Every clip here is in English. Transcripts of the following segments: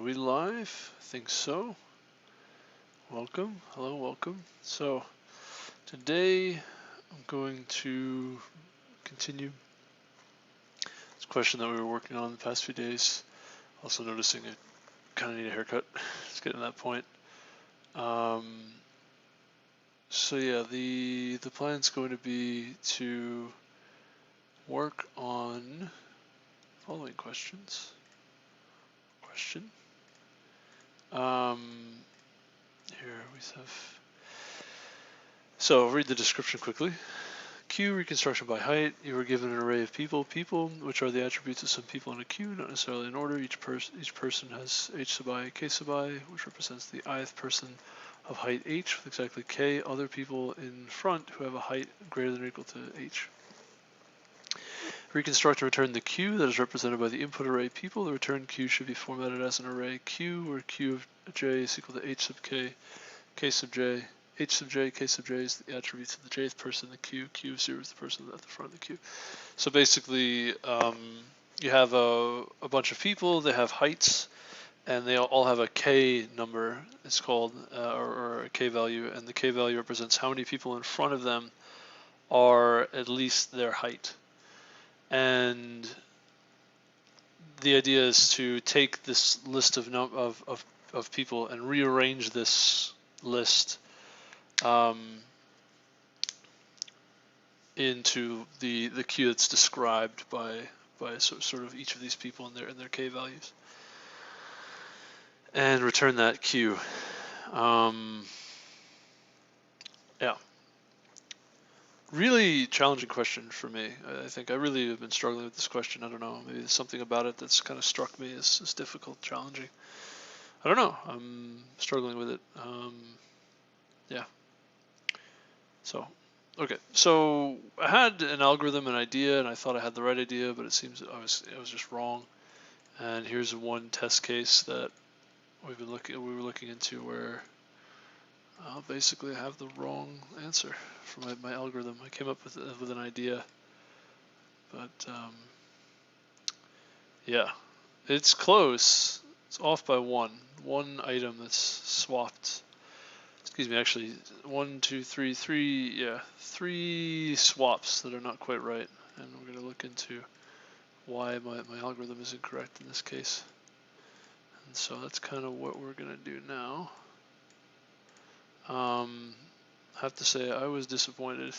we live? I think so. Welcome. Hello, welcome. So, today I'm going to continue this question that we were working on the past few days. Also noticing I kind of need a haircut. It's getting to that point. So yeah, the plan's going to be to work on following questions. Here we have. So read the description quickly. Q, reconstruction by height. You were given an array of people, which are the attributes of some people in a queue, not necessarily in order. Each person has h sub I, k sub I, which represents the ith person of height h with exactly k other people in front who have a height greater than or equal to h. Reconstruct and return the queue that is represented by the input array people. The return queue should be formatted as an array q, where q of j is equal to h sub k, k sub j, h sub j, k sub j is the attributes of the jth person in the queue, q of 0 is the person at the front of the queue. So basically, you have a bunch of people, they have heights, and they all have a k number, it's called, or a k value, and the k value represents how many people in front of them are at least their height. And the idea is to take this list of people and rearrange this list into the queue that's described by sort of each of these people and their k values, and return that queue. Yeah, really challenging question for me. I think I really have been struggling with this question. I don't know, maybe there's something about it that's kind of struck me as difficult, challenging. I don't know. I'm struggling with it. Yeah. So. Okay, so I had an algorithm, an idea, and I thought I had the right idea, but it seems that I was just wrong. And here's one test case that we were looking into where basically I have the wrong answer for my algorithm. I came up with an idea, but yeah, it's close. It's off by one item that's swapped. Excuse me, actually, 1, 2, 3, 3, yeah, 3 swaps that are not quite right, and we're going to look into why my algorithm is incorrect in this case. And so that's kind of what we're going to do now. I have to say I was disappointed.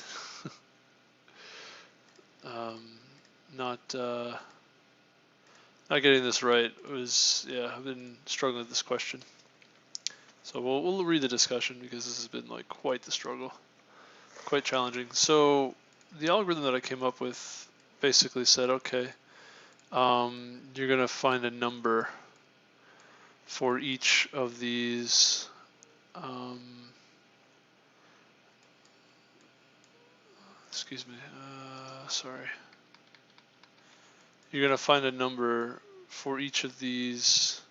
Not getting this right was, yeah, I've been struggling with this question. So we'll read the discussion because this has been like quite the struggle, quite challenging. So the algorithm that I came up with basically said, okay, you're gonna find a number for each of these excuse me, sorry. You're gonna find a number for each of these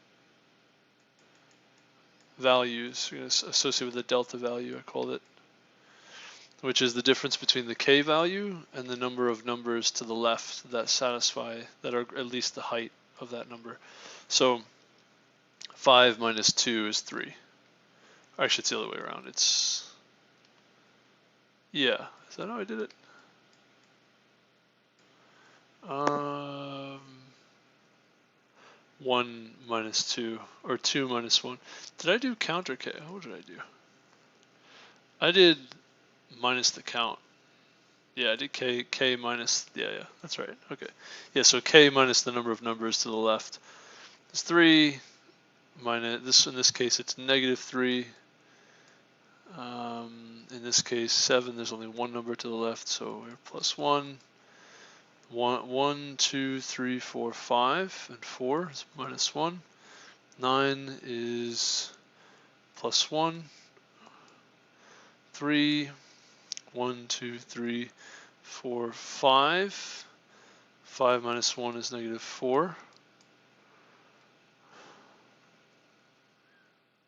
values. You're going to associate with the delta value, I called it, which is the difference between the k value and the number of numbers to the left that satisfy, that are at least the height of that number. So 5 minus 2 is 3. Actually, it's the other way around. It's, yeah, is that how I did it? 1 minus 2, or 2 minus 1. Did I do count or k? What did I do? I did minus the count. Yeah, I did k minus, yeah, that's right. Okay. Yeah, so k minus the number of numbers to the left is 3, minus, this in this case it's negative 3. In this case 7, there's only one number to the left, so we're plus 1. 1, 2, 3, 4, 5, and 4 is minus 1. 9 is plus 1. 3, 1, 2, 3, 4, 5. 5 minus 1 is negative 4.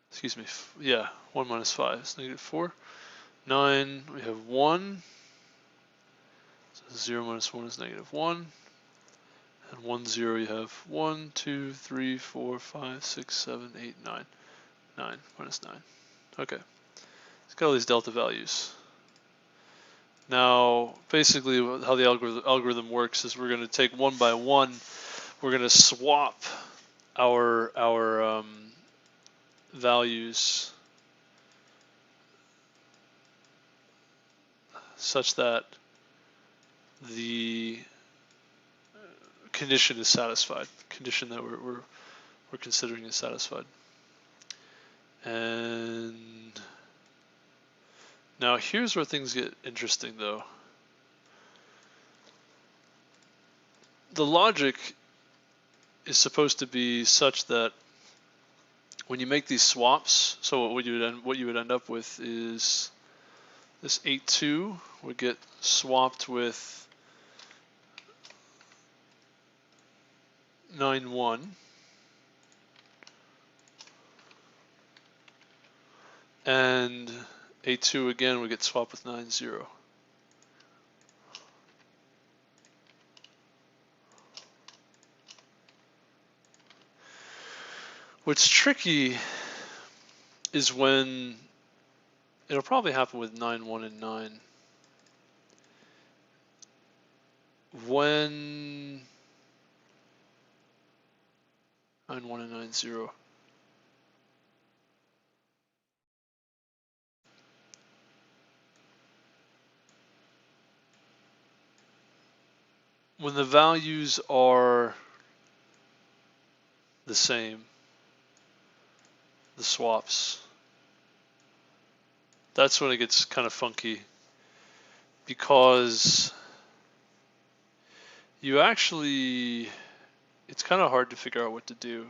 Excuse me, yeah, 1 minus 5 is negative 4. 9, we have 1. So 0 minus 1 is negative 1. And 1, 0, you have 1, 2, 3, 4, 5, 6, 7, 8, 9. 9 minus 9. Okay. It's got all these delta values. Now, basically, how the algorithm works is we're going to take one by one. We're going to swap our values such that the condition is satisfied. Condition that we're considering is satisfied. And now here's where things get interesting, though. The logic is supposed to be such that when you make these swaps, so what you would end up with is this 8.2 would get swapped with 9.1, and 8.2 again would get swapped with 9.0. What's tricky is when it'll probably happen with 9.1 and 9. When 9.1 and 9.0. When the values are the same, the swaps, that's when it gets kind of funky, because you actually, it's kind of hard to figure out what to do.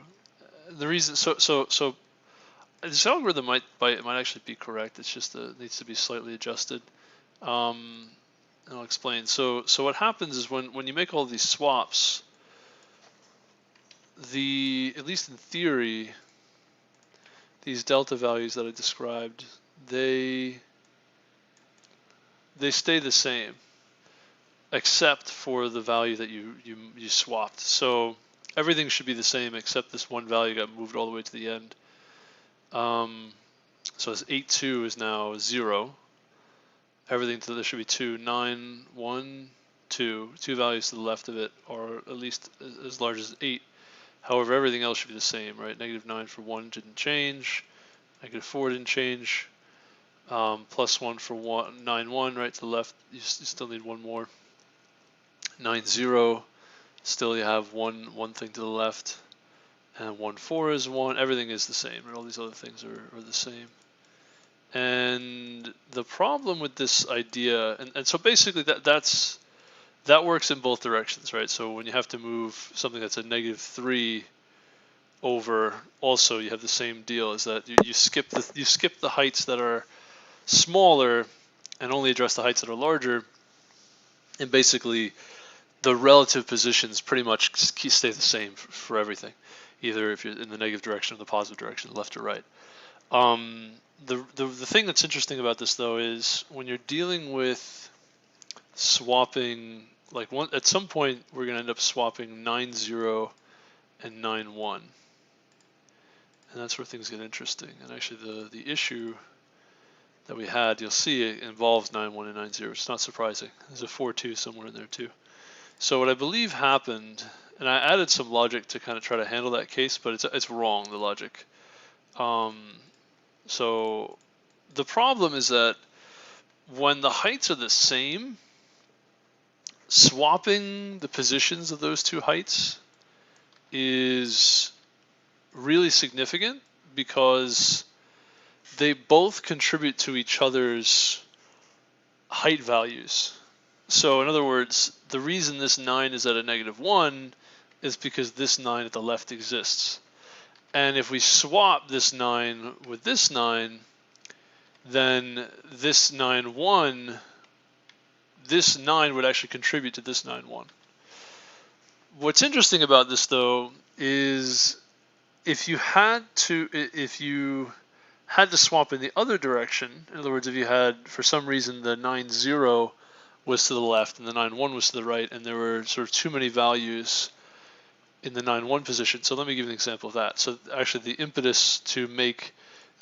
The reason, so this algorithm might actually be correct. It's just it needs to be slightly adjusted. And I'll explain. So what happens is when you make all these swaps, at least in theory, these delta values that I described, they stay the same, except for the value that you swapped. So everything should be the same except this one value got moved all the way to the end. So as 8.2 is now 0. Everything to there should be 2, 9, 1, 2. Two values to the left of it are at least as large as 8. However, everything else should be the same, right? -9 for 1 didn't change. -4 didn't change. +1 for 9.1, right to the left. You still need one more. 9.0, still you have one thing to the left. And 1.4 is 1. Everything is the same, right? All these other things are the same. And the problem with this idea, and so basically that works in both directions, right? So when you have to move something that's a -3 over, also you have the same deal, is that you skip the heights that are smaller and only address the heights that are larger, and basically the relative positions pretty much stay the same for everything, either if you're in the negative direction or the positive direction, left or right. The thing that's interesting about this, though, is when you're dealing with swapping, like at some point we're going to end up swapping 9.0 and 9.1, and that's where things get interesting. And actually the issue that we had, you'll see it involves 9.1 and 9.0. It's not surprising. There's a 4.2 somewhere in there too. So what I believe happened, and I added some logic to kind of try to handle that case, but it's wrong, the logic. So the problem is that when the heights are the same, swapping the positions of those two heights is really significant, because they both contribute to each other's height values. So in other words, the reason this 9 is at a -1 is because this 9 at the left exists. And if we swap this 9 with this 9, then this 9.1, this 9 would actually contribute to this 9.1. What's interesting about this, though, is if you had to swap in the other direction, in other words, if you had, for some reason, the 9.0 was to the left and the 9.1 was to the right, and there were sort of too many values in the 9-1 position. So let me give you an example of that. So actually the impetus to make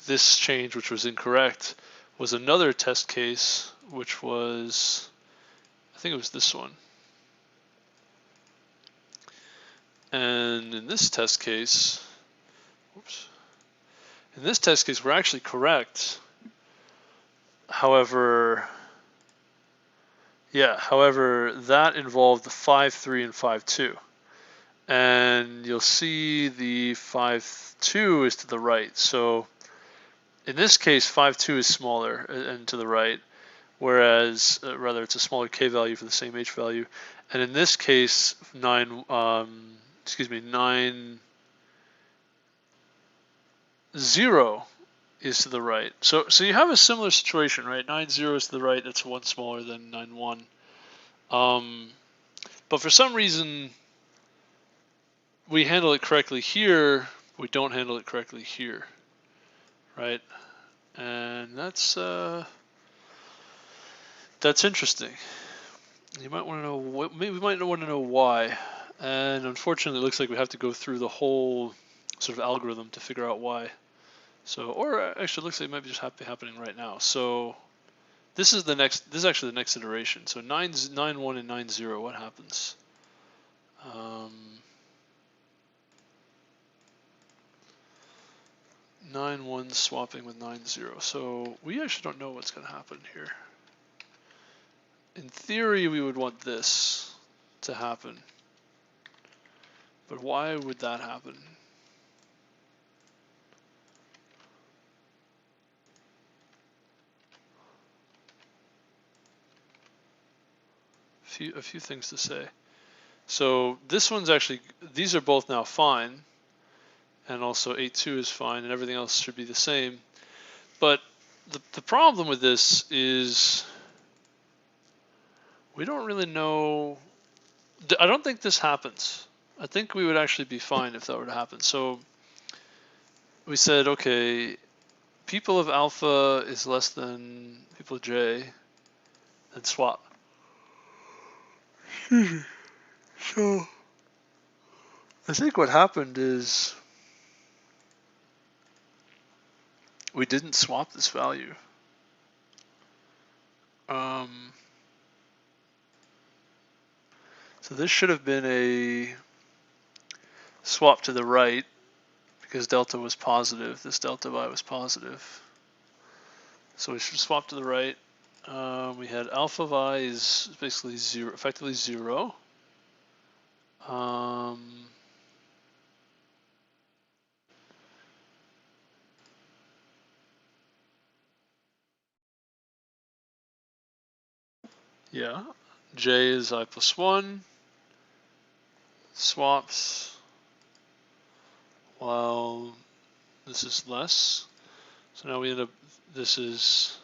this change, which was incorrect, was another test case, which was, I think it was this one. And in this test case, whoops, in this test case, we're actually correct. However, that involved the 5-3 and 5-2. And you'll see the 5-2 is to the right. So in this case, 5-2 is smaller and to the right, whereas rather it's a smaller k value for the same h value. And in this case, 9-0 is to the right. So you have a similar situation, right? 9-0 is to the right. That's one smaller than 9-1. But for some reason, we handle it correctly here. We don't handle it correctly here, right? And that's interesting. You might want to know what. Maybe we might want to know why. And unfortunately, it looks like we have to go through the whole sort of algorithm to figure out why. So, or actually, it looks like it might be just happening right now. So, this is actually the next iteration. So 9-1 and 9-0. What happens? 9-1 swapping with 9-0. So we actually don't know what's going to happen here. In theory, we would want this to happen. But why would that happen? A few things to say. So this one's actually, these are both now fine. And also 8-2 is fine, and everything else should be the same. But the problem with this is we don't really know. I don't think this happens. I think we would actually be fine if that were to happen. So we said, okay, people of alpha is less than people of J, and swap. So I think what happened is we didn't swap this value. So this should have been a swap to the right because delta was positive. This delta y was positive. So we should swap to the right. We had alpha of I is basically zero, effectively 0. Yeah, J is I plus 1. Swaps while this is less. So now we end up, this is,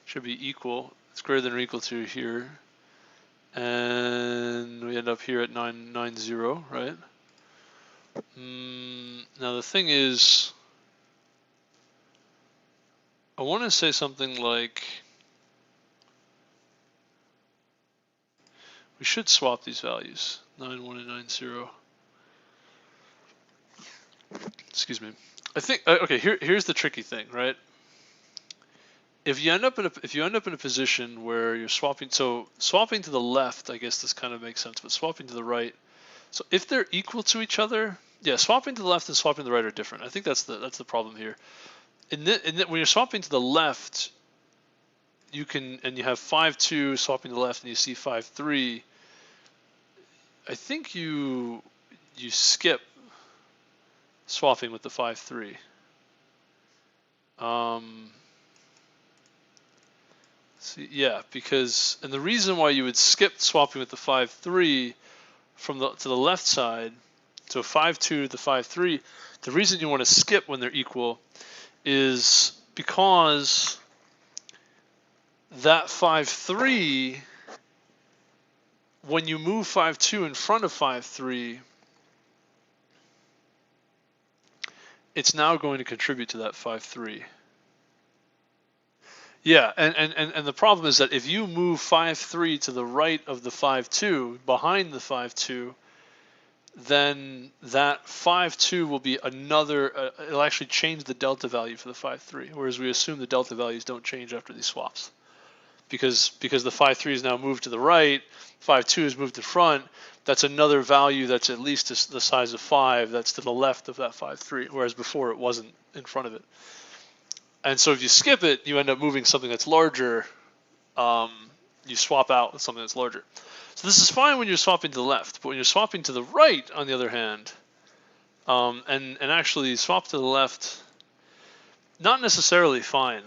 should be equal. It's greater than or equal to here. And we end up here at 9-0, right? Now the thing is, I want to say something like, we should swap these values, 9-1 and 9-0. Excuse me. I think, okay, here's the tricky thing, right? If you end up in a position where you're swapping, so swapping to the left, I guess this kind of makes sense, but swapping to the right. So if they're equal to each other, yeah, swapping to the left and swapping to the right are different. I think that's the problem here. When you're swapping to the left, you can, and you have 5-2 swapping to the left, and you see 5-3. I think you skip swapping with the 5-3. See, yeah, because, and the reason why you would skip swapping with the 5-3 to the left side, so 5-2 to the 5-3, the reason you want to skip when they're equal is because that 5-3, when you move 5-2 in front of 5-3, it's now going to contribute to that 5-3. Yeah, and the problem is that if you move 5-3 to the right of the 5-2, behind the 5-2, then that 5.2 will be another, it'll actually change the delta value for the 5.3, whereas we assume the delta values don't change after these swaps. Because the 5.3 is now moved to the right, 5.2 is moved to front, that's another value that's at least the size of 5 that's to the left of that 5.3, whereas before it wasn't in front of it. And so if you skip it, you end up moving something that's larger. You swap out with something that's larger. So this is fine when you're swapping to the left, but when you're swapping to the right, on the other hand, and actually swap to the left, not necessarily fine.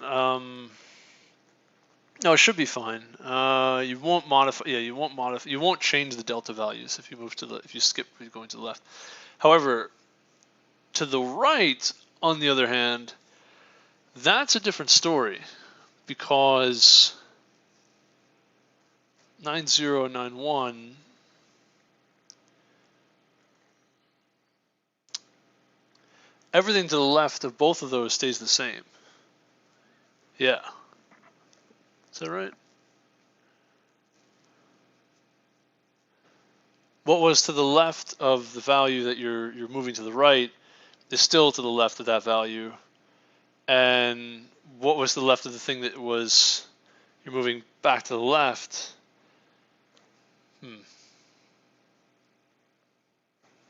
No, it should be fine. You won't modify. Yeah, you won't modify. You won't change the delta values if you move to the if you skip going to the left. However, to the right, on the other hand, that's a different story because 9091. Everything to the left of both of those stays the same. Yeah. Is that right? What was to the left of the value that you're moving to the right is still to the left of that value, and what was to the left of the thing that was you're moving back to the left?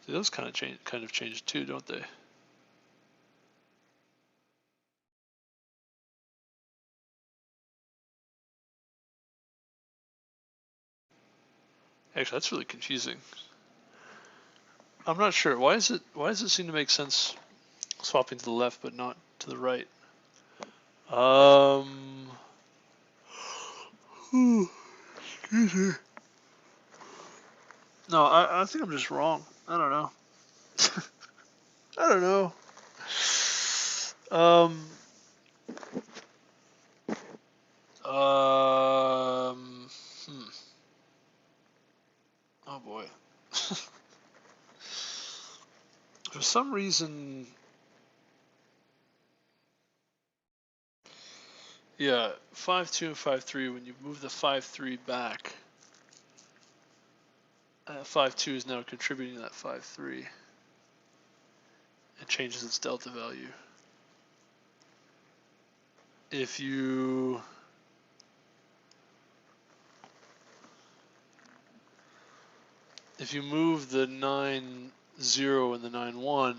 See, those kind of change too, don't they? Actually, that's really confusing. I'm not sure. Why does it seem to make sense swapping to the left but not to the right? Excuse me. No, I think I'm just wrong. I don't know. I don't know. Oh boy. For some reason, yeah, 5.2 and 5.3, when you move the 5.3 back, 5.2 is now contributing to that 5.3. It changes its delta value. If you move the 9.0 and the 9.1,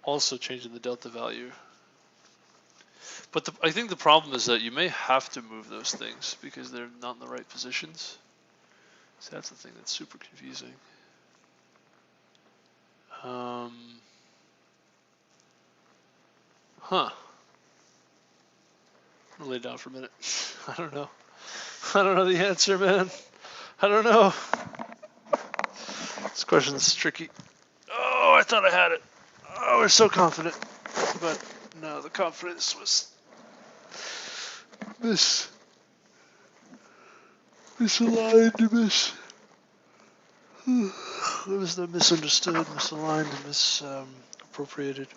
also changing the delta value. But I think the problem is that you may have to move those things because they're not in the right positions. So that's the thing that's super confusing. Huh. I'm gonna lay down for a minute. I don't know. I don't know the answer, man. I don't know. This question is tricky. Oh, I thought I had it. Oh, I was so confident. But no, the confidence was misaligned, it was misunderstood, misaligned, misappropriated.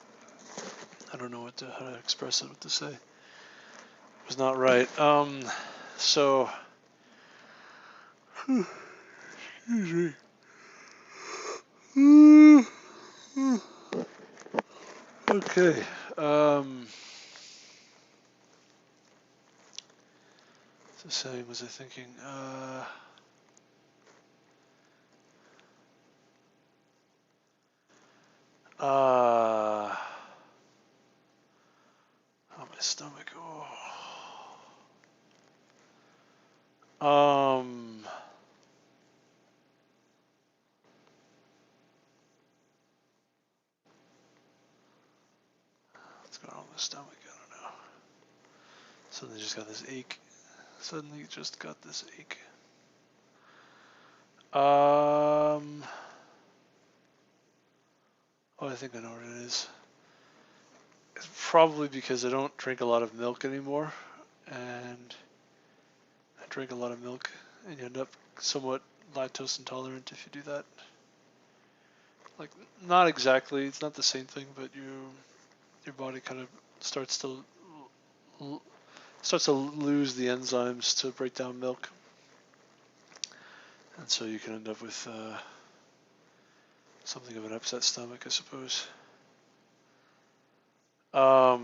I don't know how to express it, what to say. It was not right. So, excuse me. Okay. The same was I thinking. Oh, my stomach. Oh. What's going on with my stomach? I don't know. Suddenly just got this ache. Oh, I think I know what it is. It's probably because I don't drink a lot of milk anymore, and I drink a lot of milk, and you end up somewhat lactose intolerant if you do that. Like, not exactly, it's not the same thing, but your body kind of starts to lose the enzymes to break down milk, and so you can end up with something of an upset stomach, I suppose. But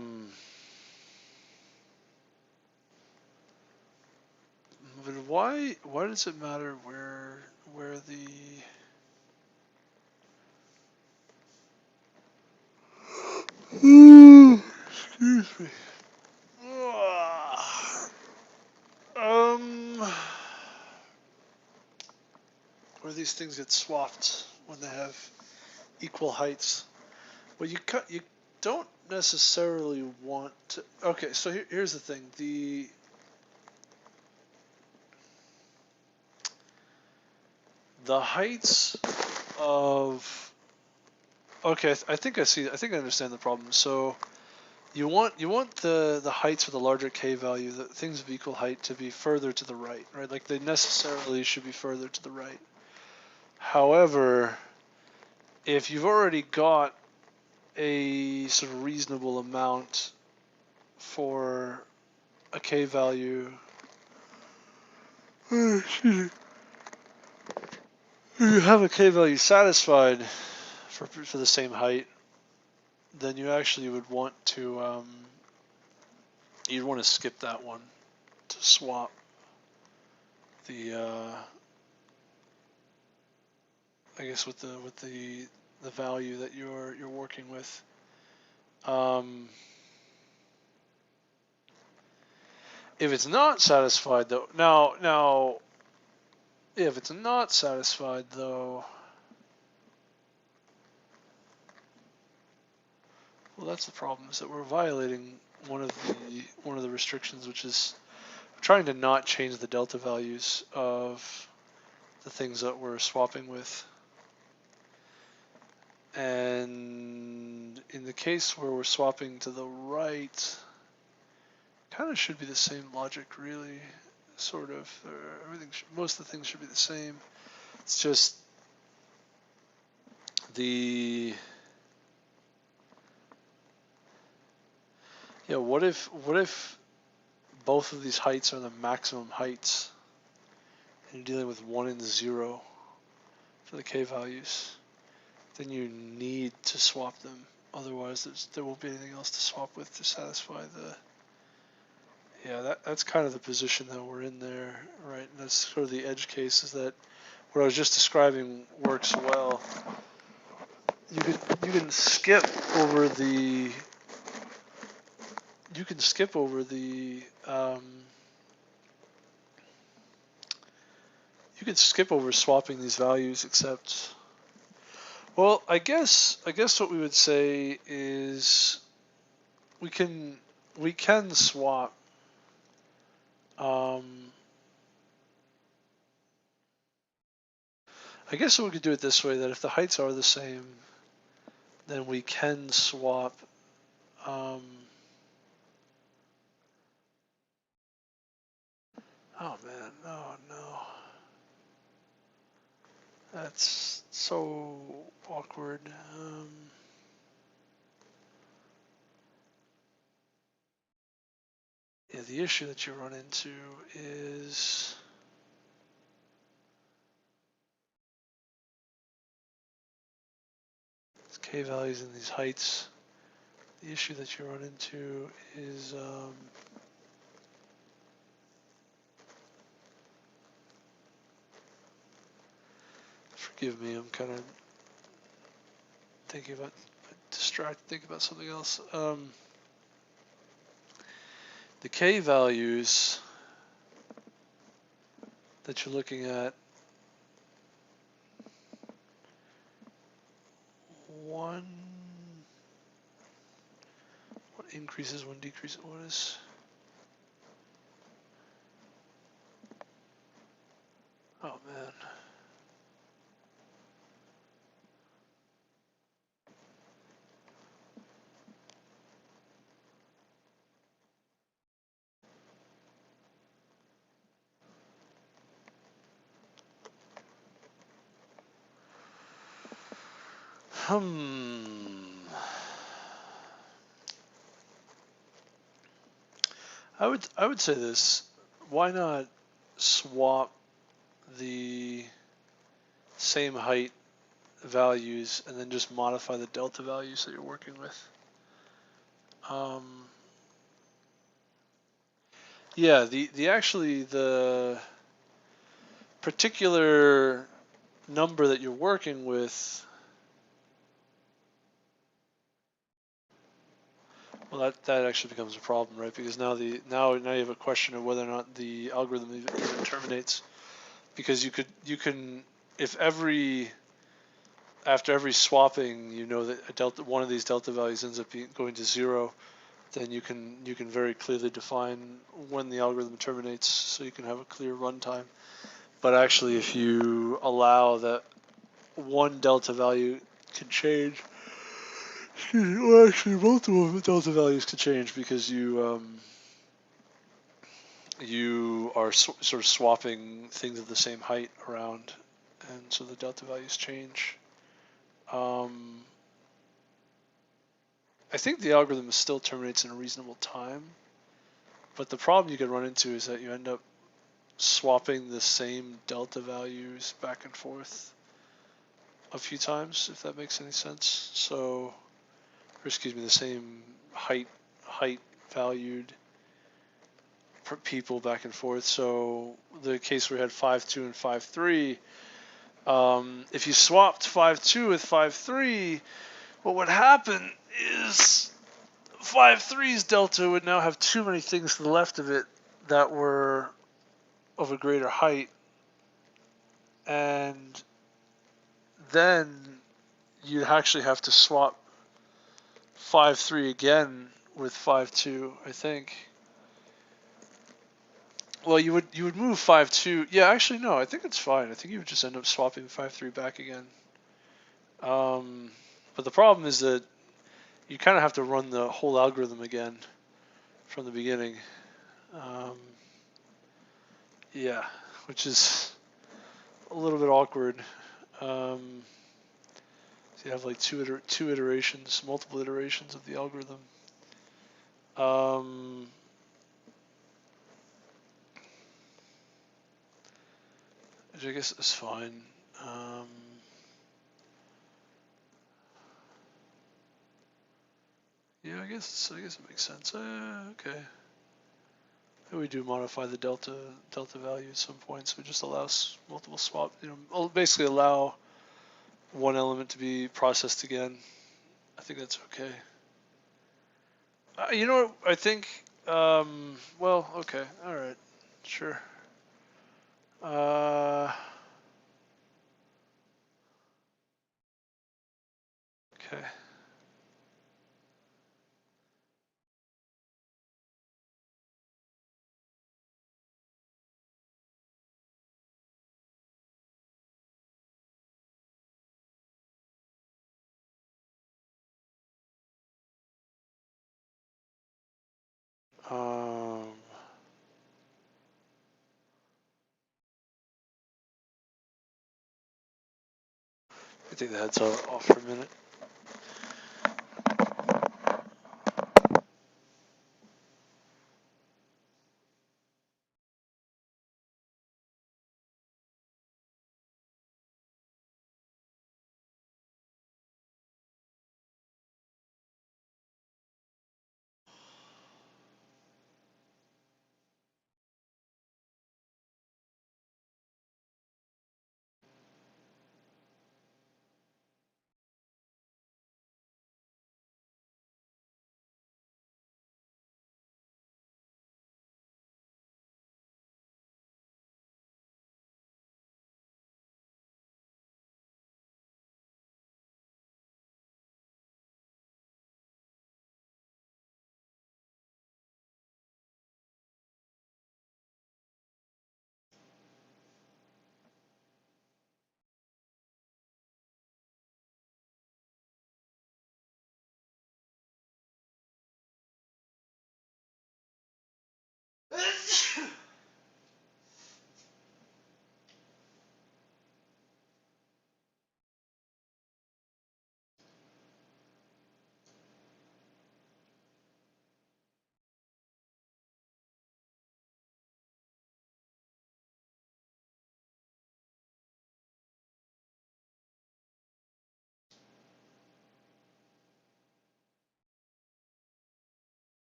why does it matter where the excuse me. Where these things get swapped when they have equal heights? Well, you don't necessarily want to. Okay, so here's the thing. The heights of. Okay, I think I see. I think I understand the problem. So you want the heights for the larger k value, the things of equal height, to be further to the right, right? Like they necessarily should be further to the right. However, if you've already got a sort of reasonable amount for a k value, you have a k value satisfied for the same height, then you actually would want to you'd want to skip that one to swap the I guess with the value that you're working with. If it's not satisfied though, now if it's not satisfied though, well, that's the problem, is that we're violating one of the restrictions, which is trying to not change the delta values of the things that we're swapping with. And in the case where we're swapping to the right, kind of should be the same logic, really, sort of. Most of the things should be the same. It's just the what if both of these heights are the maximum heights, and you're dealing with 1 and 0 for the k values? Then you need to swap them. Otherwise, there won't be anything else to swap with to satisfy the. Yeah, that's kind of the position that we're in there, right? And that's sort of the edge case, is that what I was just describing works well. You can skip over the. You can skip over the. You can skip over swapping these values, except. Well, I guess what we would say is we can swap. I guess we could do it this way, that if the heights are the same, then we can swap. Oh man, no. That's so awkward. Yeah, the issue that you run into is k values in these heights. The issue that you run into is forgive me, I'm kind of thinking about thinking about something else. The k values that you're looking at, one what increases, one decreases, what is? Oh man. I would say this. Why not swap the same height values and then just modify the delta values that you're working with. Yeah, the particular number that you're working with, well, that actually becomes a problem, right? Because now now you have a question of whether or not the algorithm even terminates, because you can if after every swapping you know that one of these delta values ends up going to 0, then you can very clearly define when the algorithm terminates, so you can have a clear runtime. But actually, if you allow that one delta value can change, well, actually multiple delta values can change, because you are sort of swapping things of the same height around, and so the delta values change. I think the algorithm still terminates in a reasonable time, but the problem you could run into is that you end up swapping the same delta values back and forth a few times, if that makes any sense. So, or excuse me, the same height valued people back and forth. So the case where we had 5.2 and 5.3, if you swapped 5.2 with 5.3, what would happen is 5.3's delta would now have too many things to the left of it that were of a greater height, and then you'd actually have to swap 5.3 again with 5.2, I think. Well, you would move 5.2. Yeah, actually no, I think it's fine. I think you would just end up swapping 5.3 back again. But the problem is that you kind of have to run the whole algorithm again from the beginning. Yeah, which is a little bit awkward. So you have like two iterations, multiple iterations of the algorithm. Which I guess is fine. Yeah, I guess it makes sense. Okay. We do modify the delta value at some point, so it just allows multiple swap. Basically allow one element to be processed again. I think that's okay. You know what? I think. Well, okay. All right. Sure. Okay. I take the headset off for a minute.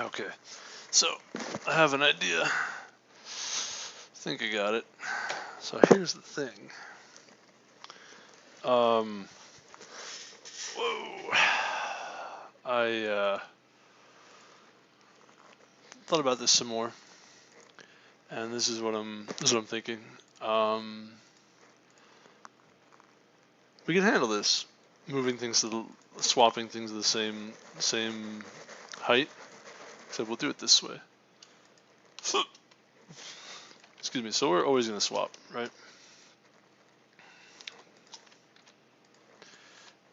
Okay, so I have an idea. I think I got it. So here's the thing. Whoa. I thought about this some more, and this is what I'm thinking. We can handle this, moving things to swapping things to the same height. So we'll do it this way. Excuse me. So we're always going to swap, right?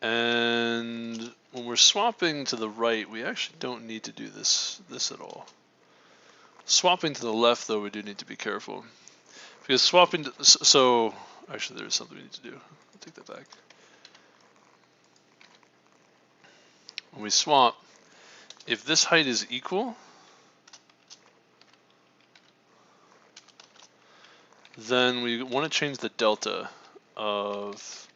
And when we're swapping to the right, we actually don't need to do this at all. Swapping to the left, though, we do need to be careful. Because swapping to, so actually there's something we need to do. I'll take that back. When we swap, if this height is equal, then we want to change the delta of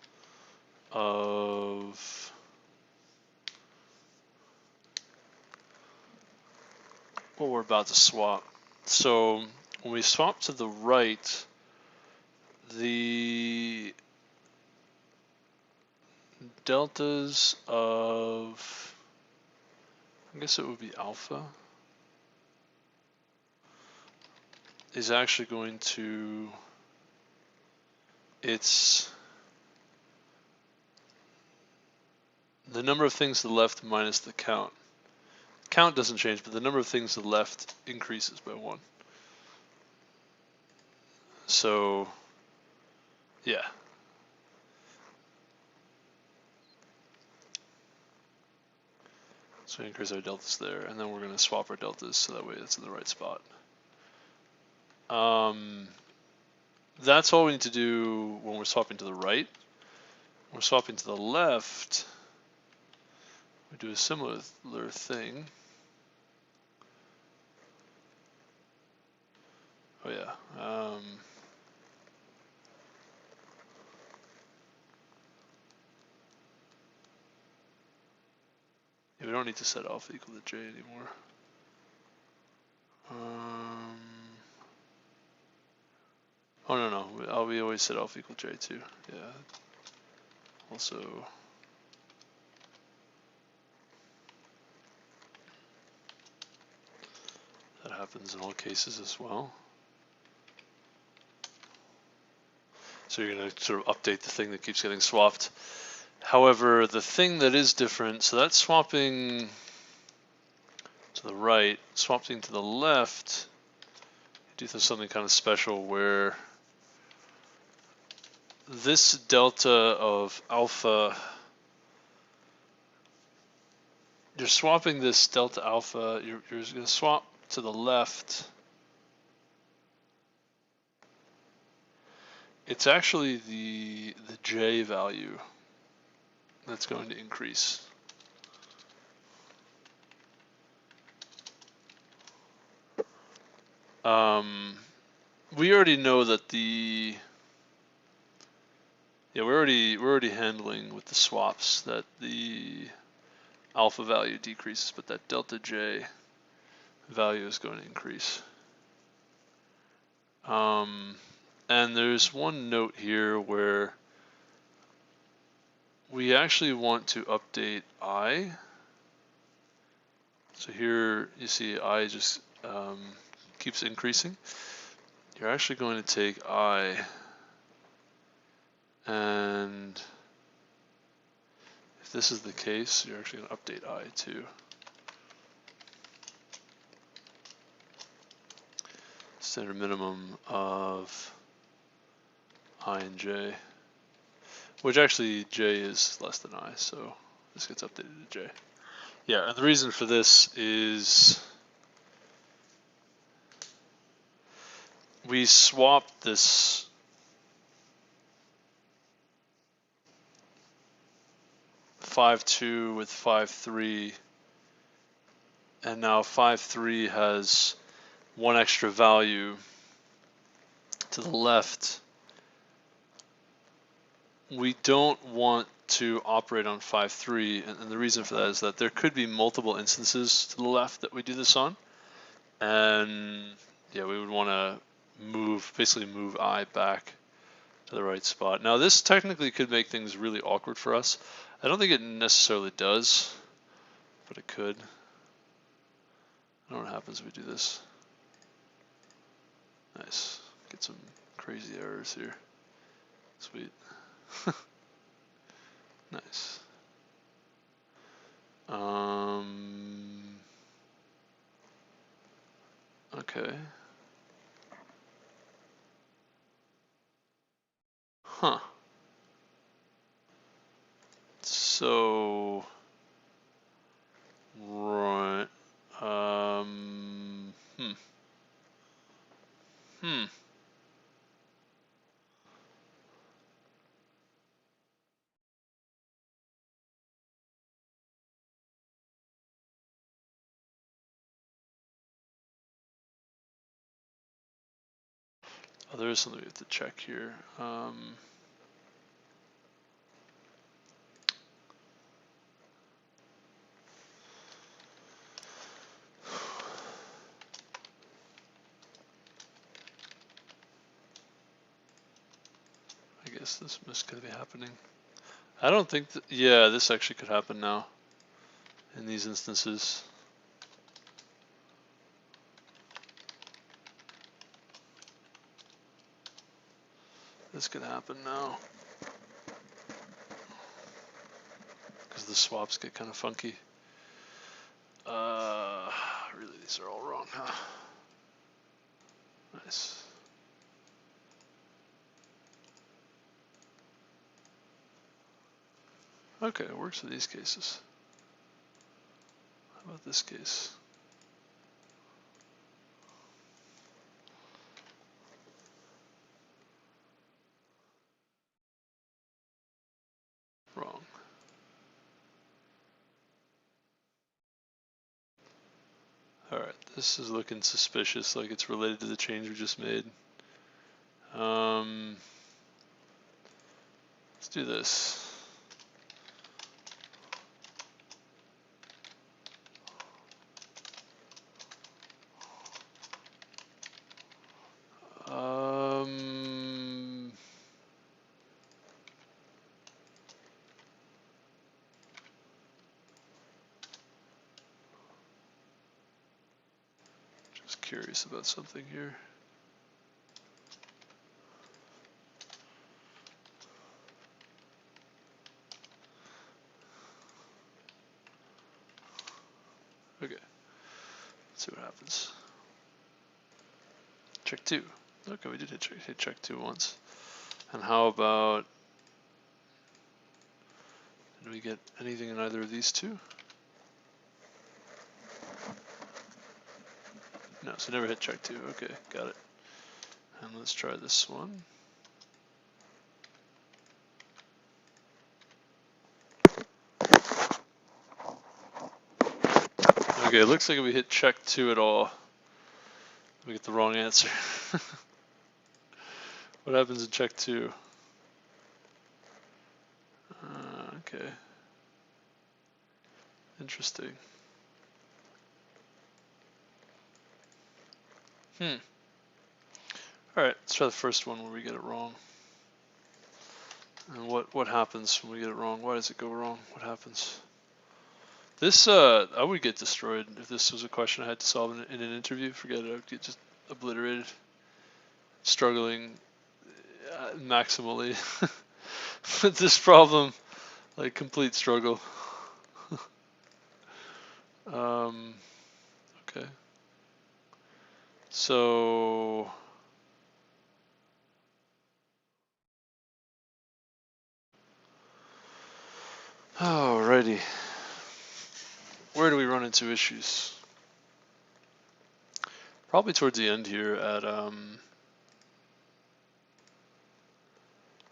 what we're about to swap. So when we swap to the right, the deltas of, I guess it would be alpha, is actually going to, it's the number of things to the left minus the count. Count doesn't change, but the number of things to the left increases by 1. So, yeah. So we increase our deltas there, and then we're going to swap our deltas so that way it's in the right spot. That's all we need to do when we're swapping to the right. When we're swapping to the left, we do a similar thing. Oh yeah. Yeah, we don't need to set alpha equal to j anymore. Oh no, we always set alpha equal to j too. Yeah. Also, that happens in all cases as well. So you're going to sort of update the thing that keeps getting swapped. However, the thing that is different, so that's swapping to the right, swapping to the left, you do something kind of special where this delta of alpha, you're swapping this delta alpha, you're going to swap to the left. It's actually the j value that's going to increase. We already know that we're already handling with the swaps that the alpha value decreases, but that delta j value is going to increase. And there's one note here where we actually want to update I. So here you see I just keeps increasing. You're actually going to take I and if this is the case, you're actually going to update I too. Standard minimum of I and j, which actually j is less than I, so this gets updated to j. Yeah, and the reason for this is we swapped this (5.2) with (5.3), and now (5.3) has one extra value to the left. We don't want to operate on 5.3, and the reason for that is that there could be multiple instances to the left that we do this on, and yeah, we would want to basically move I back to the right spot. Now this technically could make things really awkward for us. I don't think it necessarily does, but it could. I don't know what happens if we do this. Nice. Get some crazy errors here. Sweet. Nice. Okay. Huh. So, right. Hmm. Oh, there is something we have to check here. I guess this could be happening. I don't think that, yeah, this actually could happen now in these instances. This could happen now. Because the swaps get kind of funky. Really, these are all wrong, huh? Nice. Okay, it works for these cases. How about this case? Wrong. Alright, this is looking suspicious, like it's related to the change we just made. Let's do this. Just curious about something here. Okay, let's see what happens. Check 2. Okay, we did hit check 2 once. And how about, did we get anything in either of these two? No, so never hit check 2. Okay, got it. And let's try this one. Okay, it looks like if we hit check 2 at all, we get the wrong answer. What happens in check 2? Okay. Interesting. Alright, let's try the first one where we get it wrong. And what happens when we get it wrong? Why does it go wrong? What happens? This, I would get destroyed if this was a question I had to solve in an interview. Forget it, I would get just obliterated. Struggling maximally with this problem, like complete struggle. Okay. So, alrighty. Where do we run into issues? Probably towards the end here at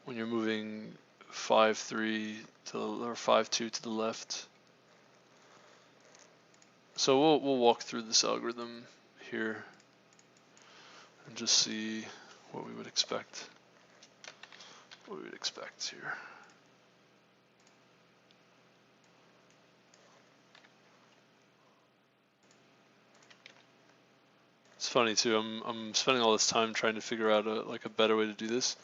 when you're moving 5.3 to or 5.2 to the left. So we'll walk through this algorithm here and just see what we would expect. What we would expect here. It's funny too. I'm spending all this time trying to figure out a better way to do this,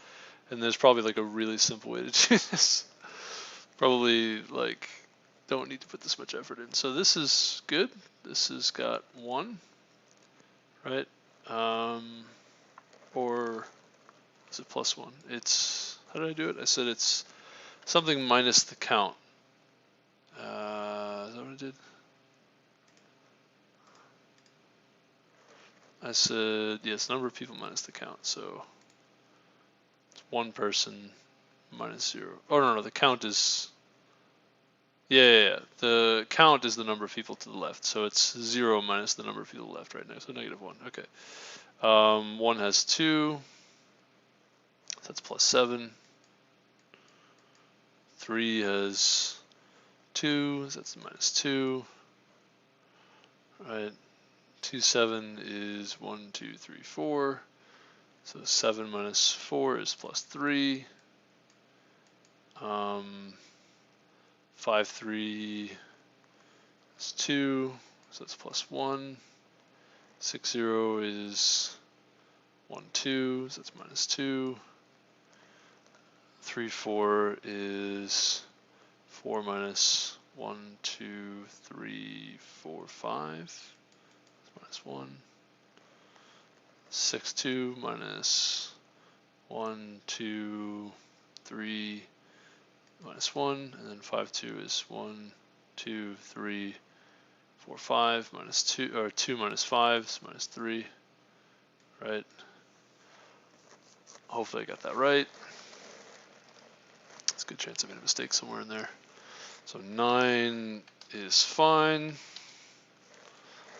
and there's probably like a really simple way to do this. Probably like don't need to put this much effort in. So this is good. This has got 1, right? Or is it +1? It's, how did I do it? I said it's something minus the count. Is that what I did? I said, yes, number of people minus the count. So it's 1 person minus 0. Oh, no, the count is, yeah. The count is the number of people to the left. So it's 0 minus the number of people to the left right now. So -1. Okay. 1 has 2. So that's +7. 3 has 2. So that's -2. Right. 2, 7 is 1, 2, 3, 4. So 7 minus 4 is +3. 5, 3 is 2. So that's +1. 6, 0 is 1, 2. So that's -2. 3, 4 is 4 minus 1, 2, 3, 4, 5. -1. 6, 2 minus 1, 2, 3, -1, and then 5, 2 is 1, 2, 3, 4, 5, -2, or 2 minus 5 is -3, right? Hopefully I got that right. It's a good chance I made a mistake somewhere in there. So 9 is fine.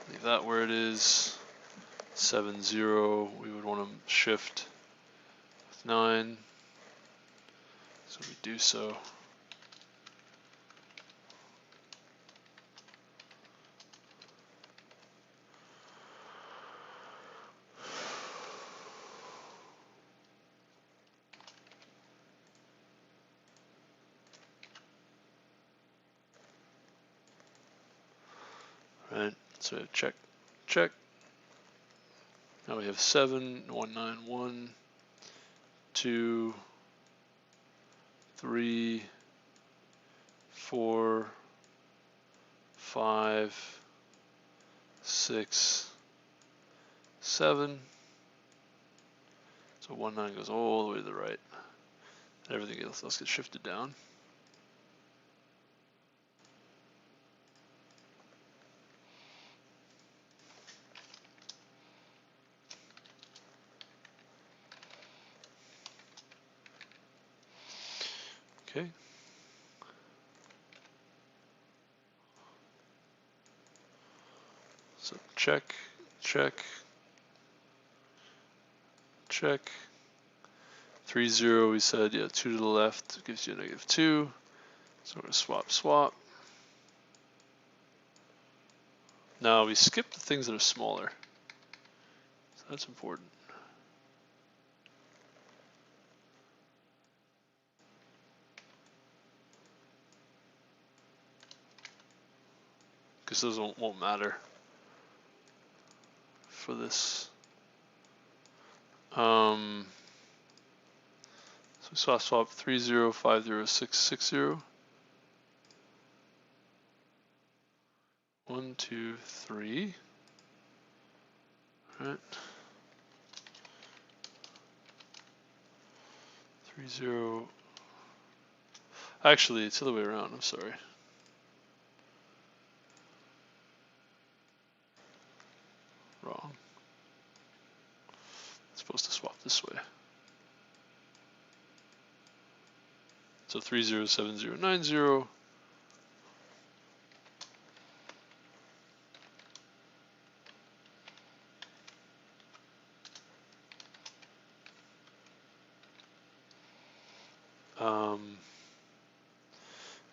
Leave that where it is. 7, 0, we would want to shift with 9. So we do so. Right, so check, check. Now we have 7, 1, 9, 1, 2, 3, 4, 5, 6, 7. So 1, 9 goes all the way to the right. And everything else gets shifted down. Okay. So check, check, check. 3, 0, we said, yeah, 2 to the left gives you a -2. So we're going to swap, swap. Now we skip the things that are smaller. So that's important. Because those won't matter for this. So we swap 3, 0, 5, 0, 6, 6, 0. 1, 2, 3. Right. 3, 0. Actually, it's the other way around. I'm sorry. Wrong. It's supposed to swap this way. So 3, 0, 7, 0, 9, 0.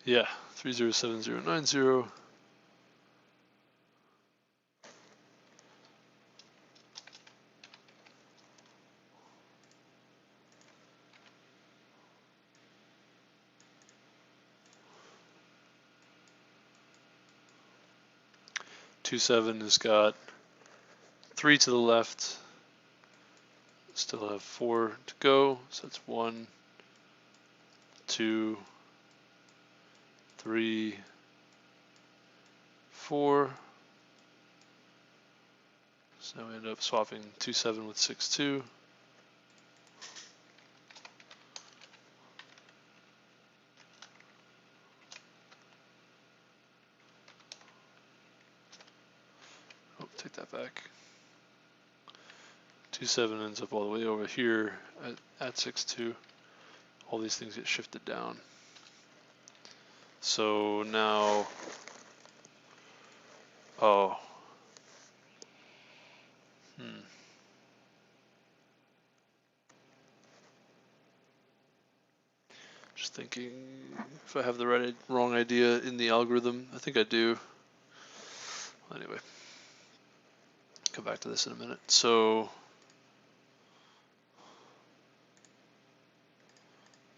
Yeah, 3, 0, 7, 0, 9, 0. Two 7 has got 3 to the left. Still have 4 to go, so that's 1, 2, 3, 4. So now we end up swapping 2, 7 with 6, 2. Oh, take that back. 2, 7 ends up all the way over here at 6, 2. All these things get shifted down. So now, oh, just thinking if I have the wrong idea in the algorithm. I think I do. Anyway, come back to this in a minute. So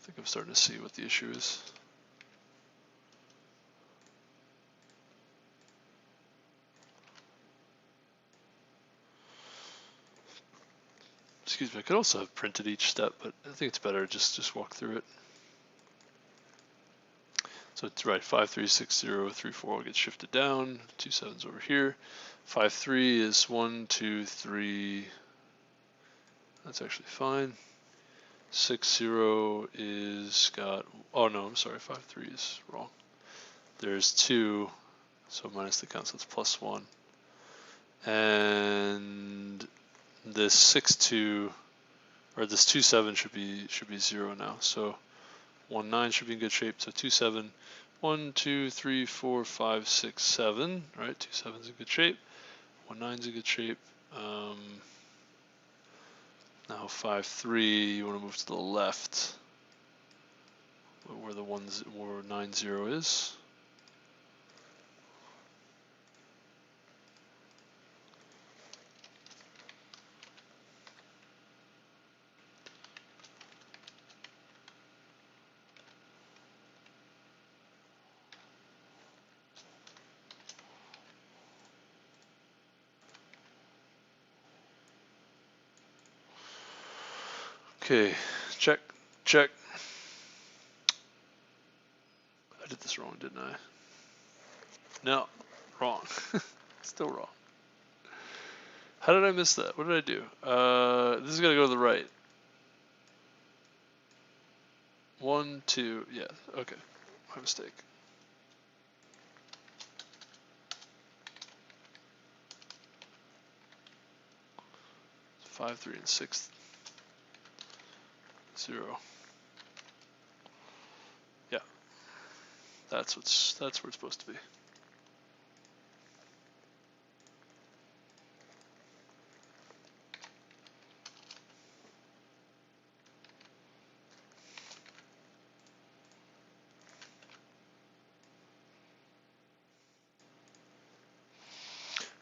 I think I'm starting to see what the issue is. Excuse me, I could also have printed each step, but I think it's better just walk through it. So it's right, 5, 3, 6, 0, 3, 4 gets shifted down, 2, 7's over here. 5, 3 is 1, 2, 3. That's actually fine. 6, 0 is got, oh no, I'm sorry, 5, 3 is wrong. There's 2, so minus the count, so it's plus 1. And this 6, 2, or this 2, 7 should be 0 now. So 1, 9 should be in good shape. So 2, 7, 1, 2, 3, 4, 5, 6, 7. Right, 2, 7 is in good shape. 1, 9 is in good shape. Now 5, 3, you want to move to the left, where where 9, 0 is. Okay, check, check. I did this wrong, didn't I? No, wrong. Still wrong. How did I miss that? What did I do? This is gonna go to the right. 1, 2, yeah, okay, my mistake. So 5, 3, and 6, 0. Yeah, that's where it's supposed to be.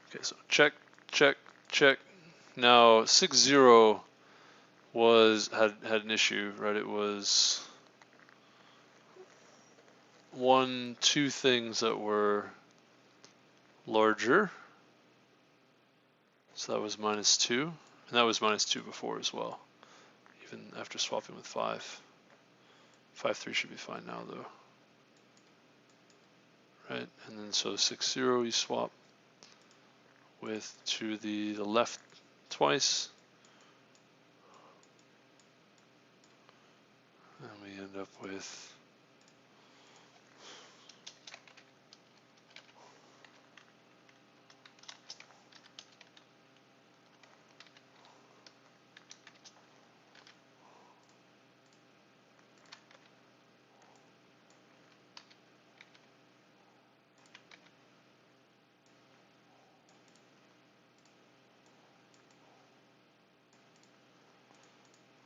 Okay, so check, check, check. Now 6, 0 had an issue, right? It was 1, 2 things that were larger. So that was -2, and that was -2 before as well, even after swapping with 5. 5, 3 should be fine now though. Right, and then so 6, 0 you swap with to the left twice. And we end up with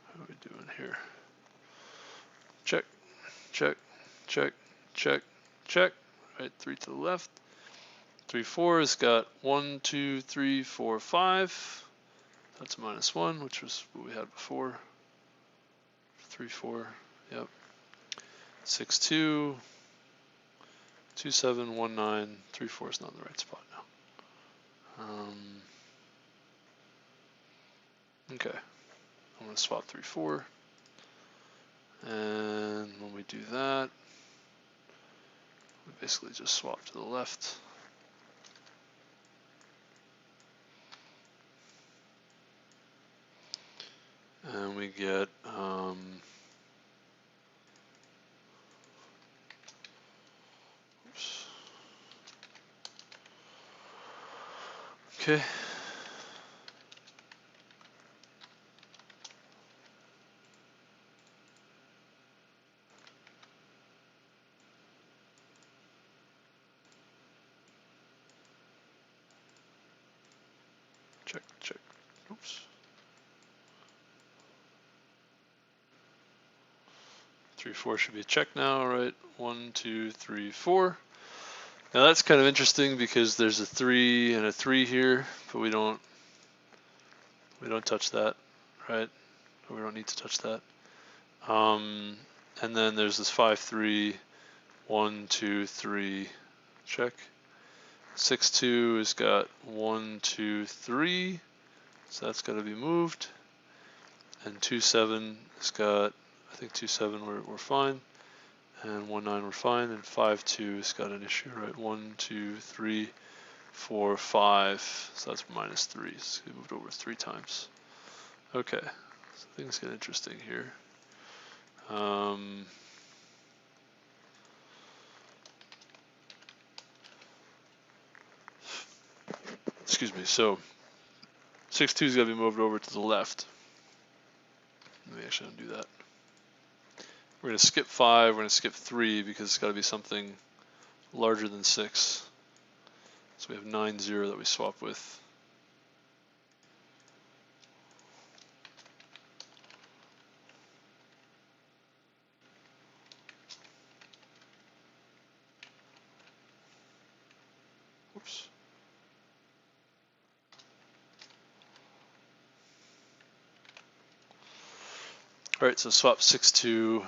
how are we doing here? Check, check, check, check, check. Right, 3 to the left. 3, 4 has got 1, 2, 3, 4, 5. That's a -1, which was what we had before. 3, 4, yep. 6, 2, 2, 7, 1, 9, 3, 4 is not in the right spot now. Okay, I'm going to swap 3, 4. And when we do that, we basically just swap to the left. And we get oops. Okay. Check, check. Oops. 3, 4 should be a check now, right? 1, 2, 3, 4. Now that's kind of interesting because there's a 3 and a 3 here, but we don't touch that, right? We don't need to touch that. And then there's this 5, 3, 1, 2, 3, check. 6, 2 has got 1, 2, 3, so that's got to be moved. And 2, 7 has got, I think 2, 7 we're fine. And 1, 9 we're fine. And 5, 2 has got an issue, right? 1, 2, 3, 4, 5. So that's minus 3. So we moved over 3 times. Okay, so things get interesting here. Excuse me, so 6, 2 is going to be moved over to the left. Let me actually undo that. We're going to skip 5, we're going to skip 3 because it's got to be something larger than 6. So we have 9, 0 that we swap with. Whoops. Alright, so swap 6, 2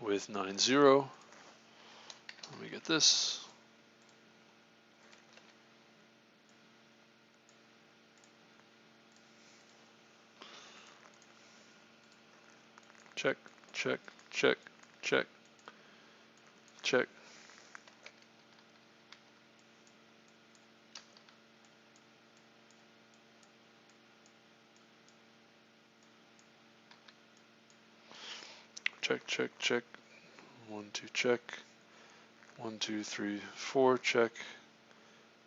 with 9, 0. Let me get this. Check, check, check, check, check. Check, check, check. 1, 2, check. 1, 2, 3, 4, check.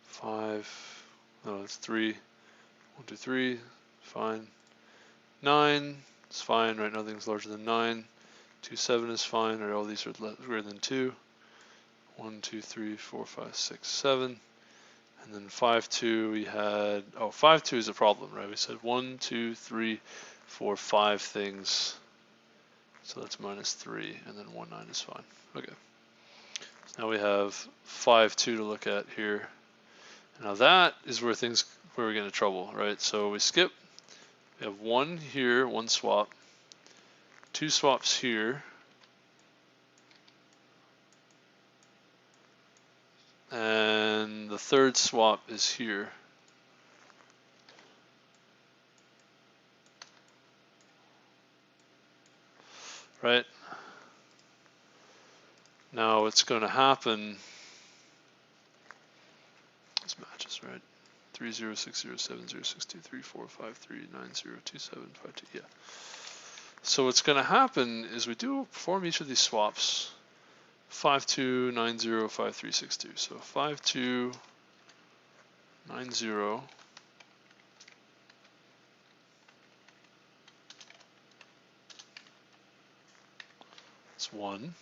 5, no, it's 3. 1, 2, 3, fine. 9 is fine, right? Nothing's larger than 9. 2, 7 is fine, right? All these are greater than 2. 1, 2, 3, 4, 5, 6, 7. And then 5, 2, we had, 5, 2 is a problem, right? We said 1, 2, 3, 4, 5 things. So that's minus 3, and then 1, 9 is fine. Okay. So now we have 5, 2 to look at here. Now that is where we get into trouble, right? So we skip. We have 1 here, 1 swap. 2 swaps here. And the 3rd swap is here. Right? Now what's going to happen, this matches, right? 3, 0, 6, 0, 7, 0, 6, 2, 3, 4, 5, 3, 9, 0, 2, 7, 5, 2, yeah. So what's going to happen is we do perform each of these swaps. 5, 2, 9, 0, 5, 3, 6, 2. So 5, 2, 9, 0. That's 1.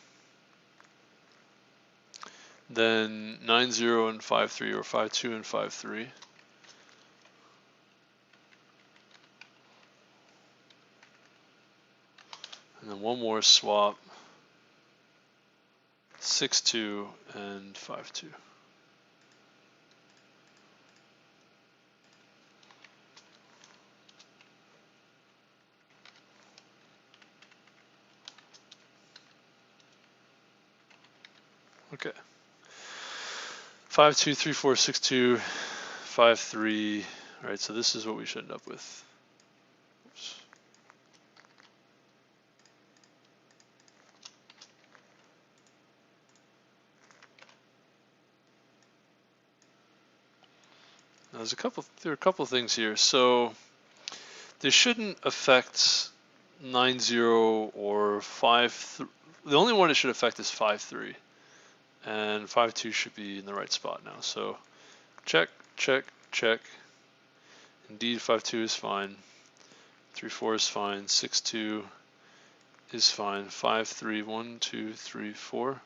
Then 9, 0 and 5, 3, or 5, 2 and 5, 3. And then one more swap. 6, 2 and 5, 2. Okay. 5, 2, 3, 4, 6, 2, 5, 3. All right, so this is what we should end up with. Oops. Now there are a couple things here. So this shouldn't affect 9-0 or 5. The only one it should affect is 5-3, and 5-2 should be in the right spot now. So check, check, check. Indeed, 5-2 is fine. 3-4 is fine. 6-2 is fine. 5-3, 1, 2, 3, 4.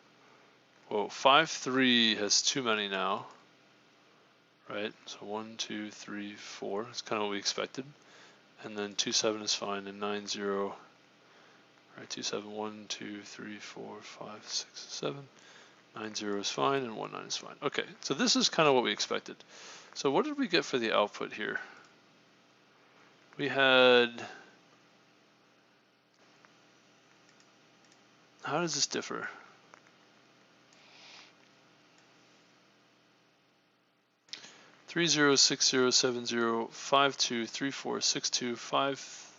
Whoa, 5-3 has too many now. Right, so 1, 2, 3, 4. It's kind of what we expected. And then 2-7 is fine, and 9-0. Right, 2-7, 1, 2, 3, 4, 5, 6, 7. 9-0 is fine, and 1-9 is fine. Okay, so this is kind of what we expected. So what did we get for the output here? We had. How does this differ? Three zero, 6 0, 7 0, 5 2, 3 4, 6 2, 5.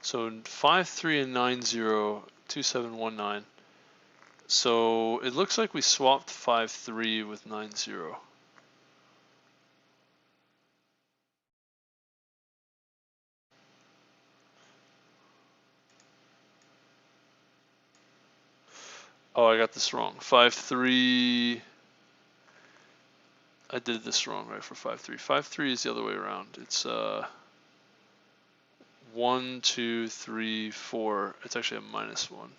So 5 3 and 9 0, 2 7 1 9. So it looks like we swapped 5 3 with 9 0. Oh, I got this wrong. 5 3. I did this wrong, right, for 5 3. 5 3 is the other way around. It's 1 2 3 4. It's actually a -1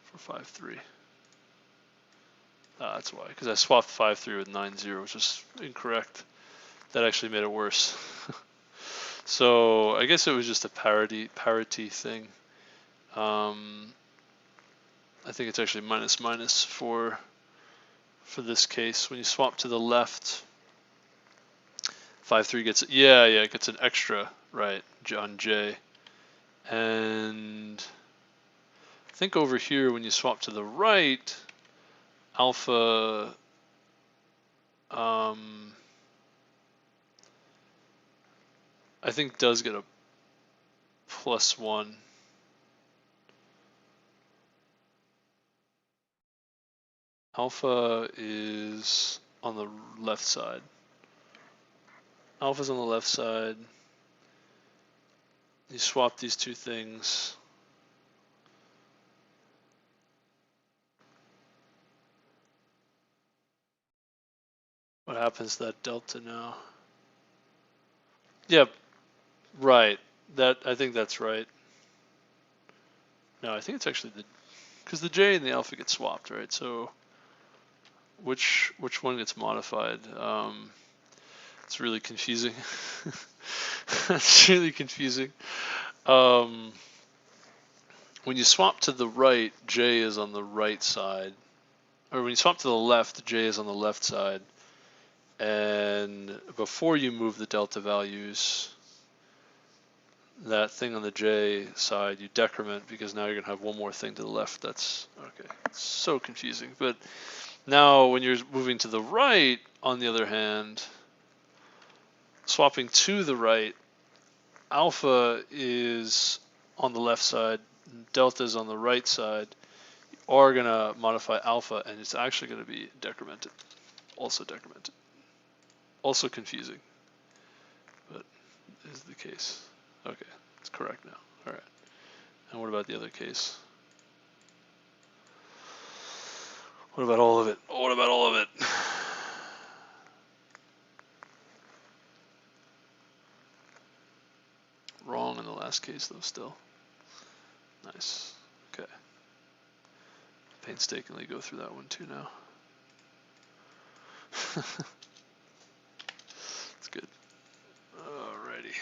for 5 3. That's why, because I swapped 5 3 with 9 0, which is incorrect. That actually made it worse. So I guess it was just a parity thing. I think it's actually minus for this case. When you swap to the left, 5 3 gets it gets an extra, right, on J. And I think over here when you swap to the right, alpha I think does get a +1. Alpha is on the left side. Alpha's on the left side. You swap these two things. What happens to that delta now? Yep, right. I think that's right. No, I think it's actually because the J and the alpha get swapped, right? So which one gets modified? It's really confusing. It's really confusing. When you swap to the right, J is on the right side. Or when you swap to the left, J is on the left side. And before you move the delta values, that thing on the J side, you decrement because now you're going to have one more thing to the left. That's okay. It's so confusing. But now when you're moving to the right, on the other hand, swapping to the right, alpha is on the left side, delta is on the right side. You are going to modify alpha, and it's actually going to be decremented. Also decremented. Also confusing, but is the case. Okay, it's correct now. All right. And what about the other case? What about all of it? What about all of it? Wrong in the last case, though, still. Nice. Okay. Painstakingly go through that one, too, now. It's good. Alrighty.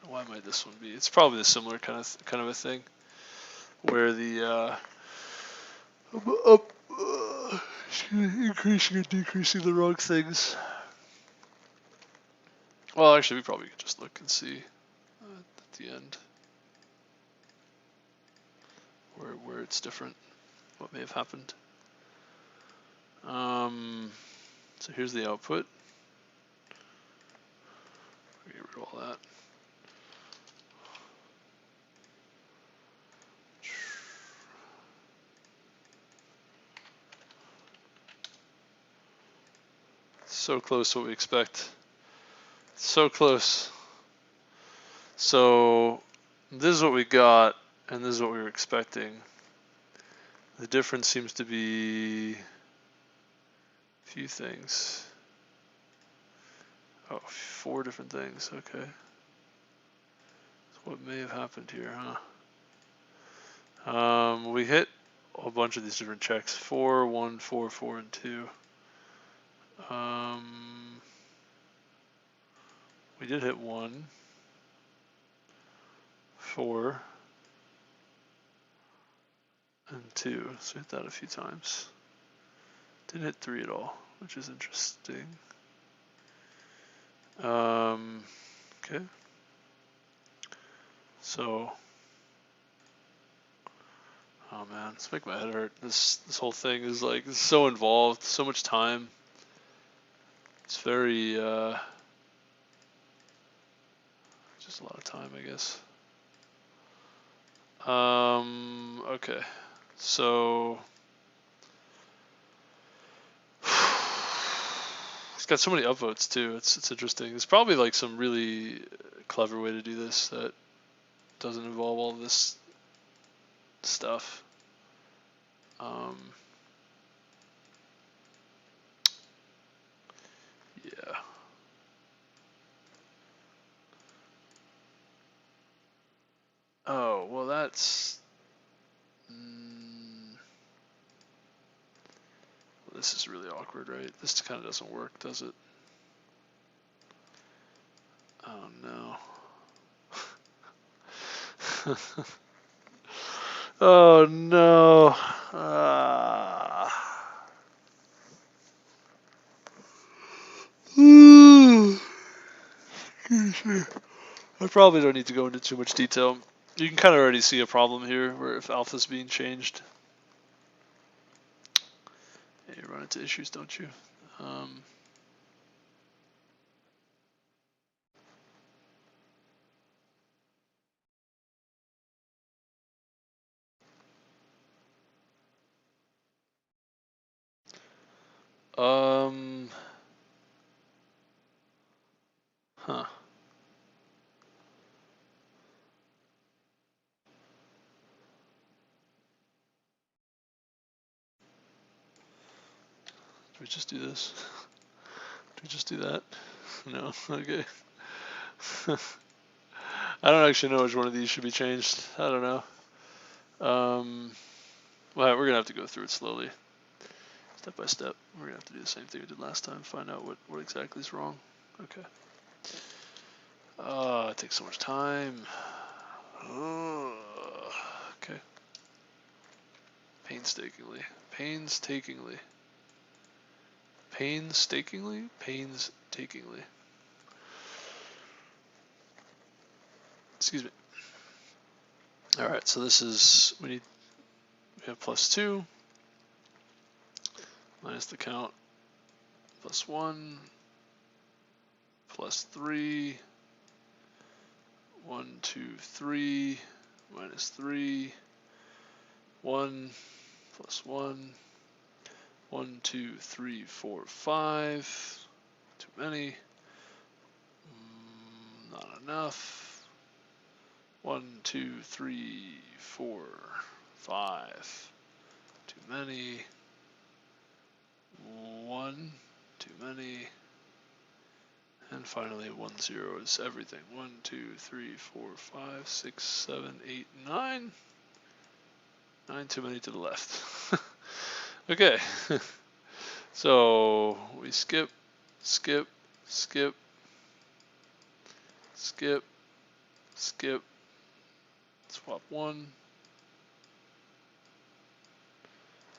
Why might this one be? It's probably a similar kind of a thing, where the increasing and decreasing the wrong things. Well, actually, we probably could just look and see at the end where it's different, what may have happened. So here's the output. Get rid of all that. So close to what we expect. So close. So this is what we got, and this is what we were expecting. The difference seems to be a few things. Oh, 4 different things, okay. So what may have happened here, huh? We hit a bunch of these different checks. 4, 1, 4, 4, and 2. We did hit 1, 4, and 2. So we hit that a few times. Didn't hit 3 at all, which is interesting. Okay. So, oh man, it's making my head hurt. This whole thing is like so involved, so much time. It's very just a lot of time, I guess. Okay, so it's got so many upvotes too. It's interesting. There's probably like some really clever way to do this that doesn't involve all this stuff. Yeah. Oh, well that's... well, this is really awkward, right? This kind of doesn't work, does it? Oh no. Oh no. I probably don't need to go into too much detail. You can kind of already see a problem here where if alpha's being changed. Yeah, you run into issues, don't you? Huh. Do we just do this? Do we just do that? No? Okay. I don't actually know which one of these should be changed. I don't know. Well, we're gonna have to go through it slowly, step by step. We're gonna have to do the same thing we did last time, find out what exactly is wrong. Okay. It takes so much time. Okay. Painstakingly. Painstakingly. Painstakingly? Painstakingly. Excuse me. Alright, so this is, we have +2, minus the count, +1, +3, 1, 2, 3, -3, 1, +1, 1, 2, 3, 4, 5, too many, not enough, 1, 2, 3, 4, 5, too many, 1, too many, and finally 1, 0 is everything. 1, 2, 3, 4, 5, 6, 7, 8, 9. 9 too many to the left. Okay. So we skip, skip, skip, skip, skip, swap 1,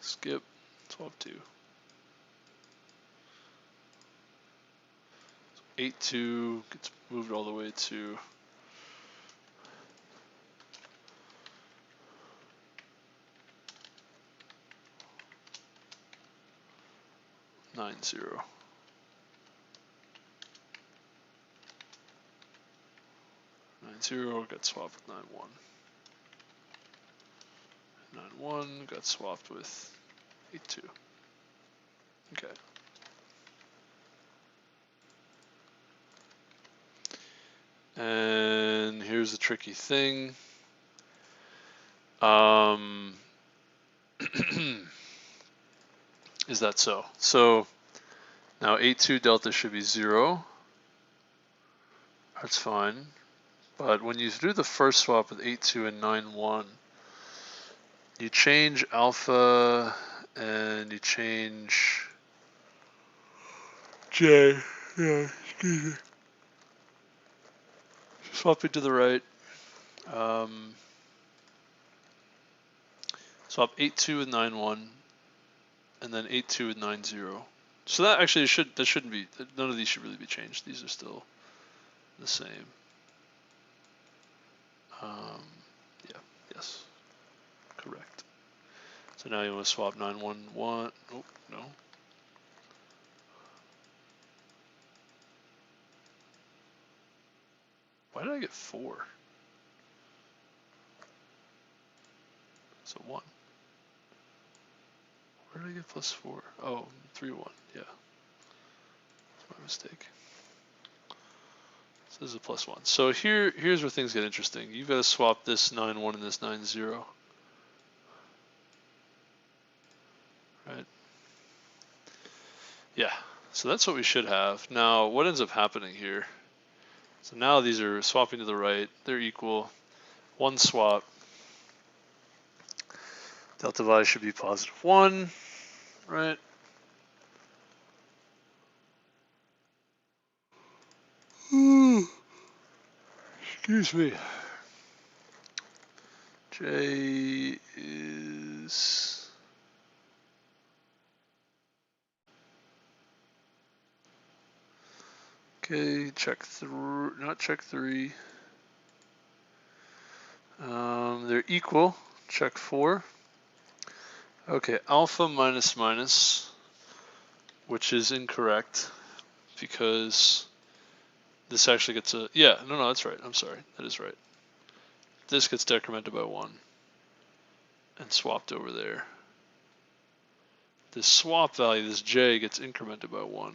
skip, swap 2. 8, 2 gets moved all the way to 9, 0. 9, 0 got swapped with 9, 1. 9, 1 got swapped with 8, 2. Okay. here's the tricky thing. Is that so? So now 8.2 delta should be 0. That's fine. But when you do the first swap with 8.2 and 9.1, you change alpha and you change J. Yeah, excuse me. Swapping to the right. Swap 8.2 with 9.1, and then 8.2 with 9.0. So that actually shouldn't be, none of these should really be changed. These are still the same. Yeah, yes, correct. So now you want to swap 9.1.1. Oh, no. Why did I get 4? So 1. Where did I get plus 4? Oh, 3.1. Yeah. That's my mistake. So this is a plus 1. So here's where things get interesting. You've got to swap this 9.1 and this 9.0. Right? Yeah. So that's what we should have. Now, what ends up happening here? So now these are swapping to the right. They're equal. One swap. Delta y should be positive 1, right? Excuse me. J is... Okay, check 3, not check 3. They're equal, check 4. Okay, alpha minus minus, which is incorrect because this actually gets a, yeah, no, that's right, I'm sorry, that is right. This gets decremented by 1 and swapped over there. This swap value, this j, gets incremented by 1.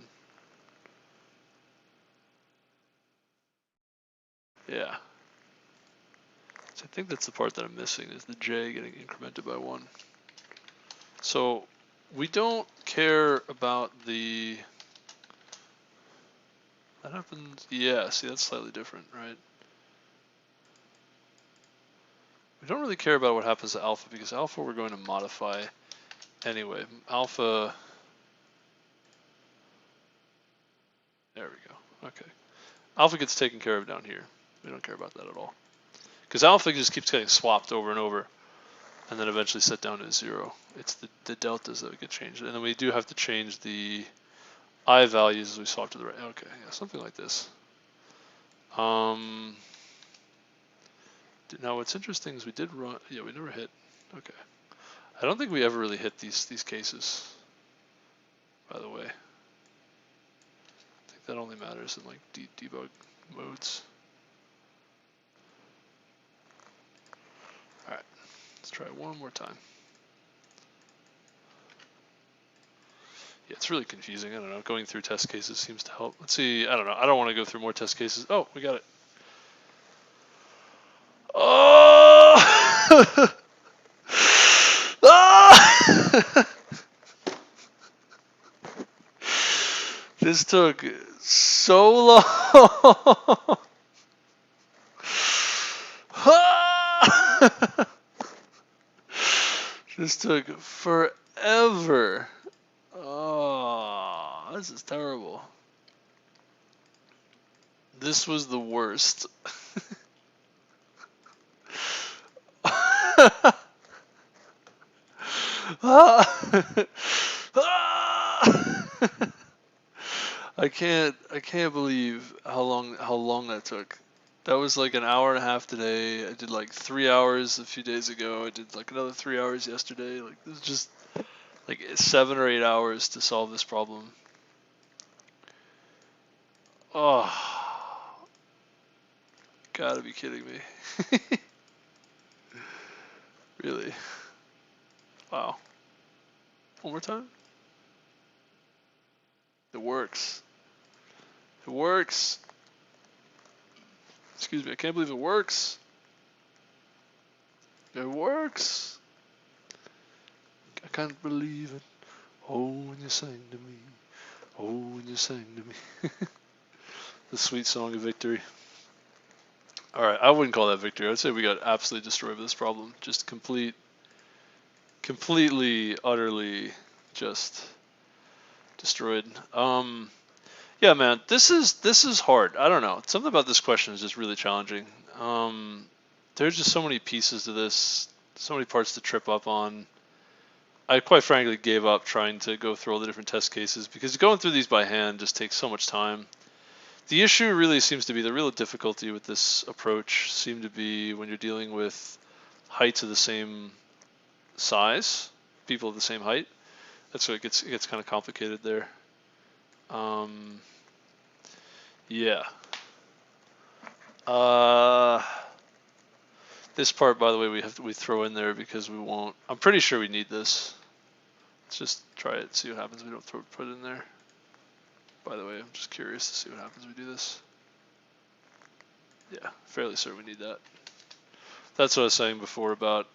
Yeah. So I think that's the part that I'm missing, is the j getting incremented by 1. So we don't care about the, that happens, yeah, see that's slightly different, right? We don't really care about what happens to alpha because alpha we're going to modify anyway. Alpha, there we go, okay. Alpha gets taken care of down here. We don't care about that at all. Because alpha just keeps getting swapped over and over and then eventually set down to 0. It's the deltas that get changed. And then we do have to change the I values as we swap to the right. Okay, yeah, something like this. Now what's interesting is we did run, yeah, we never hit, okay. I don't think we ever really hit these cases, by the way. I think that only matters in like debug modes. All right, let's try it one more time. Yeah, it's really confusing, I don't know, going through test cases seems to help. Let's see, I don't know, I don't want to go through more test cases. Oh, we got it. Oh! Ah! This took so long. This took forever. Oh, this is terrible. This was the worst. I can't believe how long that took. That was like an hour and a half today. I did like 3 hours a few days ago. I did like another 3 hours yesterday. Like this is just like 7 or 8 hours to solve this problem. Oh, gotta be kidding me. Really? Wow. One more time? It works. It works. Excuse me, I can't believe it works. It works. I can't believe it. Oh, when you sang to me. Oh, when you sang to me. The sweet song of victory. Alright, I wouldn't call that victory. I would say we got absolutely destroyed with this problem. Just completely, utterly just destroyed. Yeah, man, this is hard. I don't know. Something about this question is just really challenging. There's just so many pieces to this, so many parts to trip up on. I quite frankly gave up trying to go through all the different test cases because going through these by hand just takes so much time. The issue really seems to be the real difficulty with this approach seem to be when you're dealing with heights of the same size, people of the same height. That's where it gets kind of complicated there. Yeah. This part, by the way, we throw in there because we won't. I'm pretty sure we need this. Let's just try it, see what happens. We don't put it in there. By the way, I'm just curious to see what happens when we do this. Yeah, fairly certain we need that. That's what I was saying before about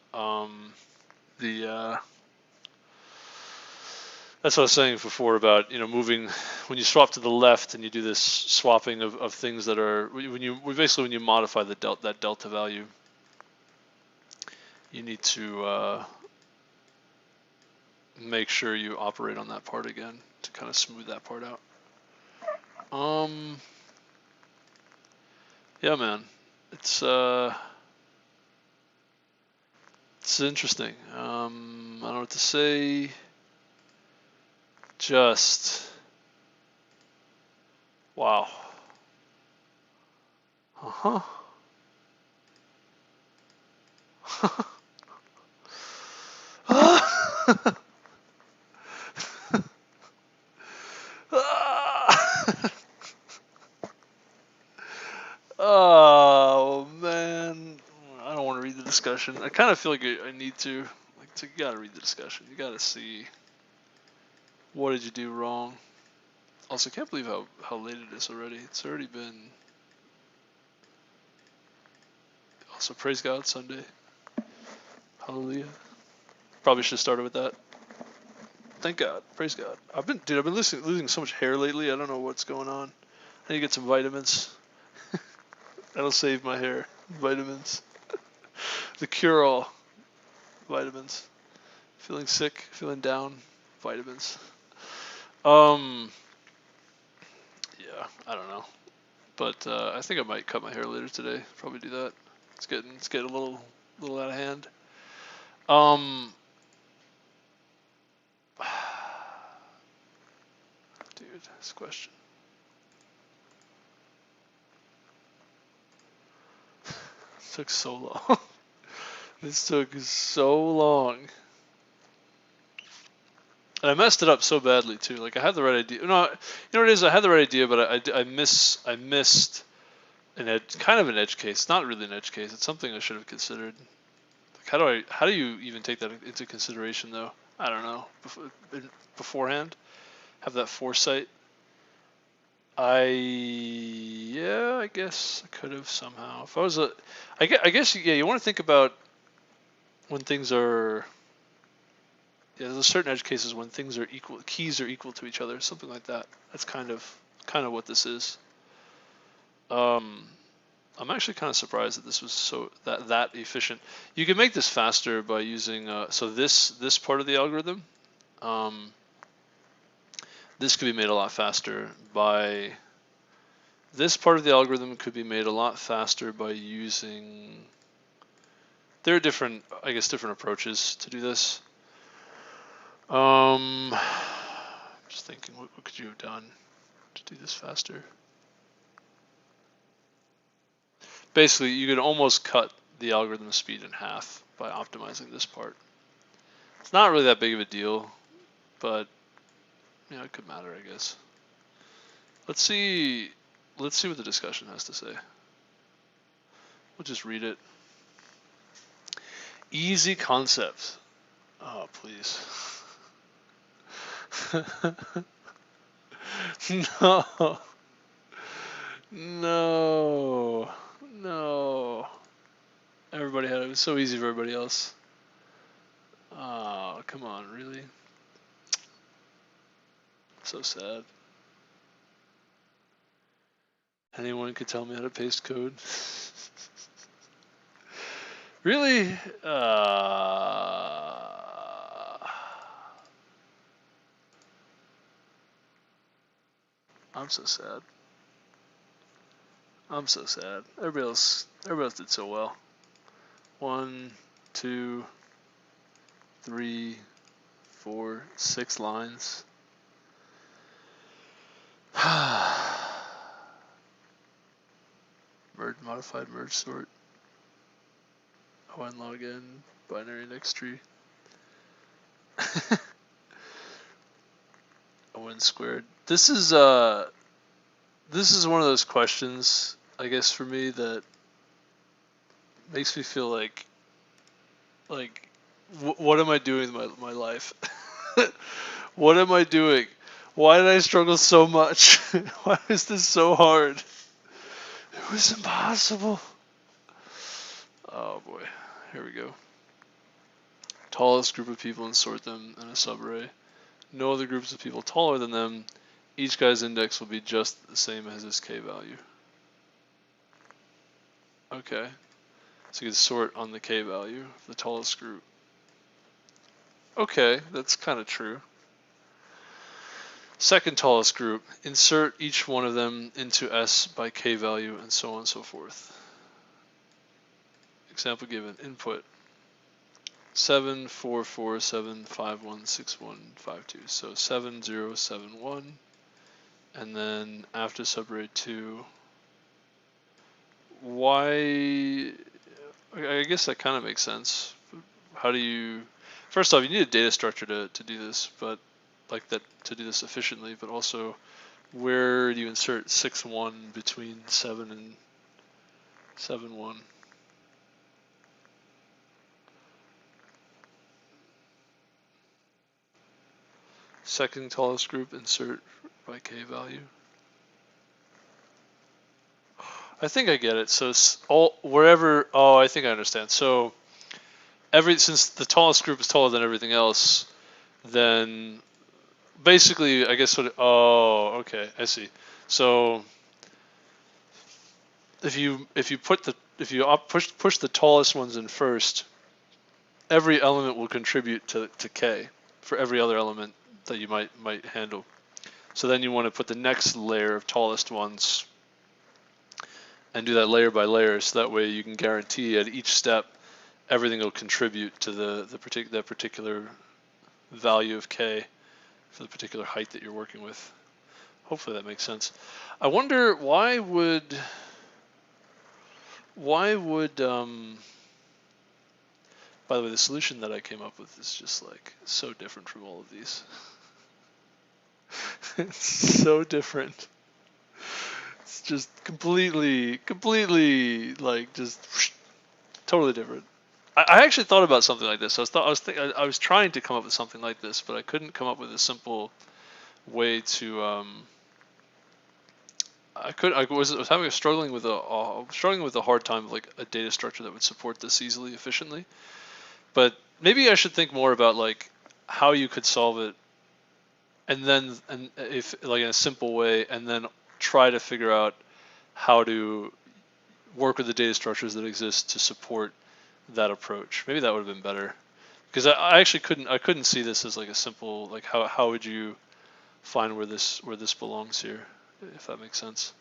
that's what I was saying before about, you know, moving when you swap to the left and you do this swapping of things that are when you modify that delta value, you need to make sure you operate on that part again to kind of smooth that part out. Yeah, man, it's interesting. I don't know what to say. Just wow. Uh-huh. Oh man, I don't want to read the discussion. I kind of feel like I need to. Like, you gotta read the discussion. You gotta see what did you do wrong. Also, I can't believe how late it is already. It's already been. Also, praise God, Sunday. Hallelujah. Probably should have started with that. Thank God, praise God. I've been losing so much hair lately. I don't know what's going on. I need to get some vitamins. That'll save my hair. Vitamins. The cure-all. Vitamins. Feeling sick, feeling down. Vitamins. Yeah, I don't know. But I think I might cut my hair later today. Probably do that. It's getting a little out of hand. Dude, this question. This took so long. This took so long. And I messed it up so badly too. Like I had the right idea. No, you know what it is? I had the right idea, but I missed kind of an edge case. Not really an edge case. It's something I should have considered. Like how do you even take that into consideration though? I don't know. Beforehand, have that foresight. I guess I could have somehow. If I was I guess yeah. You want to think about when things are. Yeah, there's certain edge cases when things are equal, keys are equal to each other, something like that. That's kind of what this is. I'm actually kind of surprised that this was so that efficient. You can make this faster by using so this part of the algorithm. This could be made a lot faster by. This part of the algorithm could be made a lot faster by using. There are different approaches to do this. Just thinking, what could you have done to do this faster? Basically, you could almost cut the algorithm speed in half by optimizing this part. It's not really that big of a deal, but you know, it could matter, I guess. Let's see what the discussion has to say. We'll just read it. Easy concept. Oh, please. No. No. Everybody had it. It was so easy for everybody else. Oh, come on, really? So sad. Anyone could tell me how to paste code. Really? I'm so sad. I'm so sad. Everybody else did so well. 1, 2, 3, 4, 6 lines. Modified merge sort. O(n) log n, binary index tree. O(n) squared. This is one of those questions, I guess, for me that makes me feel like what am I doing with my life? What am I doing? Why did I struggle so much? Why is this so hard? It was impossible. Oh boy, here we go. Tallest group of people and sort them in a subarray. No other groups of people taller than them. Each guy's index will be just the same as his k value. Okay, so you can sort on the k value of the tallest group. Okay, that's kind of true. Second tallest group, insert each one of them into S by k value and so on and so forth. Example given, input 7, 4, 4, 7, 5, 1, 6, 1, 5, 2. So 7, 0, 7, 1. And then after subarray 2, why? I guess that kind of makes sense. How do you? First off, you need a data structure to do this, but like that to do this efficiently. But also, where do you insert 6, 1 between 7 and 7, 1? Second tallest group, insert by k value. I think I get it. So wherever. Oh, I think I understand. So since the tallest group is taller than everything else, then basically, I guess oh, okay, I see. So if you push the tallest ones in first, every element will contribute to k for every other element that you might handle. So then you want to put the next layer of tallest ones and do that layer by layer, so that way you can guarantee at each step everything will contribute to that particular value of k for the particular height that you're working with. Hopefully that makes sense. I wonder why would by the way, the solution that I came up with is just like so different from all of these. It's so different. It's just completely like just totally different. I actually thought about something like this. I was trying to come up with something like this, but I couldn't come up with a simple way to. I was struggling with a hard time, like a data structure that would support this easily, efficiently. But maybe I should think more about like how you could solve it, and if like in a simple way, and then try to figure out how to work with the data structures that exist to support that approach. Maybe that would have been better, because I actually couldn't see this as like a simple, like how would you find where this belongs here, if that makes sense.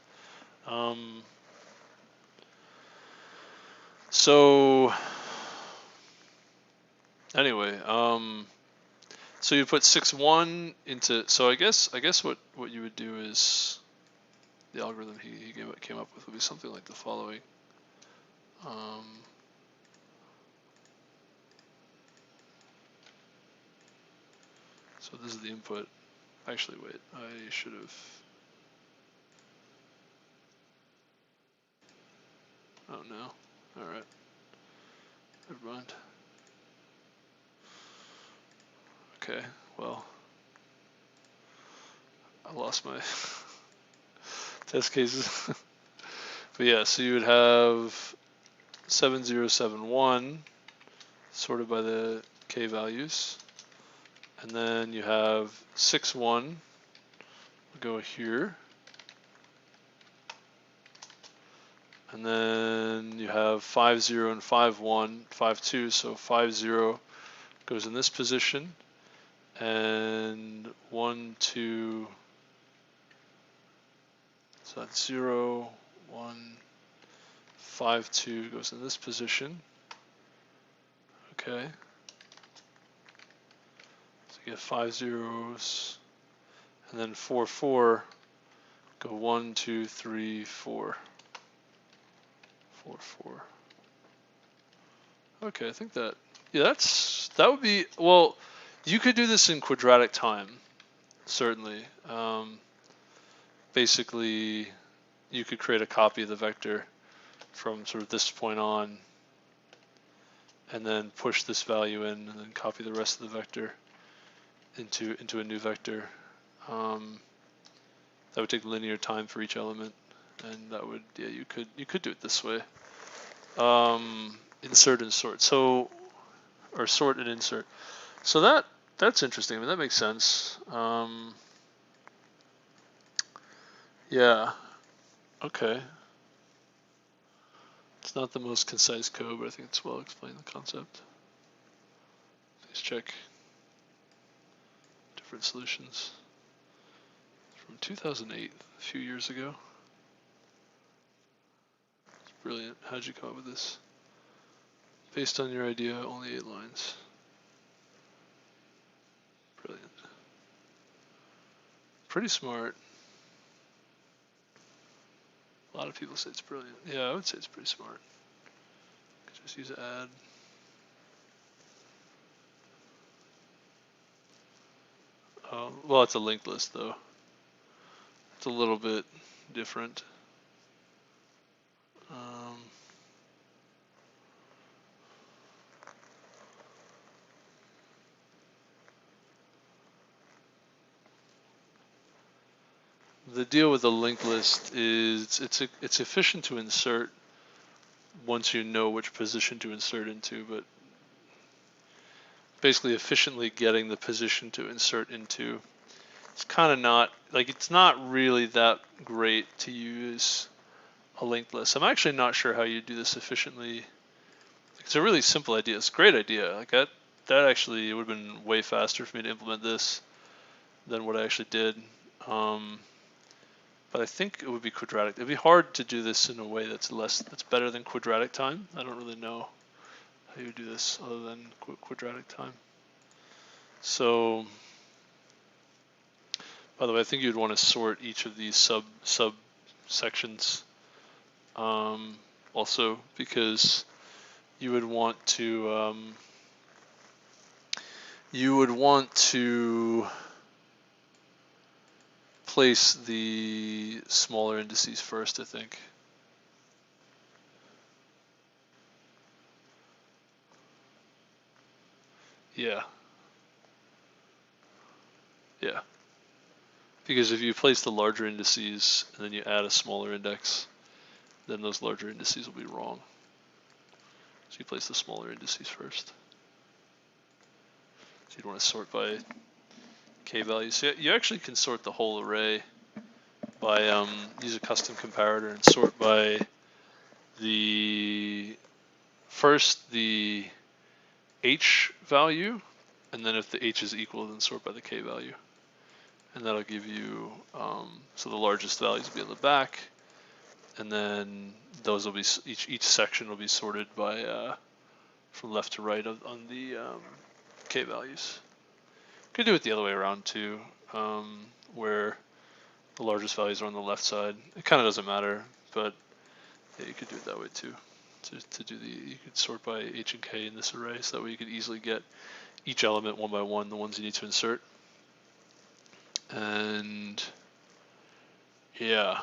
So anyway, so you put 6, 1 into. So I guess what you would do is the algorithm he came up with would be something like the following. So this is the input. Actually, wait, I should have. Oh no. All right. Never mind. Okay. Well, I lost my test cases. But yeah, so you would have 7071 sorted by the k values, and then you have 61 go here, and then you have 50 and 51, 52. So 50 goes in this position, and 1, 2. So that's 0, 1, 5, 2 goes in this position. Okay. So you get 5 zeros, and then 4, 4 go 1, 2, 3, 4. 4, 4. Okay, I think that, yeah, that would be, well, you could do this in quadratic time, certainly. Basically, you could create a copy of the vector from sort of this point on, and then push this value in, and then copy the rest of the vector into a new vector. That would take linear time for each element, and that would, yeah, you could do it this way. Insert and sort. So, or sort and insert. So that's interesting. I mean, that makes sense. Yeah. Okay. It's not the most concise code, but I think it's well explained the concept. Please check different solutions. From 2008, a few years ago. It's brilliant. How'd you come up with this? Based on your idea, only 8 lines. Brilliant. Pretty smart. A lot of people say it's brilliant. Yeah, I would say it's pretty smart. Could just use add. Well, it's a linked list though. It's a little bit different. The deal with the linked list is it's efficient to insert once you know which position to insert into, but basically efficiently getting the position to insert into, it's kind of not, like, it's not really that great to use a linked list. I'm actually not sure how you do this efficiently. It's a really simple idea. It's a great idea. Like that actually, it would have been way faster for me to implement this than what I actually did. But I think it would be quadratic. It'd be hard to do this in a way that's better than quadratic time. I don't really know how you do this other than quadratic time. So, by the way, I think you'd want to sort each of these sub sections also, because you would want to place the smaller indices first, I think. Yeah. Yeah. Because if you place the larger indices and then you add a smaller index, then those larger indices will be wrong. So you place the smaller indices first. So you'd want to sort by k values. So you actually can sort the whole array by use a custom comparator and sort by the h value, and then if the h is equal, then sort by the k value. And that'll give you, so the largest values will be on the back, and then those will be, each section will be sorted by from left to right on the k values. You could do it the other way around too, where the largest values are on the left side. It kind of doesn't matter, but yeah, you could do it that way too. To do you could sort by h and k in this array, so that way you could easily get each element one by one, the ones you need to insert. And yeah,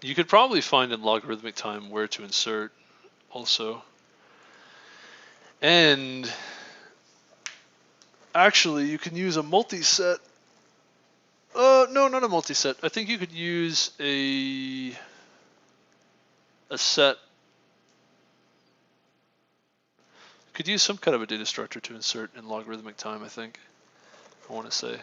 you could probably find in logarithmic time where to insert also. And actually, you can use a multi-set. No, not a multi-set. I think you could use a a set. Could use some kind of a data structure to insert in logarithmic time, I think. I want to say.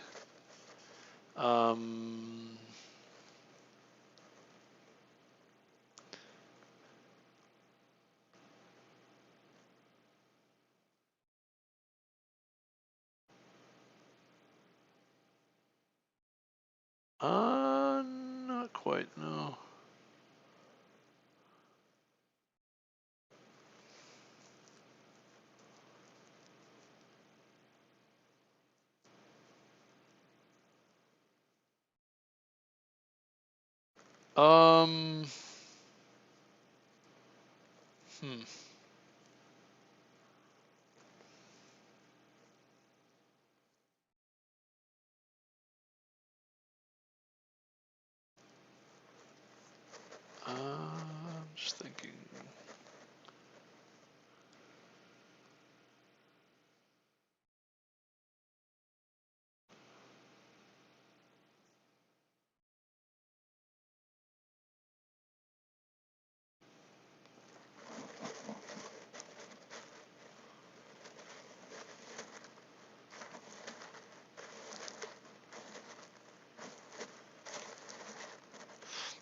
Not quite, no. Hmm. I'm just thinking.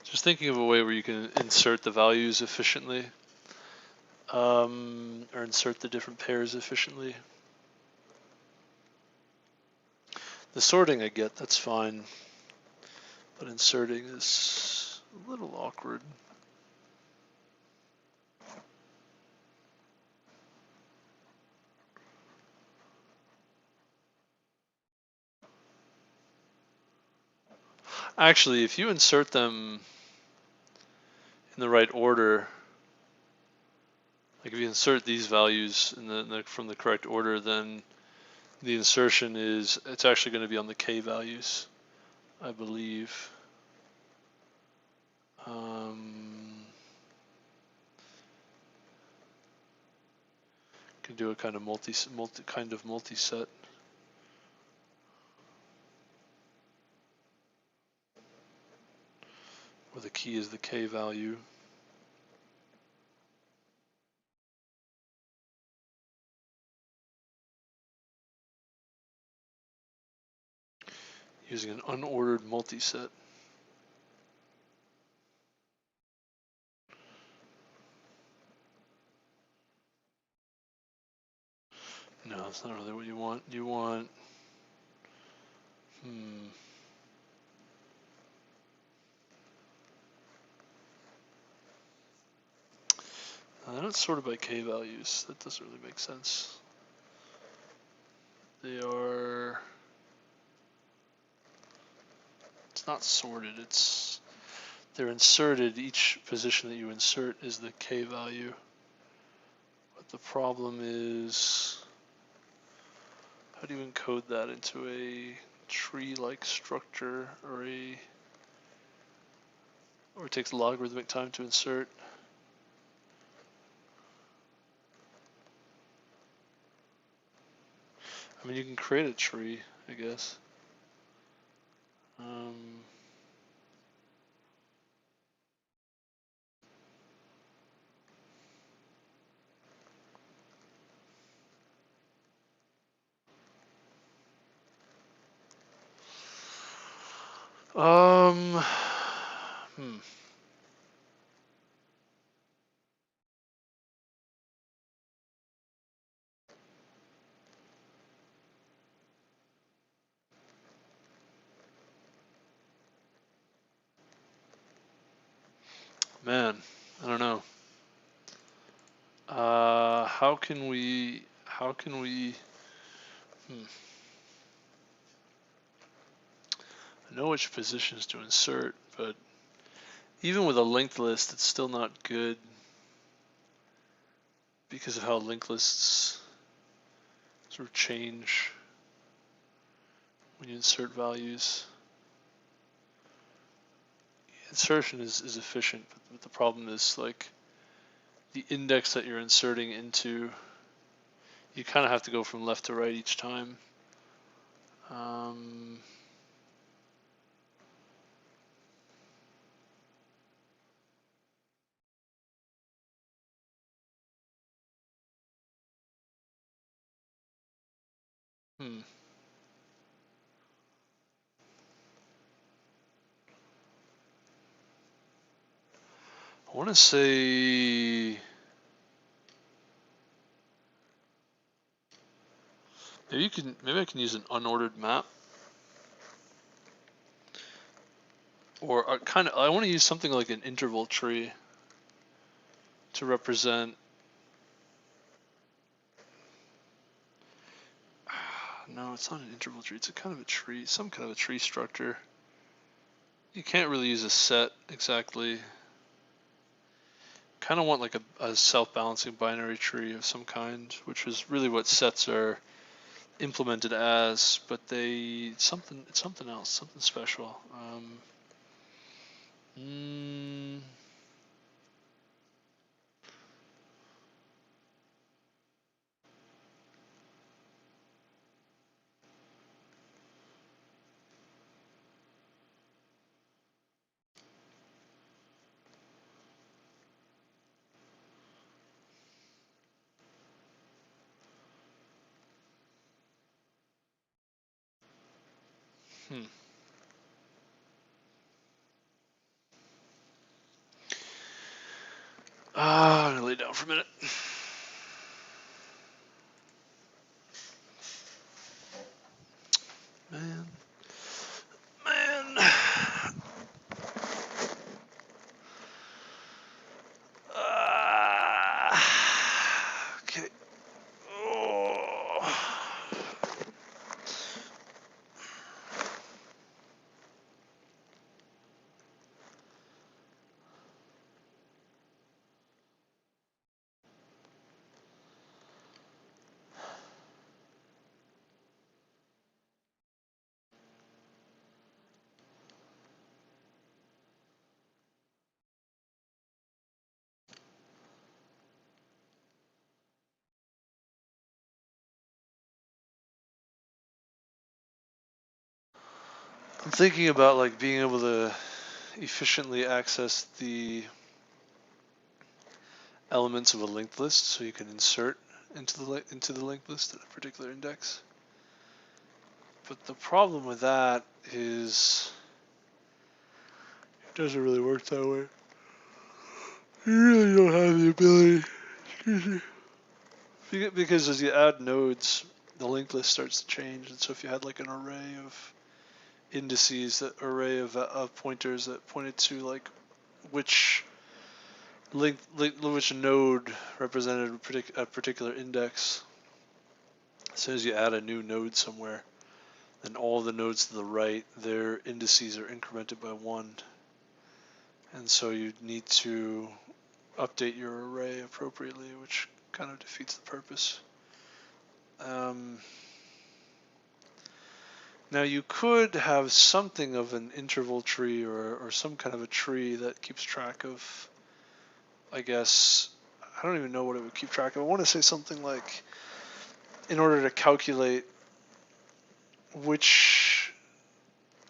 Just thinking of a way where you can insert the values efficiently, or insert the different pairs efficiently. The sorting I get, that's fine, but inserting is a little awkward. Actually, if you insert them in the right order, like if you insert these values from the correct order, then the insertion it's actually going to be on the k values, I believe. Can do a kind of multi-set. Where the key is the k value. Using an unordered multi-set. No, that's not really what you want. You want, they're not sorted by k values. That doesn't really make sense. It's not sorted, they're inserted. Each position that you insert is the k value. But the problem is, how do you encode that into a tree-like structure, or it takes logarithmic time to insert? I mean, you can create a tree, I guess. Man, I don't know. How can we I know which positions to insert, but even with a linked list, it's still not good because of how linked lists sort of change when you insert values. Insertion is efficient, but the problem is, like, the index that you're inserting into, you kind of have to go from left to right each time. Hmm. I want to say maybe I can use an unordered map, or I want to use something like an interval tree to represent. No, it's not an interval tree. It's a kind of a tree, some kind of a tree structure. You can't really use a set exactly. Kind of want like a self-balancing binary tree of some kind, which is really what sets are implemented as, but it's something else, something special. Mm, hmm. I'm gonna lay down for a minute. Man. Okay. Oh. I'm thinking about like being able to efficiently access the elements of a linked list, so you can insert into the linked list at a particular index. But the problem with that is it doesn't really work that way. You really don't have the ability. Excuse me. Because as you add nodes, the linked list starts to change, and so if you had like an array of indices, that array of pointers that pointed to like which which node represented a particular index, as soon as you add a new node somewhere, then all the nodes to the right, their indices are incremented by 1. And so you need to update your array appropriately, which kind of defeats the purpose. Now you could have something of an interval tree or some kind of a tree that keeps track of, I guess, I don't even know what it would keep track of. I want to say something like, in order to calculate which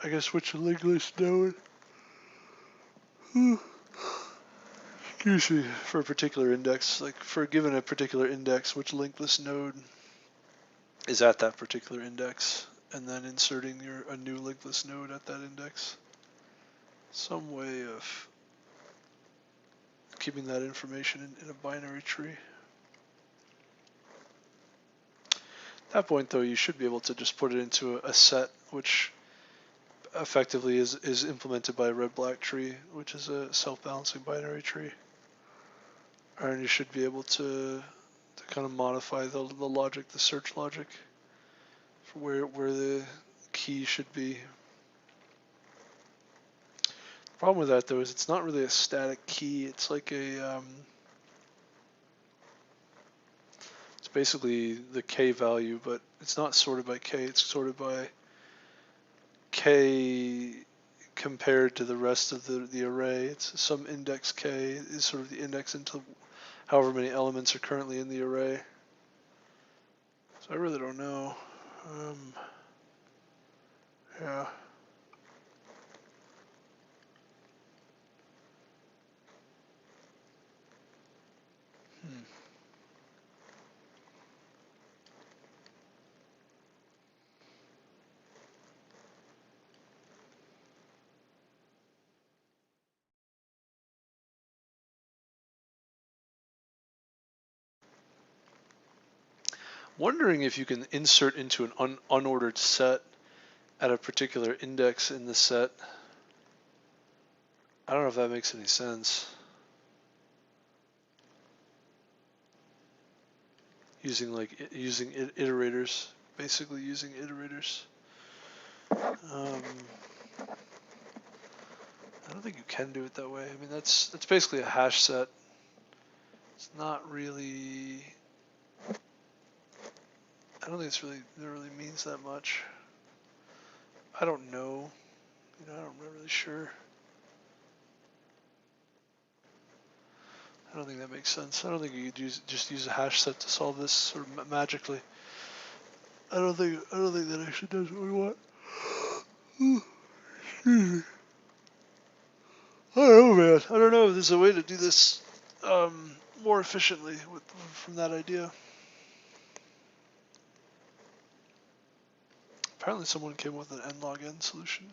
linked list node, excuse me, for a particular index, like for given a particular index, which linked list node is at that particular index, and then inserting a new linked list node at that index. Some way of keeping that information in a binary tree. At that point, though, you should be able to just put it into a set, which effectively is implemented by a red-black tree, which is a self-balancing binary tree. And you should be able to kind of modify the logic, the search logic, for where the key should be. The problem with that, though, is it's not really a static key. It's like it's basically the k value, but it's not sorted by k. It's sorted by k compared to the rest of the array. It's some index k is sort of the index into however many elements are currently in the array. So I really don't know. Yeah. wondering if you can insert into an unordered set at a particular index in the set. I don't know if that makes any sense. Using iterators, basically using iterators. I don't think you can do it that way. I mean, that's basically a hash set. It's not really. I don't think it really means that much. I don't know. I'm not really sure. I don't think that makes sense. I don't think you could just use a hash set to solve this sort of magically. I don't think that actually does what we want. I don't know, man. I don't know if there's a way to do this more efficiently from that idea. Apparently someone came with an n log n solution.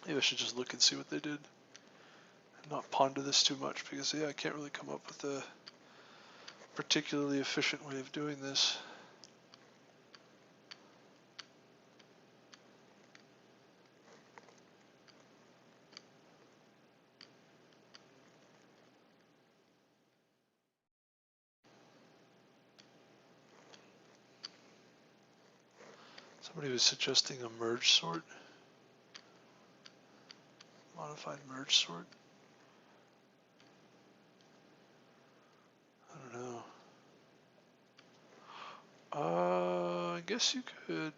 Maybe I should just look and see what they did. And not ponder this too much because, yeah, I can't really come up with a particularly efficient way of doing this. Somebody was suggesting a merge sort. Modified merge sort. I don't know. I guess you could.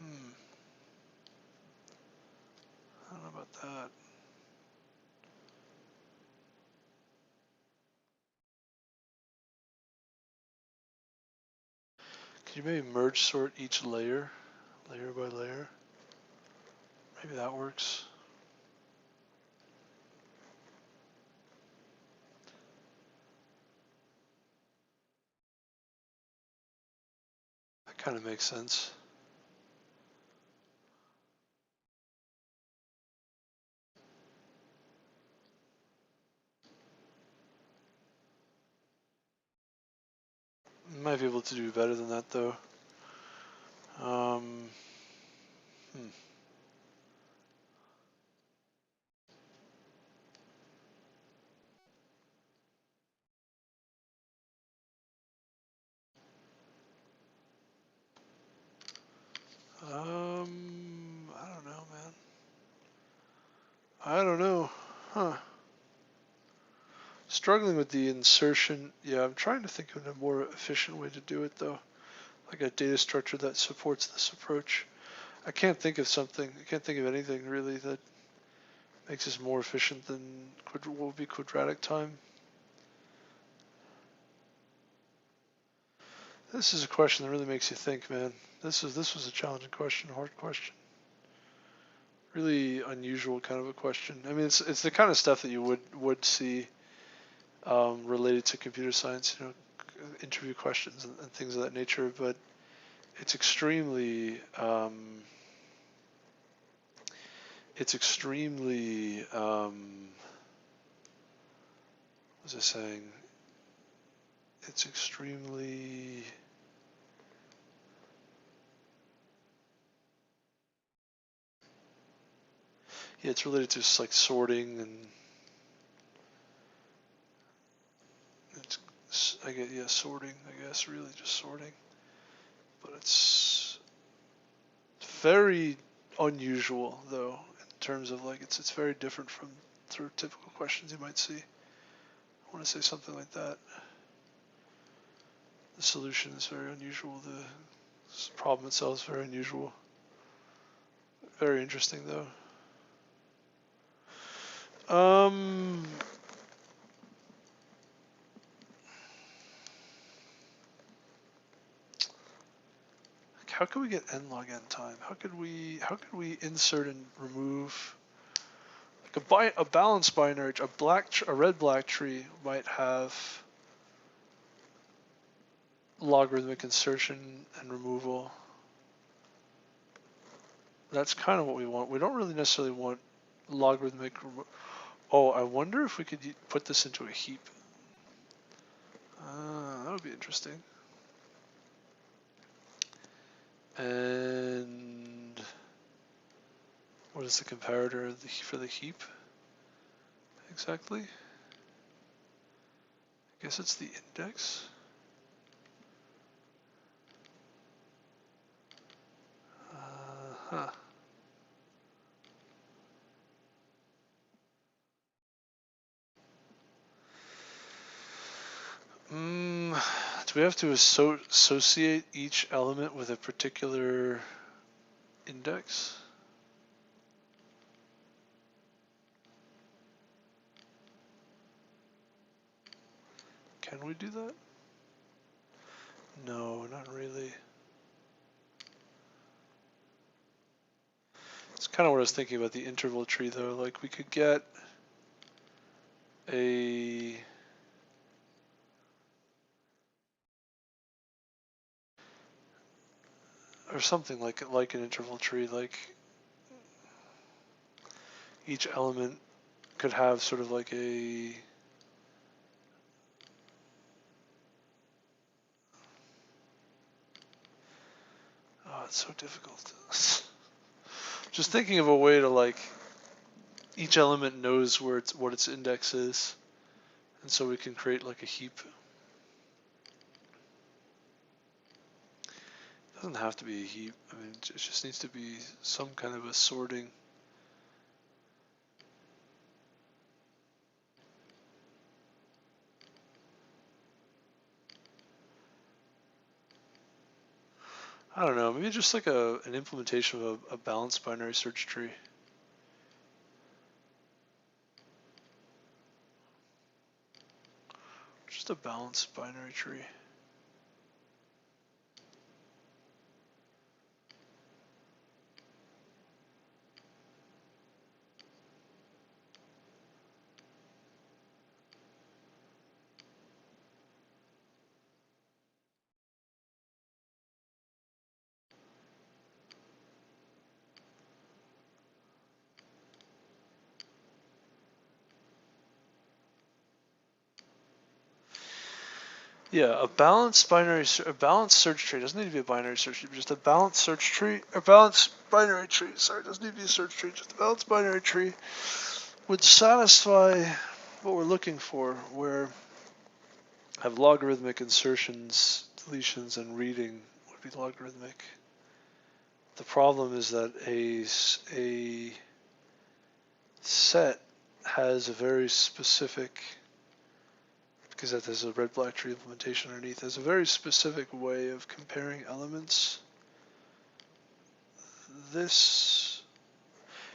I don't know about that. Could you maybe merge sort each layer by layer? Maybe that works. That kind of makes sense. Might be able to do better than that though. I don't know, man. I don't know. Huh. Struggling with the insertion. Yeah, I'm trying to think of a more efficient way to do it though. Like a data structure that supports this approach. I can't think of anything really that makes this more efficient than what would be quadratic time. This is a question that really makes you think, man. This was a challenging question, a hard question. Really unusual kind of a question. I mean, it's the kind of stuff that you would see related to computer science, interview questions and things of that nature. But it's extremely, what was I saying? It's extremely. Yeah, it's related to just like sorting and sorting, I guess, really just sorting. But it's very unusual though, in terms of like it's very different from sort of typical questions you might see. I want to say something like that. The solution is very unusual. The problem itself is very unusual. Very interesting though. How can we get n log n time? How could we insert and remove like a balanced binary? A red-black tree might have logarithmic insertion and removal. That's kind of what we want. We don't really necessarily want logarithmic. Oh, I wonder if we could put this into a heap. That That'll be interesting. And what is the comparator for the heap exactly? I guess it's the index. Huh. Do we have to associate each element with a particular index? Can we do that? No, not really. It's kind of what I was thinking about the interval tree though. Like we could get a or something like an interval tree, like each element could have sort of like a it's so difficult. Just thinking of a way to like each element knows where what its index is, and so we can create like a heap. It doesn't have to be a heap. I mean, it just needs to be some kind of a sorting. I don't know, maybe just like an implementation of a balanced binary search tree. Just a balanced binary tree. Yeah, a balanced search tree doesn't need to be a binary search tree, but just a balanced search tree, or balanced binary tree. Sorry, it doesn't need to be a search tree. Just a balanced binary tree would satisfy what we're looking for, where have logarithmic insertions, deletions, and reading would be logarithmic. The problem is that a set has a very specific, because that has a red-black tree implementation underneath, has a very specific way of comparing elements. This,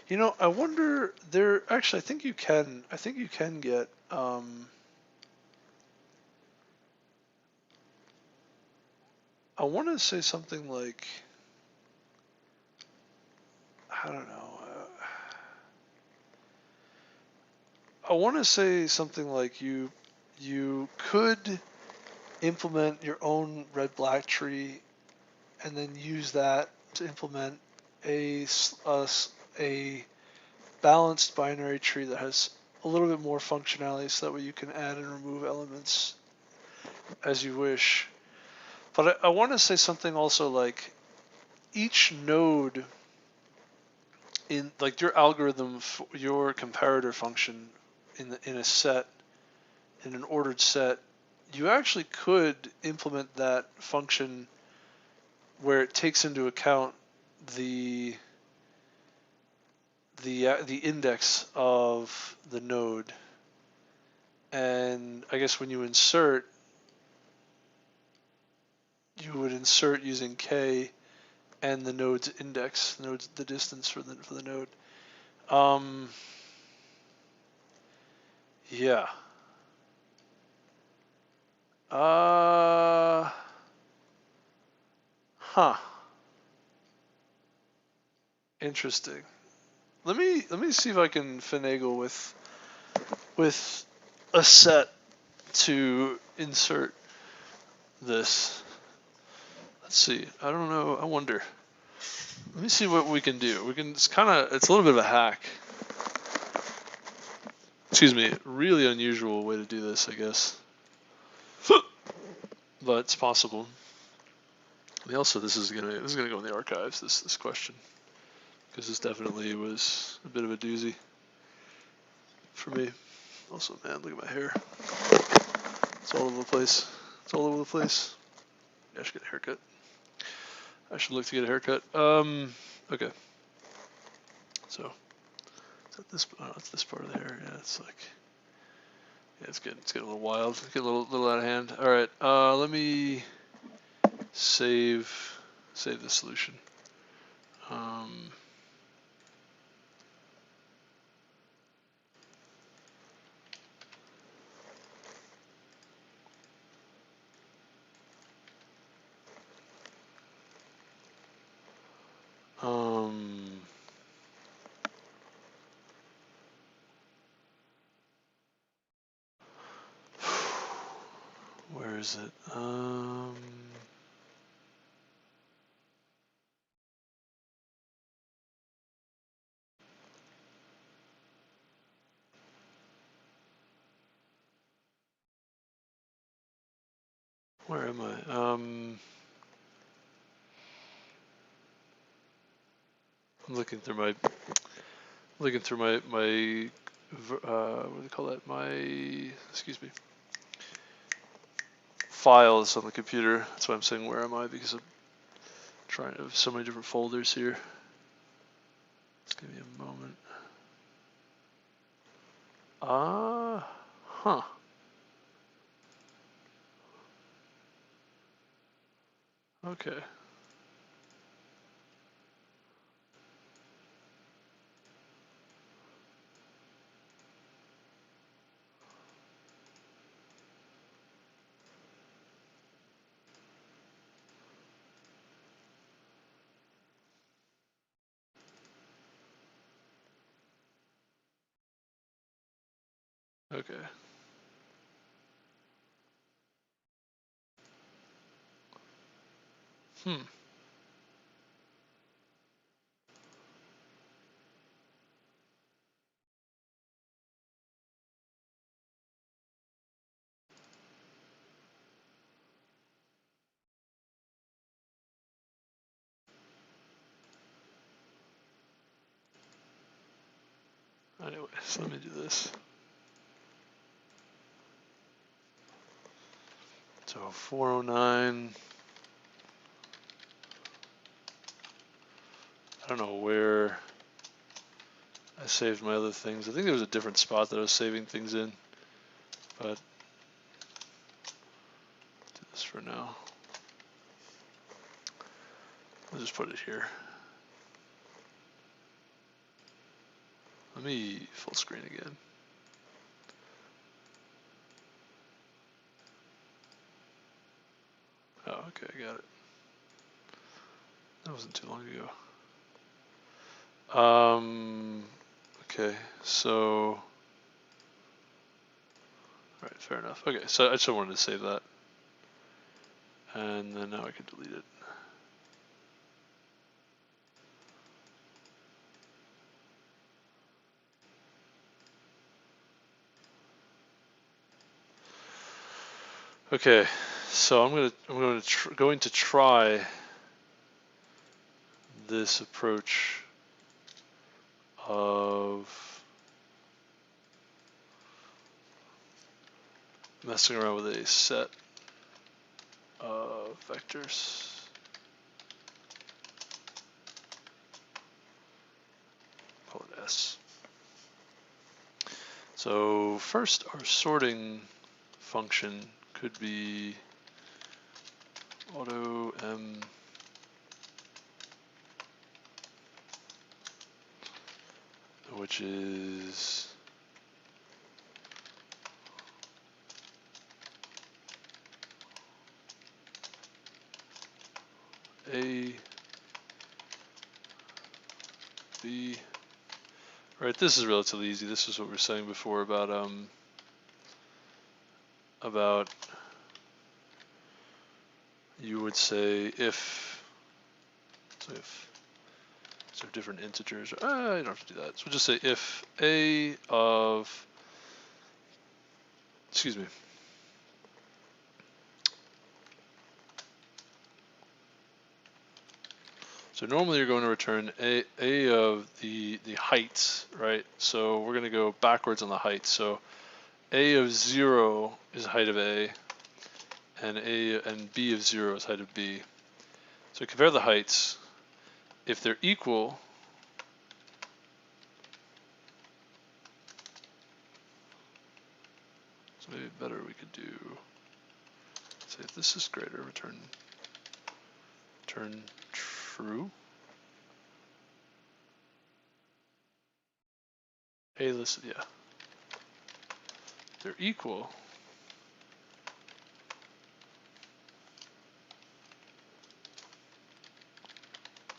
you know, I wonder, actually, I think you can get, I want to say something like, I don't know, I want to say something like you could implement your own red-black tree and then use that to implement a balanced binary tree that has a little bit more functionality, so that way you can add and remove elements as you wish. But I want to say something also like each node in like your algorithm, your comparator function in a set, in an ordered set, you actually could implement that function where it takes into account the index of the node, and I guess when you insert, you would insert using k and the node's index, the distance for the node. Yeah. Huh. Interesting. Let me see if I can finagle with a set to insert this. Let's see. I don't know. I wonder. Let me see what we can do. It's a little bit of a hack. Excuse me. Really unusual way to do this, I guess. but it's possible. And also, this is gonna go in the archives. This question, because this definitely was a bit of a doozy for me. Also, man, look at my hair. It's all over the place. It's all over the place. Yeah, I should get a haircut. I should look to get a haircut. Okay. So, is that this? Oh, it's this part of the hair. Yeah, it's like, yeah, it's getting a little wild. It's getting a little out of hand. All right. Let me save the solution. Where is it? Where am I? I'm looking through my what do you call that? Excuse me. Files on the computer. That's why I'm saying where am I, because I'm trying to have so many different folders here. Just give me a moment. Huh. Okay. Okay. Anyway, so let me do this. So 409. I don't know where I saved my other things. I think there was a different spot that I was saving things in, but I'll do this for now. I'll just put it here. Let me full screen again. Oh, okay, I got it. That wasn't too long ago. Okay, so, all right, fair enough. Okay, so I just wanted to save that, and then now I can delete it. Okay, so I'm going to try this approach of messing around with a set of vectors. Call it S. So first, our sorting function could be auto m which is A, B. Right, this is relatively easy. This is what we were saying before about you would say if so different integers. You don't have to do that. So we'll just say if A of, excuse me, So normally you're going to return a of the heights, right? So we're going to go backwards on the height. So a of 0 is height of A, and b of 0 is height of B. So compare the heights. If they're equal, so maybe better we could do, say if this is greater, return true. A listed, yeah. They're equal.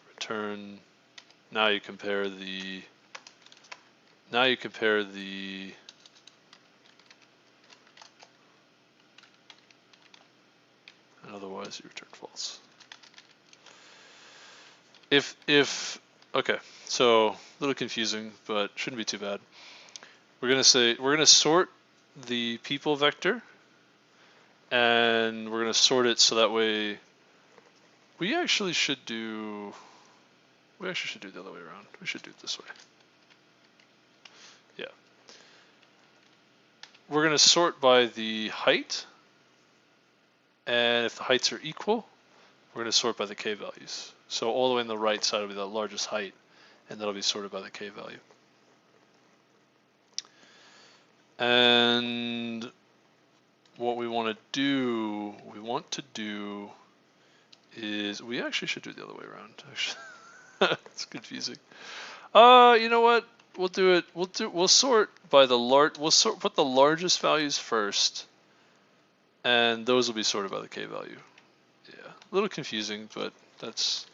Return. Now you compare the. And otherwise you return false. Okay, so a little confusing, but shouldn't be too bad. We're gonna sort the people vector, and we're gonna sort it so that way we actually should do the other way around. We should do it this way. Yeah. We're gonna sort by the height, and if the heights are equal, we're gonna sort by the k values. So all the way on the right side will be the largest height, and that'll be sorted by the k value. And what we want to do is we actually should do it the other way around. Actually, it's confusing. You know what? We'll do it. We'll sort by the put the largest values first, and those will be sorted by the k value. Yeah, a little confusing, but that's.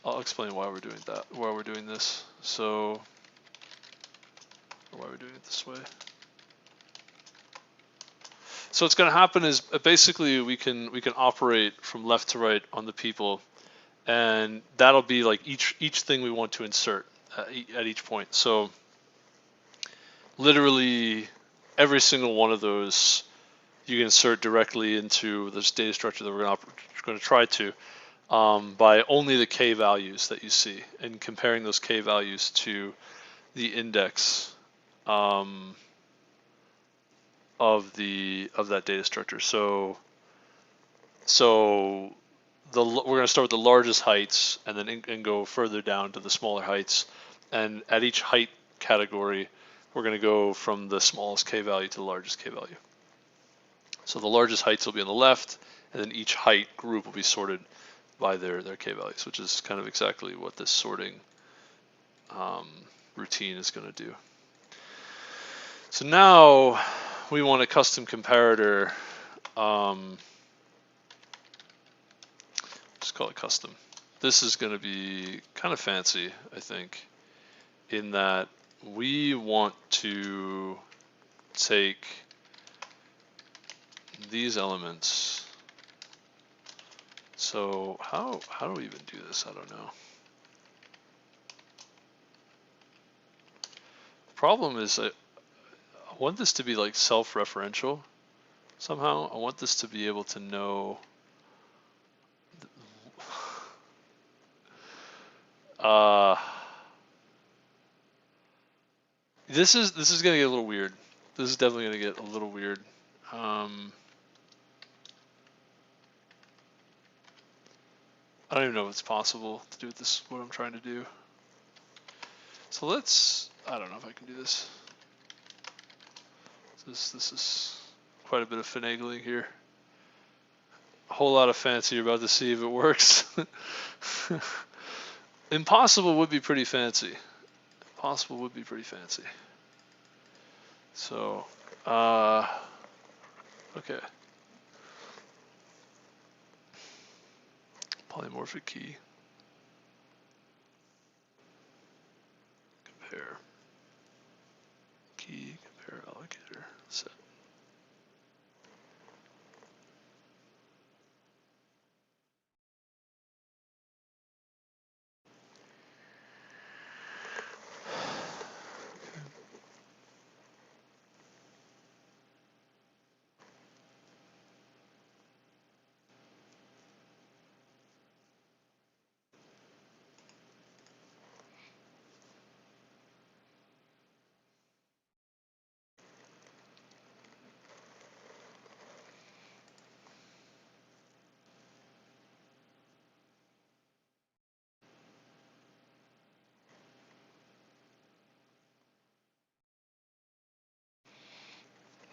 I'll explain why we're doing that. Why we're doing this. So, why we're doing it this way. So what's going to happen is basically we can operate from left to right on the people, and that'll be like each thing we want to insert at each point. So literally every single one of those you can insert directly into this data structure that we're going to try to by only the k values that you see, and comparing those k values to the index of that data structure. So we're going to start with the largest heights, and then and go further down to the smaller heights. And at each height category, we're going to go from the smallest k value to the largest k value. So the largest heights will be on the left, and then each height group will be sorted by their k values, which is kind of exactly what this sorting routine is going to do. So now we want a custom comparator. Just call it custom. This is going to be kind of fancy, I think, in that we want to take these elements. So how do we even do this? I don't know. The problem is I want this to be like self-referential somehow. I want this to be able to know this is gonna get a little weird. This is definitely gonna get a little weird. I don't even know if it's possible to do this. What I'm trying to do. So I don't know if I can do this. This is quite a bit of finagling here. A whole lot of fancy. You're about to see if it works. Impossible would be pretty fancy. Impossible would be pretty fancy. So, okay. Polymorphic key. Compare. Key, compare allocator, set.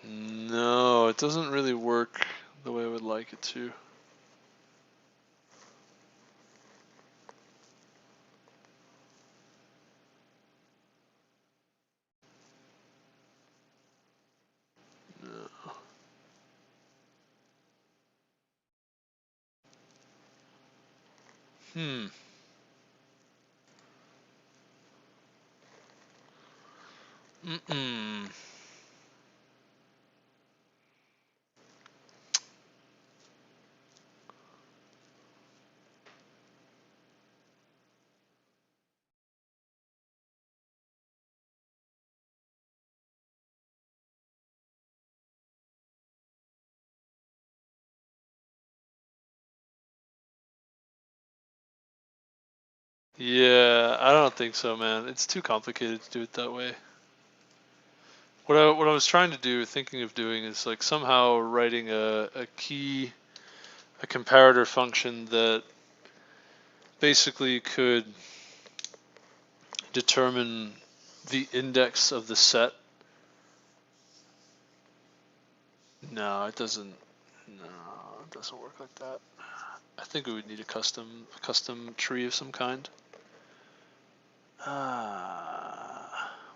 No, it doesn't really work the way I would like it to. No. Hmm. Mm-mm. Yeah, I don't think so, man. It's too complicated to do it that way. What I was trying to do, thinking of doing, is like somehow writing a comparator function that basically could determine the index of the set. No, it doesn't. No, it doesn't work like that. I think we would need a custom tree of some kind.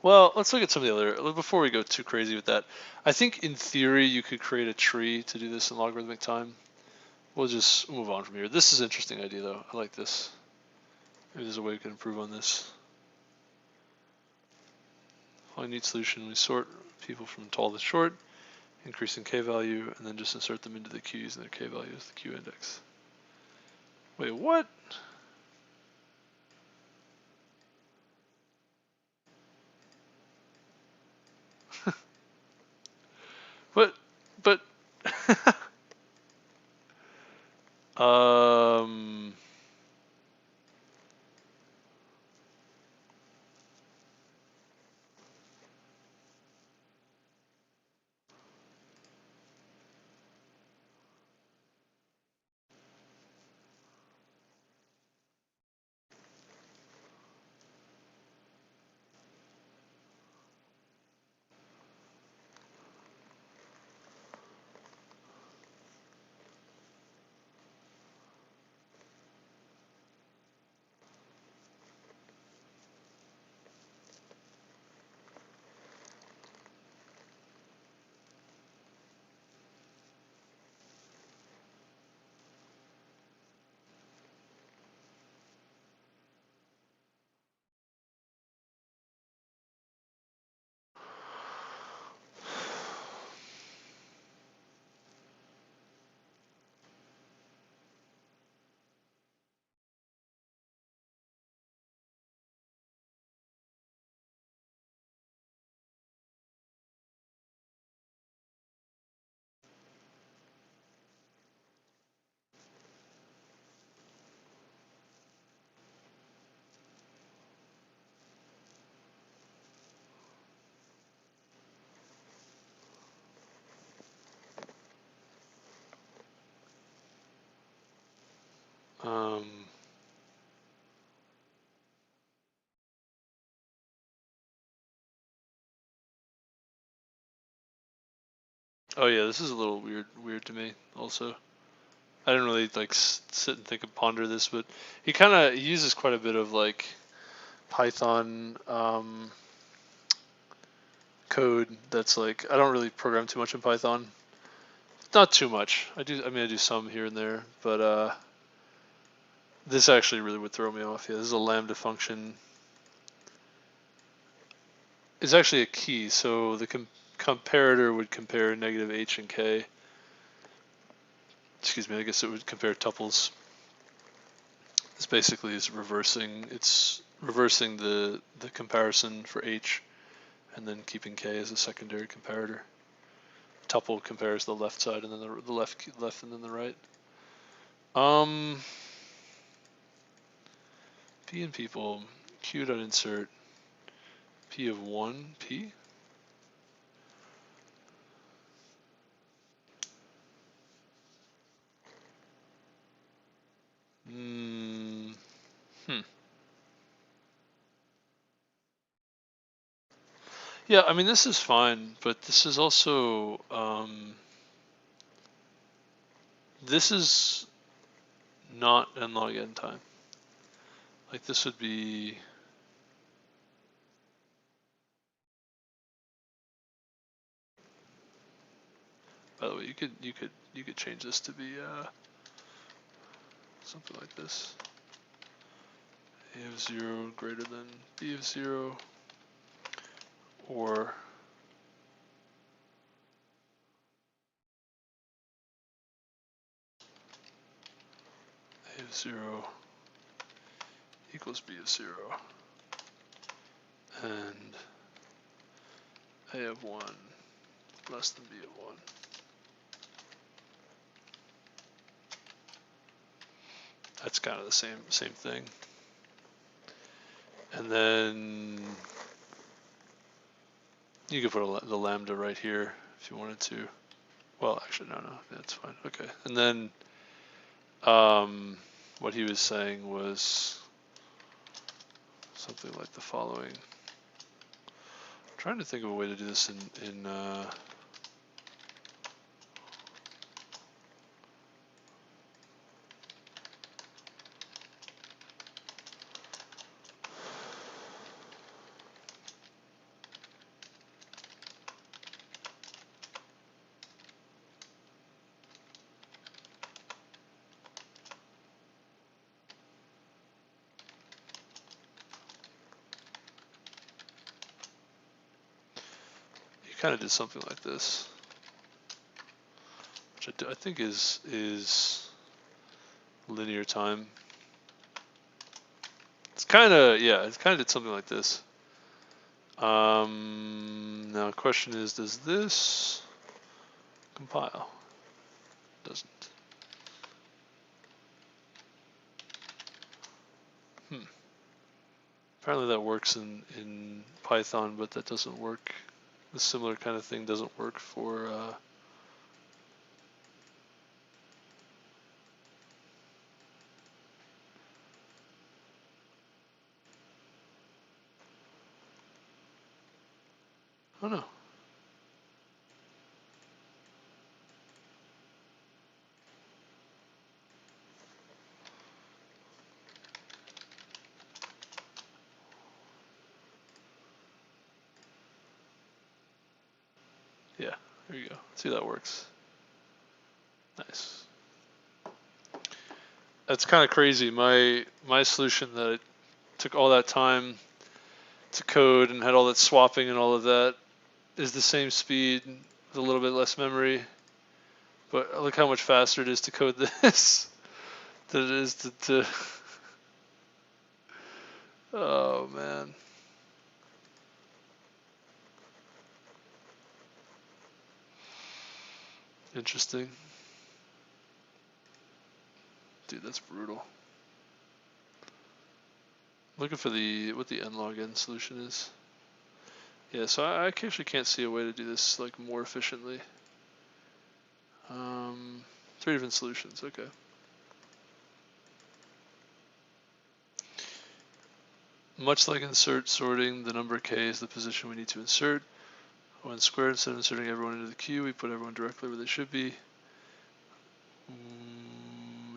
Well, let's look at some of the other, before we go too crazy with that. I think in theory you could create a tree to do this in logarithmic time. We'll just move on from here. This is an interesting idea though. I like this. Maybe there's a way we can improve on this. Find neat solution. We sort people from tall to short, increasing k value, and then just insert them into the queue using their k value as the queue index. Wait, what? But um um oh yeah, this is a little weird to me also. I didn't really like sit and think and ponder this, but he uses quite a bit of like Python code that's like, I don't really program too much in Python. Not too much. I do some here and there, but this actually really would throw me off. Yeah, this is a lambda function. It's actually a key, so the comparator would compare negative h and k. Excuse me, I guess it would compare tuples. This basically is reversing. It's reversing the comparison for h, and then keeping k as a secondary comparator. Tuple compares the left side and then the left and then the right. P and people, q.insert p of 1 p. Hmm. Yeah, I mean, this is fine, but this is also, this is not n log n time. Like this would be, by the way, you could change this to be something like this. A of 0 greater than b of 0, or a of 0 equals b of 0, and a of 1 less than b of 1. That's kind of the same thing. And then you could put the lambda right here if you wanted to. Well, actually, no, that's fine. Okay. And then what he was saying was something like the following. I'm trying to think of a way to do this in kind of did something like this, which I think is linear time. It's kind of, yeah, it kind of did something like this. Now the question is, does this compile? Doesn't. Apparently that works in Python, but that doesn't work. A similar kind of thing doesn't work for oh no. Yeah, there you go. See, that works. Nice. That's kind of crazy. My solution that it took all that time to code and had all that swapping and all of that is the same speed with a little bit less memory. But look how much faster it is to code this than it is to oh man. Interesting. Dude, that's brutal. Looking for what the n log n solution is. Yeah, so I actually can't see a way to do this like more efficiently. 3 different solutions, okay. Much like insert sorting, the number k is the position we need to insert. When squared, instead of inserting everyone into the queue, we put everyone directly where they should be.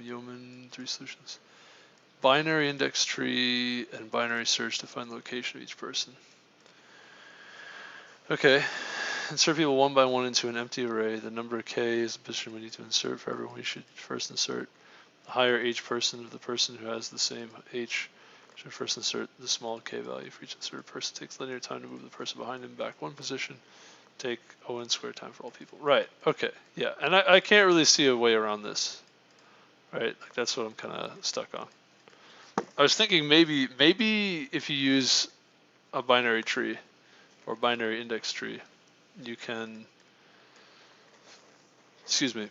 Yeoman, 3 solutions. Binary index tree and binary search to find the location of each person. Okay, insert people one by one into an empty array. The number k is the position we need to insert for everyone we should first insert. The higher h person of the person who has the same h should first insert the small k value for each inserted person. It takes linear time to move the person behind him back 1 position. Take O(n) squared time for all people. Right, okay, yeah, and I can't really see a way around this. Right, like that's what I'm kind of stuck on. I was thinking maybe if you use a binary tree or binary index tree, you can, excuse me,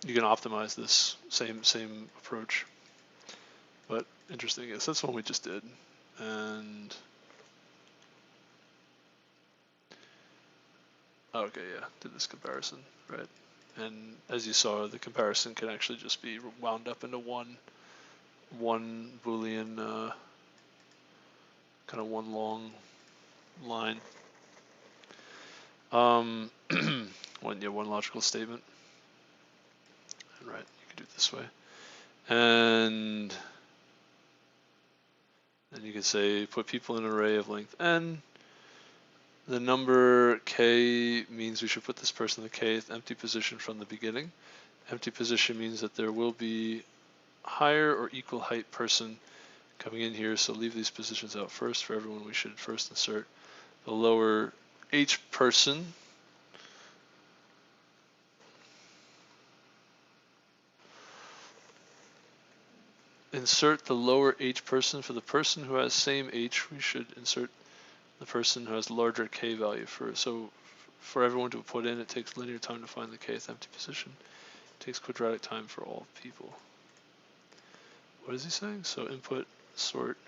you can optimize this same approach. But interesting, yes, that's one we just did. And okay, yeah, did this comparison, right? And as you saw, the comparison can actually just be wound up into one Boolean, kind of one long line. One logical statement. And right, you can do it this way. And then you can say put people in an array of length n. The number k means we should put this person in the kth empty position from the beginning. Empty position means that there will be higher or equal height person coming in here, so leave these positions out first. For everyone, we should first insert the lower h person. Insert the lower h person. For the person who has same h, we should insert the person who has larger k value first. So for everyone to put in, it takes linear time to find the kth empty position. It takes quadratic time for all people. What is he saying? So input, sort.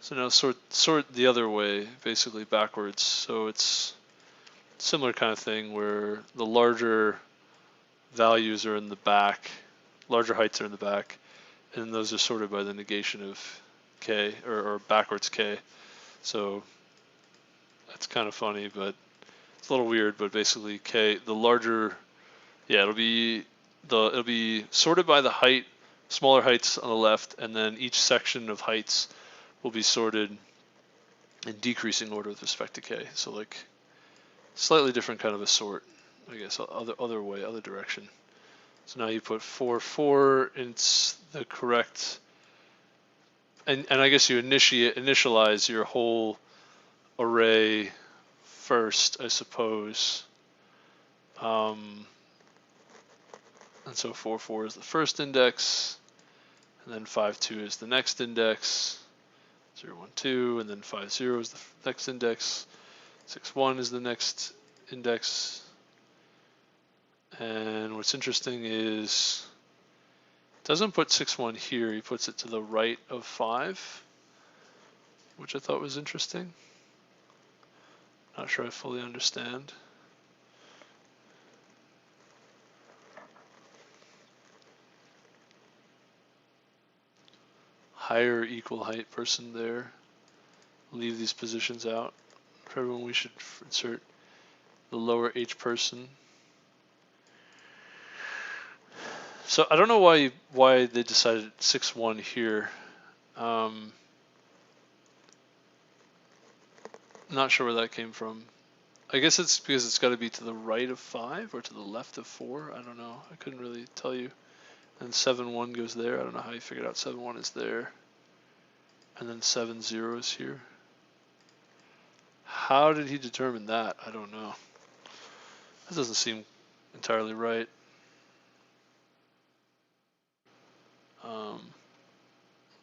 So now sort the other way, basically backwards. So it's a similar kind of thing where the larger values are in the back, larger heights are in the back, and those are sorted by the negation of k, or backwards k. So that's kind of funny, but it's a little weird. But basically, k, the larger, yeah, it'll be sorted by the height, smaller heights on the left, and then each section of heights will be sorted in decreasing order with respect to k. So like slightly different kind of a sort, I guess, other way, other direction. So now you put 4, 4, and it's the correct, and I guess you initialize your whole array first, I suppose. And so 4, 4 is the first index, and then 5, 2 is the next index, 0, 1, 2, and then 5, 0 is the next index, 6, 1 is the next index. And what's interesting is it doesn't put 6, 1 here, he puts it to the right of 5, which I thought was interesting. Not sure I fully understand. Higher equal height person there. Leave these positions out. For everyone, we should insert the lower h person. So I don't know why they decided 6, 1 here. Not sure where that came from. I guess it's because it's got to be to the right of 5 or to the left of 4. I don't know. I couldn't really tell you. And 7, 1 goes there. I don't know how you figured out 7, 1 is there. And then 7, 0 is here. How did he determine that? I don't know. That doesn't seem entirely right.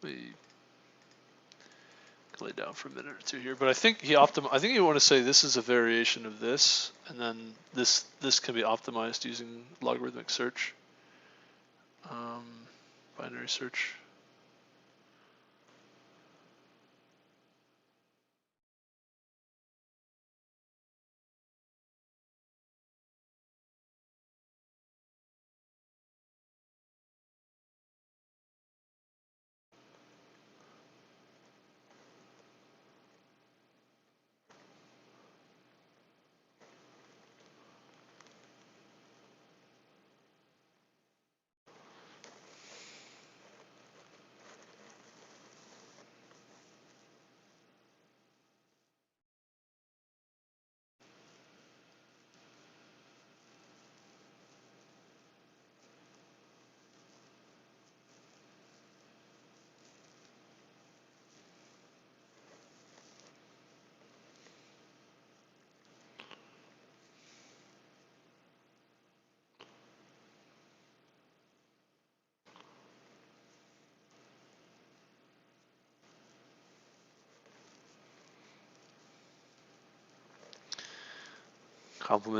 Let me lay down for a minute or two here, but I think I think you want to say this is a variation of this, and then this can be optimized using logarithmic search, binary search.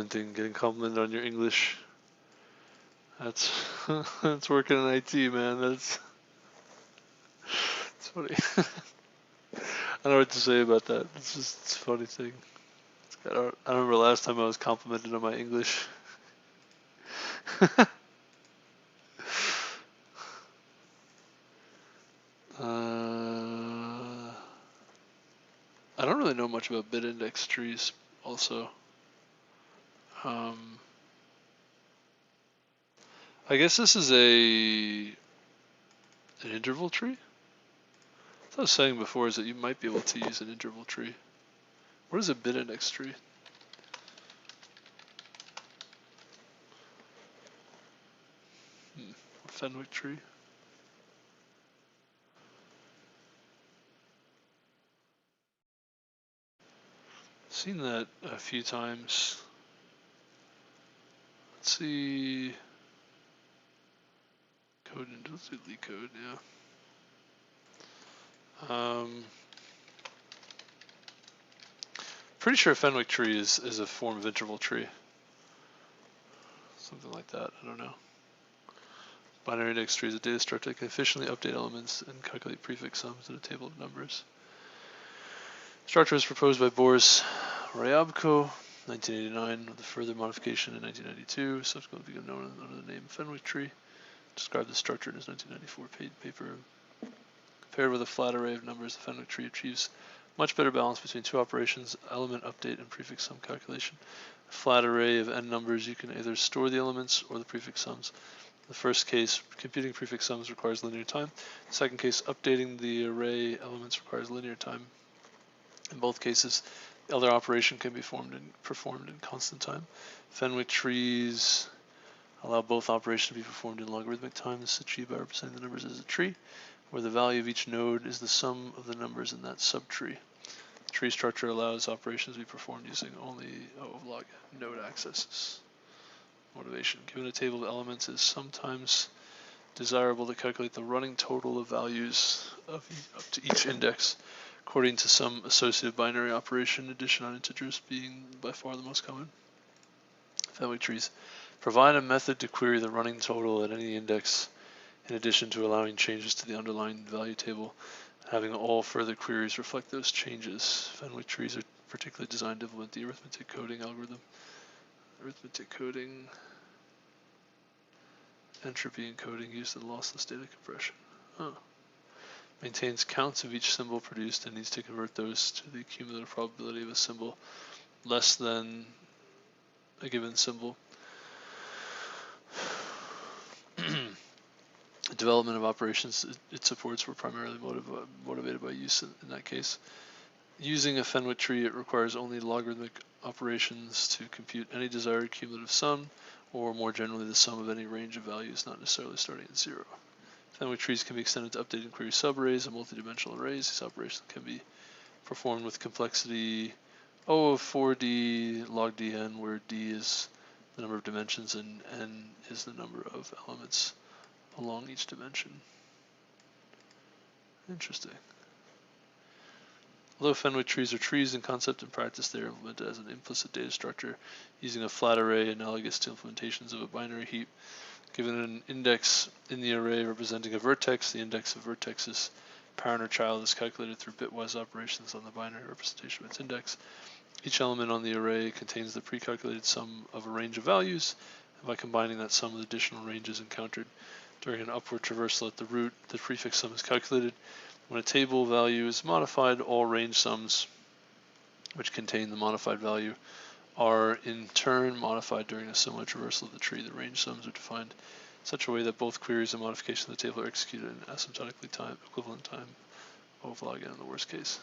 Getting complimented on your English. That's that's working in IT, man. That's funny. I don't know what to say about that. It's a funny thing. I remember last time I was complimented on my English. I don't really know much about bit index trees, also. I guess this is an interval tree. What I was saying before is that you might be able to use an interval tree. What is a bit index tree? A Fenwick tree. Seen that a few times. Let's see. Code into Leetcode, yeah. Pretty sure a Fenwick tree is a form of interval tree. Something like that, I don't know. Binary index tree is a data structure that can efficiently update elements and calculate prefix sums in a table of numbers. Structure was proposed by Boris Ryabko, 1989, with a further modification in 1992, subsequently became known under the name Fenwick tree. Described the structure in his 1994 paper. Paired with a flat array of numbers, the Fenwick tree achieves much better balance between two operations, element update and prefix sum calculation. A flat array of n numbers, you can either store the elements or the prefix sums. In the first case, computing prefix sums requires linear time. In the second case, updating the array elements requires linear time. In both cases, the other operation can be performed in constant time. Fenwick trees allow both operations to be performed in logarithmic time. This is achieved by representing the numbers as a tree, where the value of each node is the sum of the numbers in that subtree. The tree structure allows operations to be performed using only log node accesses. Motivation. Given a table of elements, it is sometimes desirable to calculate the running total of values up to each index, according to some associative binary operation, addition on integers being by far the most common. Fenwick trees provide a method to query the running total at any index, in addition to allowing changes to the underlying value table, having all further queries reflect those changes. Fenwick trees are particularly designed to implement the arithmetic coding algorithm. Arithmetic coding, entropy encoding used in lossless data compression. Maintains counts of each symbol produced and needs to convert those to the cumulative probability of a symbol less than a given symbol. The development of operations it supports were primarily motivated by use in that case. Using a Fenwick tree, it requires only logarithmic operations to compute any desired cumulative sum, or more generally the sum of any range of values, not necessarily starting at 0. Fenwick trees can be extended to update and query subarrays and multidimensional arrays. These operations can be performed with complexity O of 4D log dn, where d is the number of dimensions and n is the number of elements along each dimension. Interesting. Although Fenwick trees are trees in concept and practice, they are implemented as an implicit data structure using a flat array analogous to implementations of a binary heap. Given an index in the array representing a vertex, the index of vertex's parent or child is calculated through bitwise operations on the binary representation of its index. Each element on the array contains the pre-calculated sum of a range of values, and by combining that sum with additional ranges encountered during an upward traversal at the root, the prefix sum is calculated. When a table value is modified, all range sums which contain the modified value are in turn modified during a similar traversal of the tree. The range sums are defined in such a way that both queries and modification of the table are executed in asymptotically equivalent time, O log n in the worst case.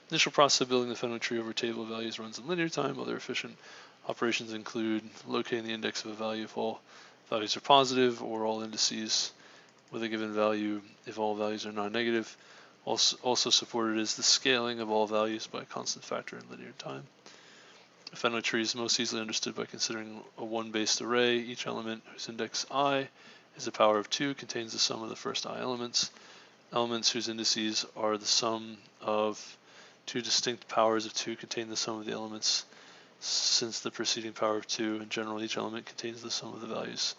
Initial process of building the Fenwick tree over a table of values runs in linear time. Other efficient operations include locating the index of a value if all values are positive, or all indices with a given value if all values are non-negative. Also supported is the scaling of all values by a constant factor in linear time. A Fenwick tree is most easily understood by considering a one-based array. Each element whose index I is a power of 2 contains the sum of the first I elements. Elements whose indices are the sum of two distinct powers of 2 contain the sum of the elements since the preceding power of 2. In general, each element contains the sum of the values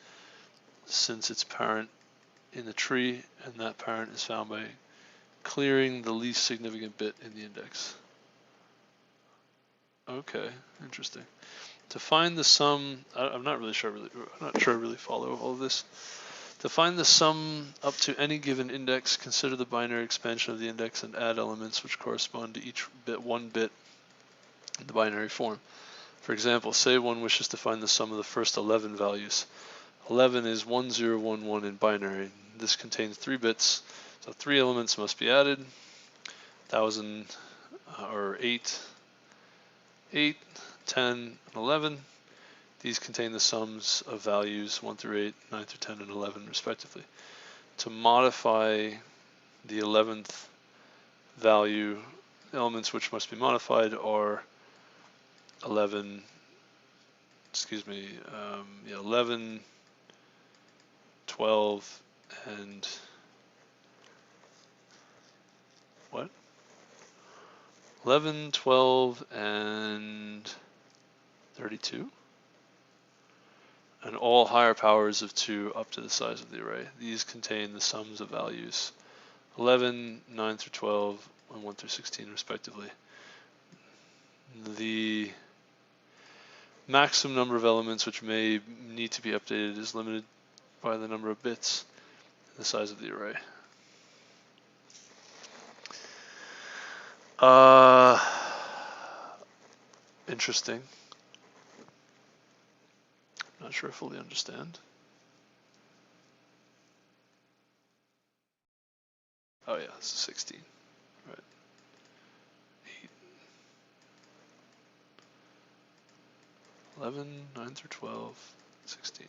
since its parent in the tree, and that parent is found by clearing the least significant bit in the index. Okay, interesting. To find the sum, I'm not sure I really follow all of this. To find the sum up to any given index, consider the binary expansion of the index and add elements which correspond to each bit, one bit in the binary form. For example, say one wishes to find the sum of the first 11 values. 11 is 1011 in binary. This contains 3 bits, so 3 elements must be added. 1000 or 8, 10, and 11. These contain the sums of values 1 through 8, 9 through 10, and 11 respectively. To modify the 11th value, elements which must be modified are 11, 11, 12, and what? 11, 12, and 32? And all higher powers of 2 up to the size of the array. These contain the sums of values 11, 9 through 12, and 1 through 16 respectively. The maximum number of elements which may need to be updated is limited by the number of bits and the size of the array. Interesting. Not sure I fully understand. Oh yeah, this is 16. Right. 8. 11, 9 through 12, 16.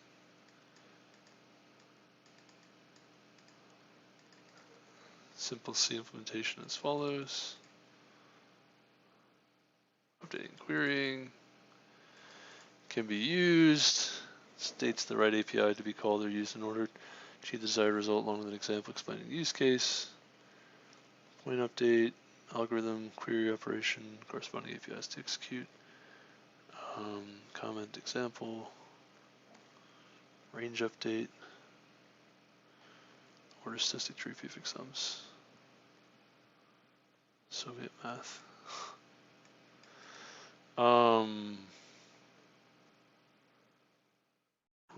Simple C implementation as follows. Updating querying can be used. States the right API to be called or used in order to achieve the desired result along with an example explaining the use case. Point update, algorithm, query operation, corresponding APIs to execute. Comment example, range update, order statistic tree prefix sums. Soviet math.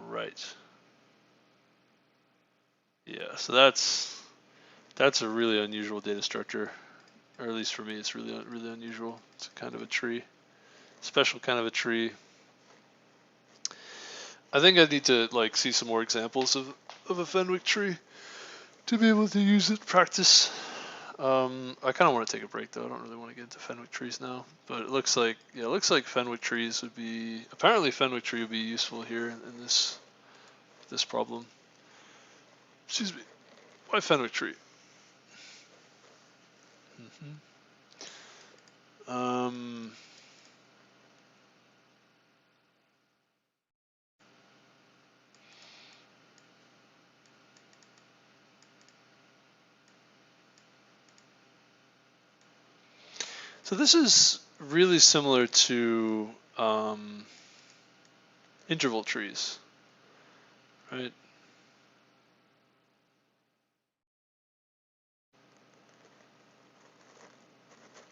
Right. Yeah, so that's a really unusual data structure, or at least for me, it's really unusual. It's kind of a tree, special kind of a tree. I think I need to like see some more examples of a Fenwick tree to be able to use it practice. I kind of want to take a break though. I don't really want to get into Fenwick trees now, but it looks like Fenwick trees would be Fenwick tree would be useful here in this problem. Excuse me. Why Fenwick tree? So this is really similar to interval trees, right?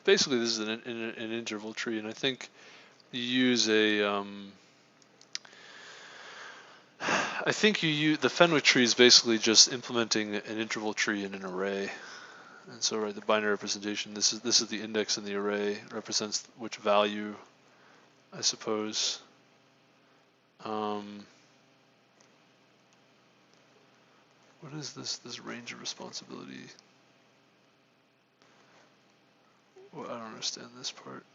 Basically, this is an interval tree, and I think you use a I think you use the Fenwick tree is basically just implementing an interval tree in an array. And so, right, the binary representation. This is the index in the array. It represents which value, I suppose. What is this range of responsibility? Well, I don't understand this part.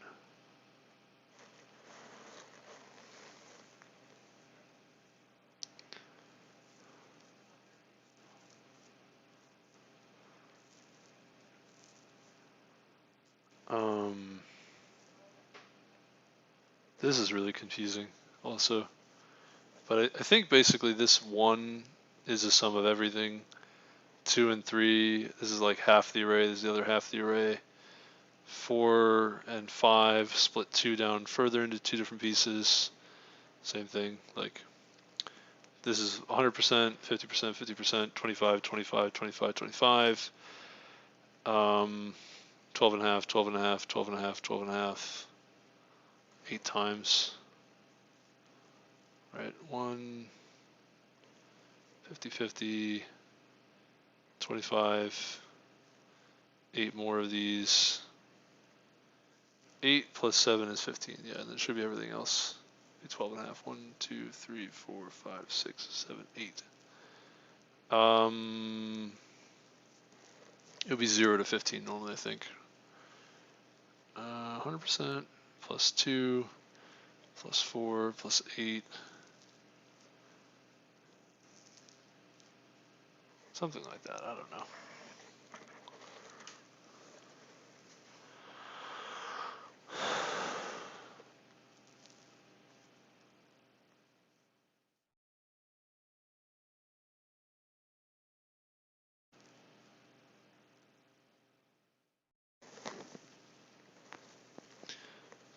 This is really confusing also. But I think basically this 1 is a sum of everything. 2 and 3, this is like half the array, this is the other half of the array. 4 and 5 split 2 down further into 2 different pieces. Same thing, like this is 100%, 50%, 50%, 25, 25, 25, 25. 12 and a half, 12 and a half, 12 and a half, 12 and a half. 8 times. Right, 1, 50, 50, 25, 8 more of these, 8 plus 7 is 15. Yeah, and then it should be everything else. 12 and a half. 1, 2, 3, 4, 5, 6, 7, 8. It'll be 0 to 15 normally, I think. 100% plus 2 plus 4 plus 8. Something like that. I don't know.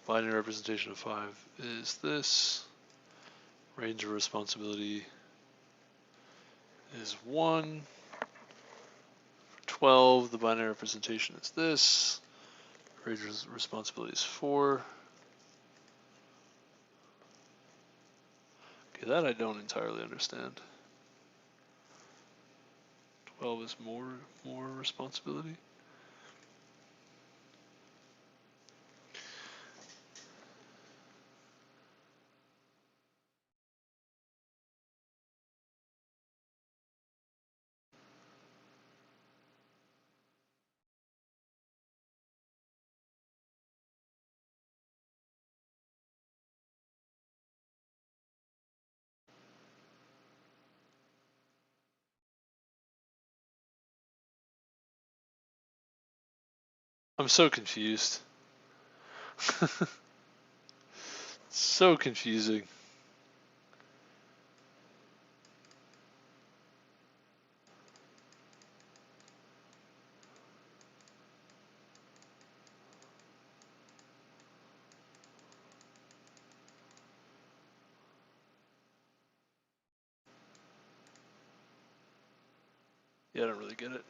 Binary representation of 5 is this. Range of responsibility is 1. For 12, the binary representation is this. Range of responsibility is 4. Okay, that I don't entirely understand. 12 is more responsibility. I'm so confused. So confusing. Yeah, I don't really get it.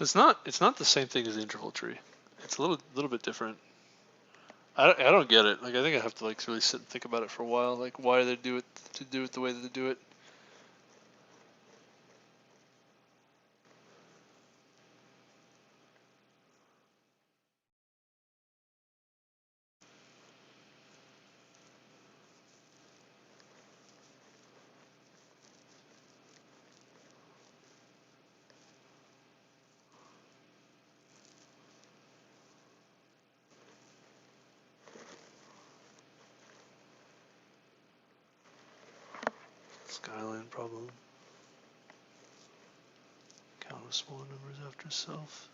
It's not the same thing as the interval tree. It's a little bit different. I don't get it. Like, I think I have to like really sit and think about it for a while. Like, why they do it the way that they do it. Skyline problem. Count of small numbers after self.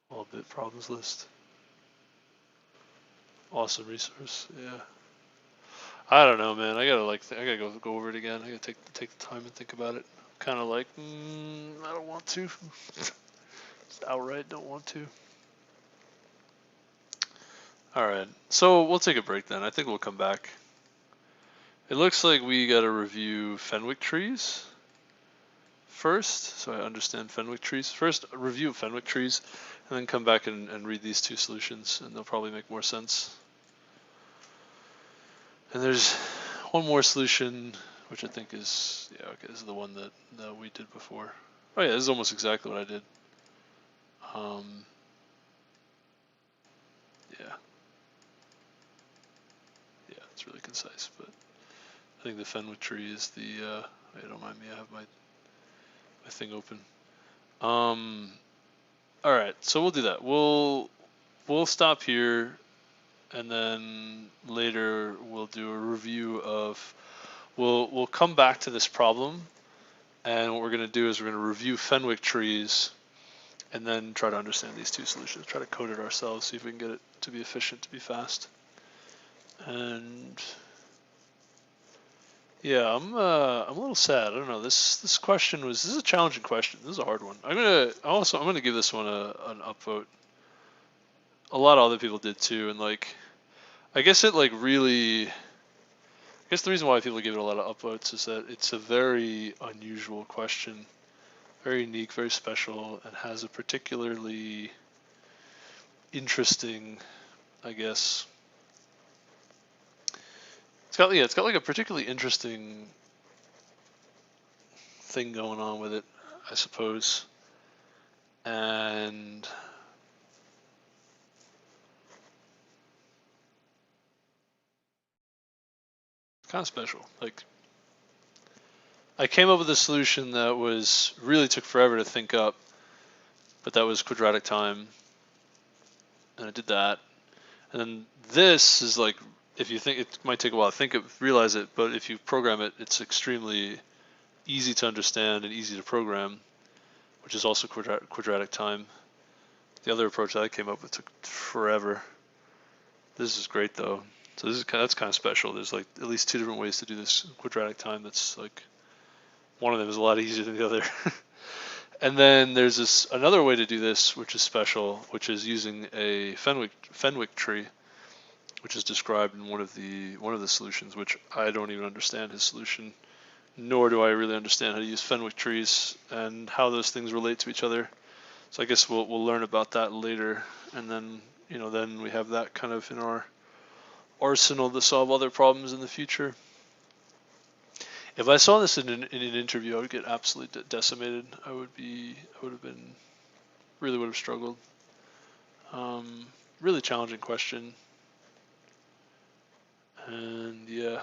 All bit problems list. Awesome resource. Yeah. I don't know, man. I gotta go over it again. I gotta take the time and think about it. Kind of like, I don't want to. Just outright don't want to. All right, so we'll take a break then. I think we'll come back. It looks like we got to review Fenwick trees first, so I understand Fenwick trees. First, a review of Fenwick trees, and then come back and read these two solutions, and they'll probably make more sense. And there's one more solution, which I think is, yeah, okay, this is the one that we did before. Oh yeah, this is almost exactly what I did. Yeah, it's really concise, but I think the Fenwick tree is the, wait, don't mind me, I have my thing open. All right, so we'll do that. We'll stop here, and then later we'll do a review of, we'll come back to this problem, and what we're going to do is we're going to review Fenwick trees, and then try to understand these two solutions, try to code it ourselves, see if we can get it to be efficient, to be fast. And yeah, I'm a little sad. I don't know. This question this is a challenging question. This is a hard one. I'm gonna give this one an upvote. A lot of other people did too, and like, I guess it like really, I guess the reason why people give it a lot of upvotes is that it's a very unusual question, very unique, very special, and has a particularly interesting, I guess. It's got like a particularly interesting thing going on with it, I suppose. And it's kind of special. Like, I came up with a solution that was really took forever to think up, but that was quadratic time, and I did that. And then this is like, if you think it might take a while to think it, realize it, but if you program it, it's extremely easy to understand and easy to program, which is also quadratic time. The other approach that I came up with took forever. This is great though. So that's kind of special. There's like at least two different ways to do this quadratic time. That's like, one of them is a lot easier than the other. And then there's this another way to do this, which is special, which is using a Fenwick tree, which is described in one of the solutions, which I don't even understand his solution, nor do I really understand how to use Fenwick trees and how those things relate to each other. So I guess we'll learn about that later, and then then we have that kind of in our arsenal to solve other problems in the future. If I saw this in an interview, I would get absolutely decimated. I would have struggled. Really challenging question, and yeah,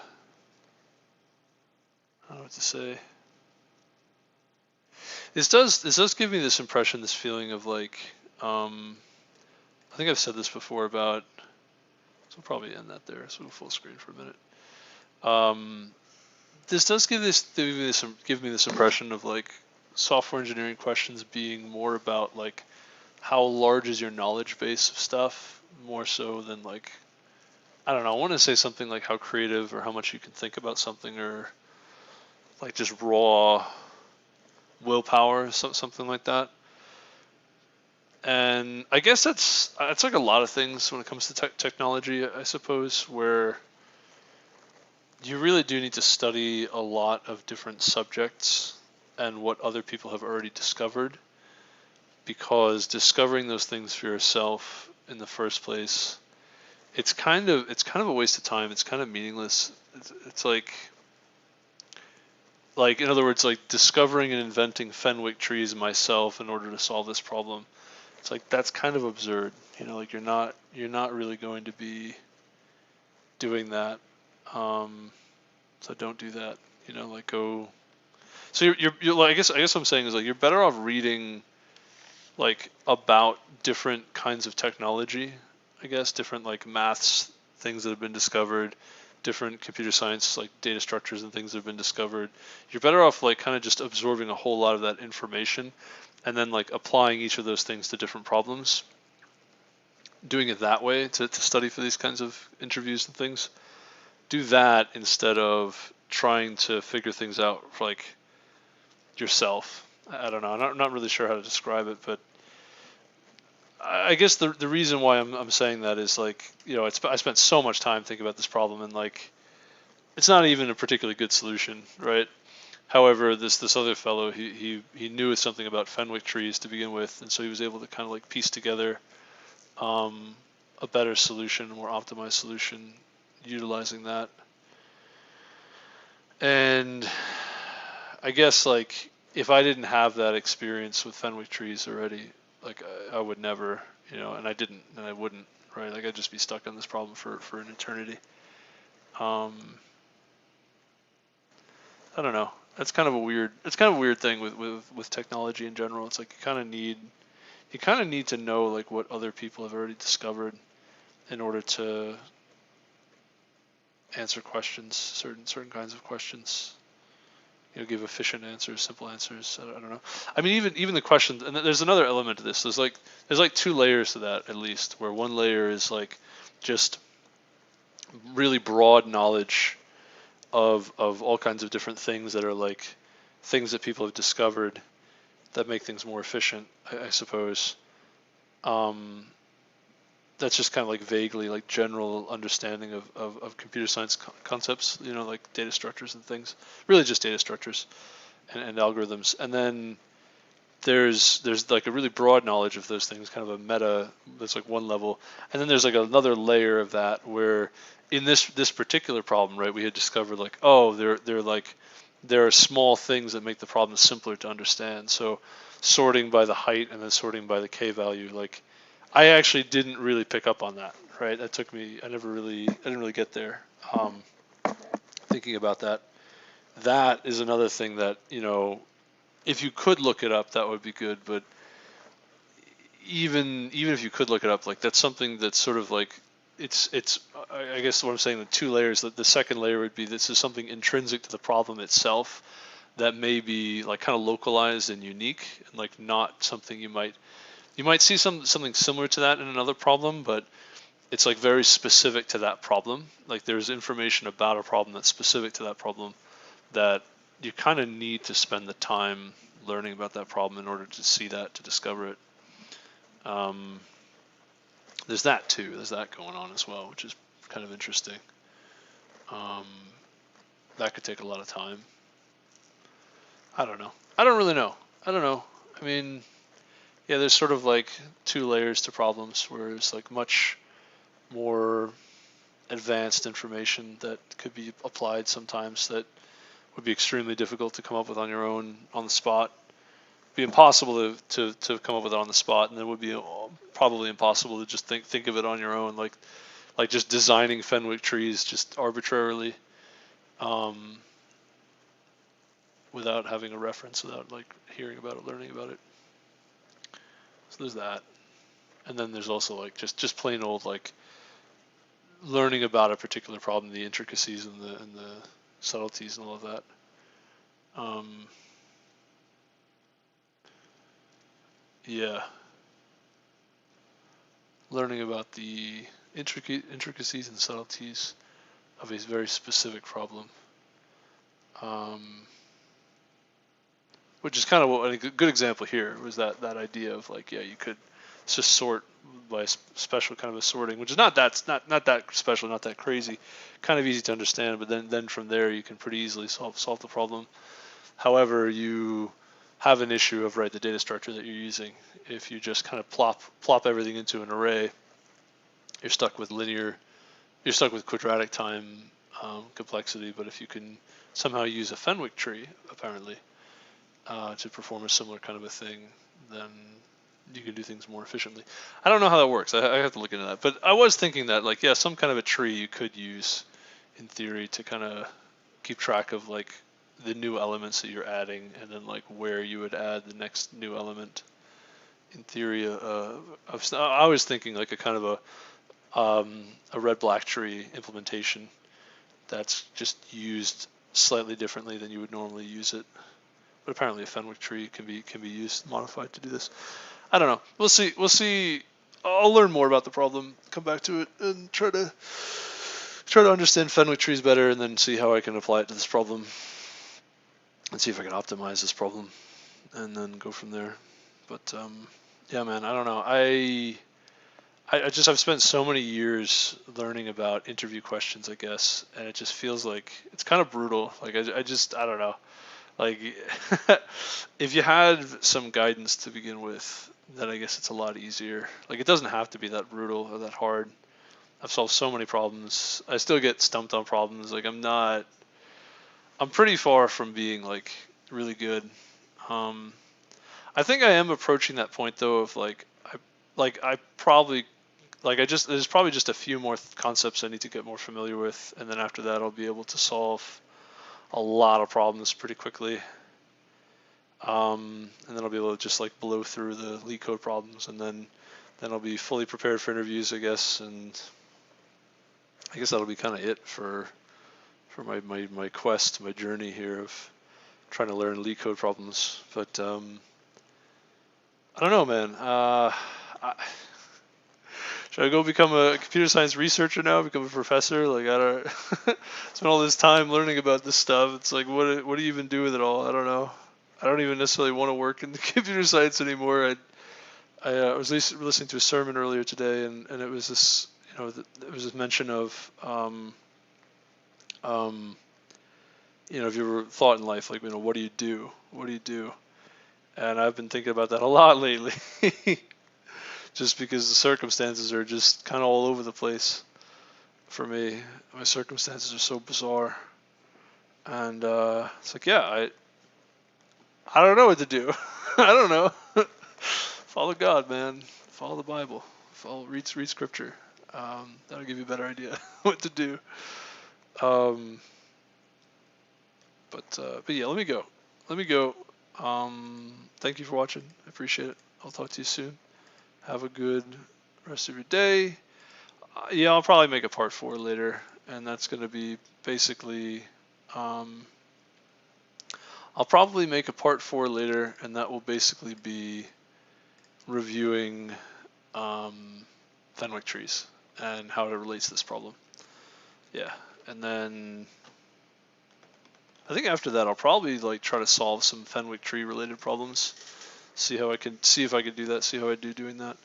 I don't know what to say. This does give me this impression, this feeling of like, I think I've said this before about, so we'll probably end that there. So we'll full screen for a minute. This does give me this impression of like software engineering questions being more about like how large is your knowledge base of stuff, more so than like, I don't know, I want to say something like how creative or how much you can think about something, or like just raw willpower, something like that. And I guess that's like a lot of things when it comes to technology, I suppose, where you really do need to study a lot of different subjects and what other people have already discovered, because discovering those things for yourself in the first place, it's kind of a waste of time. It's kind of meaningless. It's like in other words, like discovering and inventing Fenwick trees myself in order to solve this problem. It's like, that's kind of absurd. Like you're not really going to be doing that. So don't do that. Like go. So you're like, I guess what I'm saying is like you're better off reading like about different kinds of technology. I guess different like maths things that have been discovered, different computer science like data structures and things that have been discovered. You're better off like kind of just absorbing a whole lot of that information, and then like applying each of those things to different problems. Doing it that way to study for these kinds of interviews and things. Do that instead of trying to figure things out for like yourself. I don't know. I'm not really sure how to describe it, but I guess the reason why I'm saying that is like, I spent so much time thinking about this problem, and like it's not even a particularly good solution, right? However, this other fellow, he knew something about Fenwick trees to begin with, and so he was able to kind of like piece together a better solution, a more optimized solution, utilizing that. And I guess like if I didn't have that experience with Fenwick trees already, like I would never, and I didn't, and I wouldn't, right? Like I'd just be stuck on this problem for an eternity. I don't know. It's kind of a weird thing with technology in general. It's like you kind of need to know like what other people have already discovered in order to answer questions, certain kinds of questions. Give efficient answers, simple answers. I don't know. I mean, even the questions, and there's another element to this. There's like two layers to that at least, where one layer is like just really broad knowledge of all kinds of different things that are like things that people have discovered that make things more efficient, I suppose. that's just kind of like vaguely like general understanding of computer science concepts, you know, like data structures and things, really just data structures and algorithms. And then there's like a really broad knowledge of those things, kind of a meta, that's like one level. And then there's like another layer of that where in this particular problem, right, we had discovered like, oh, there are small things that make the problem simpler to understand. So sorting by the height and then sorting by the k value, like I actually didn't really pick up on that, right? That took me, I didn't really get there. Thinking about that, that is another thing that, you know, if you could look it up, that would be good. But even if you could look it up, like that's something that's sort of like, it's I guess what I'm saying, the two layers, that the second layer would be, this is something intrinsic to the problem itself that may be like kind of localized and unique, and like not something you might see something similar to that in another problem, but it's like very specific to that problem. Like there's information about a problem that's specific to that problem that you kind of need to spend the time learning about that problem in order to see that, to discover it. There's that too. There's that going on as well, which is kind of interesting. That could take a lot of time. I don't know. I don't really know. I don't know. I mean, yeah, there's sort of like two layers to problems where there's like much more advanced information that could be applied sometimes that would be extremely difficult to come up with on your own on the spot. It'd be impossible to come up with it on the spot, and it would be probably impossible to just think of it on your own, like just designing Fenwick trees just arbitrarily, without having a reference, without like hearing about it, learning about it. So there's that. And then there's also like just plain old like learning about a particular problem, the intricacies and the subtleties and all of that. Yeah, learning about the intricacies and subtleties of a very specific problem, which is kind of what a good example here was, that idea of like, yeah, you could just sort by a special kind of a sorting, which is not that special, not that crazy, kind of easy to understand, but then from there you can pretty easily solve the problem. However, you have an issue of, right, the data structure that you're using. If you just kind of plop everything into an array, you're stuck with quadratic time complexity. But if you can somehow use a Fenwick tree, apparently, to perform a similar kind of a thing, then you can do things more efficiently. I don't know how that works. I have to look into that. But I was thinking that, like, yeah, some kind of a tree you could use in theory to kind of keep track of like the new elements that you're adding, and then like where you would add the next new element. In theory, I was thinking like a kind of a red-black tree implementation that's just used slightly differently than you would normally use it. But apparently, a Fenwick tree can be used, modified to do this. I don't know. We'll see. We'll see. I'll learn more about the problem, come back to it, and try to understand Fenwick trees better, and then see how I can apply it to this problem, and see if I can optimize this problem, and then go from there. But yeah, man, I don't know. I've spent so many years learning about interview questions, I guess, and it just feels like it's kind of brutal. Like I don't know. Like if you had some guidance to begin with, then I guess it's a lot easier. Like it doesn't have to be that brutal or that hard. I've solved so many problems. I still get stumped on problems. Like I'm pretty far from being like really good. I think I am approaching that point though of there's probably just a few more concepts I need to get more familiar with, and then after that I'll be able to solve a lot of problems pretty quickly. And then I'll be able to just like blow through the Leetcode problems, and then I'll be fully prepared for interviews, I guess, and I guess that'll be kind of it for my quest, my journey here of trying to learn Leetcode problems. But I don't know, man. Should I go become a computer science researcher now? Become a professor? Like I don't spend all this time learning about this stuff. It's like what do you even do with it all? I don't know. I don't even necessarily want to work in computer science anymore. I was listening to a sermon earlier today, and it was this, it was this mention of, if you were thought in life, like, what do you do? What do you do? And I've been thinking about that a lot lately, just because the circumstances are just kind of all over the place for me. My circumstances are so bizarre, and it's like, yeah, I don't know what to do. I don't know. Follow God, man. Follow the Bible. Read Scripture. That'll give you a better idea what to do. But yeah, let me go. Let me go. Thank you for watching. I appreciate it. I'll talk to you soon. Have a good rest of your day. Yeah, I'll probably make a part 4 later, and that's going to be basically. I'll probably make a part 4 later, and that will basically be reviewing Fenwick trees and how it relates to this problem. Yeah, and then I think after that I'll probably like try to solve some Fenwick tree related problems. See if I can do that. See how I do doing that.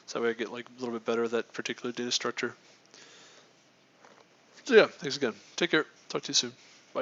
So that way I get like a little bit better at that particular data structure. So yeah, thanks again. Take care. Talk to you soon.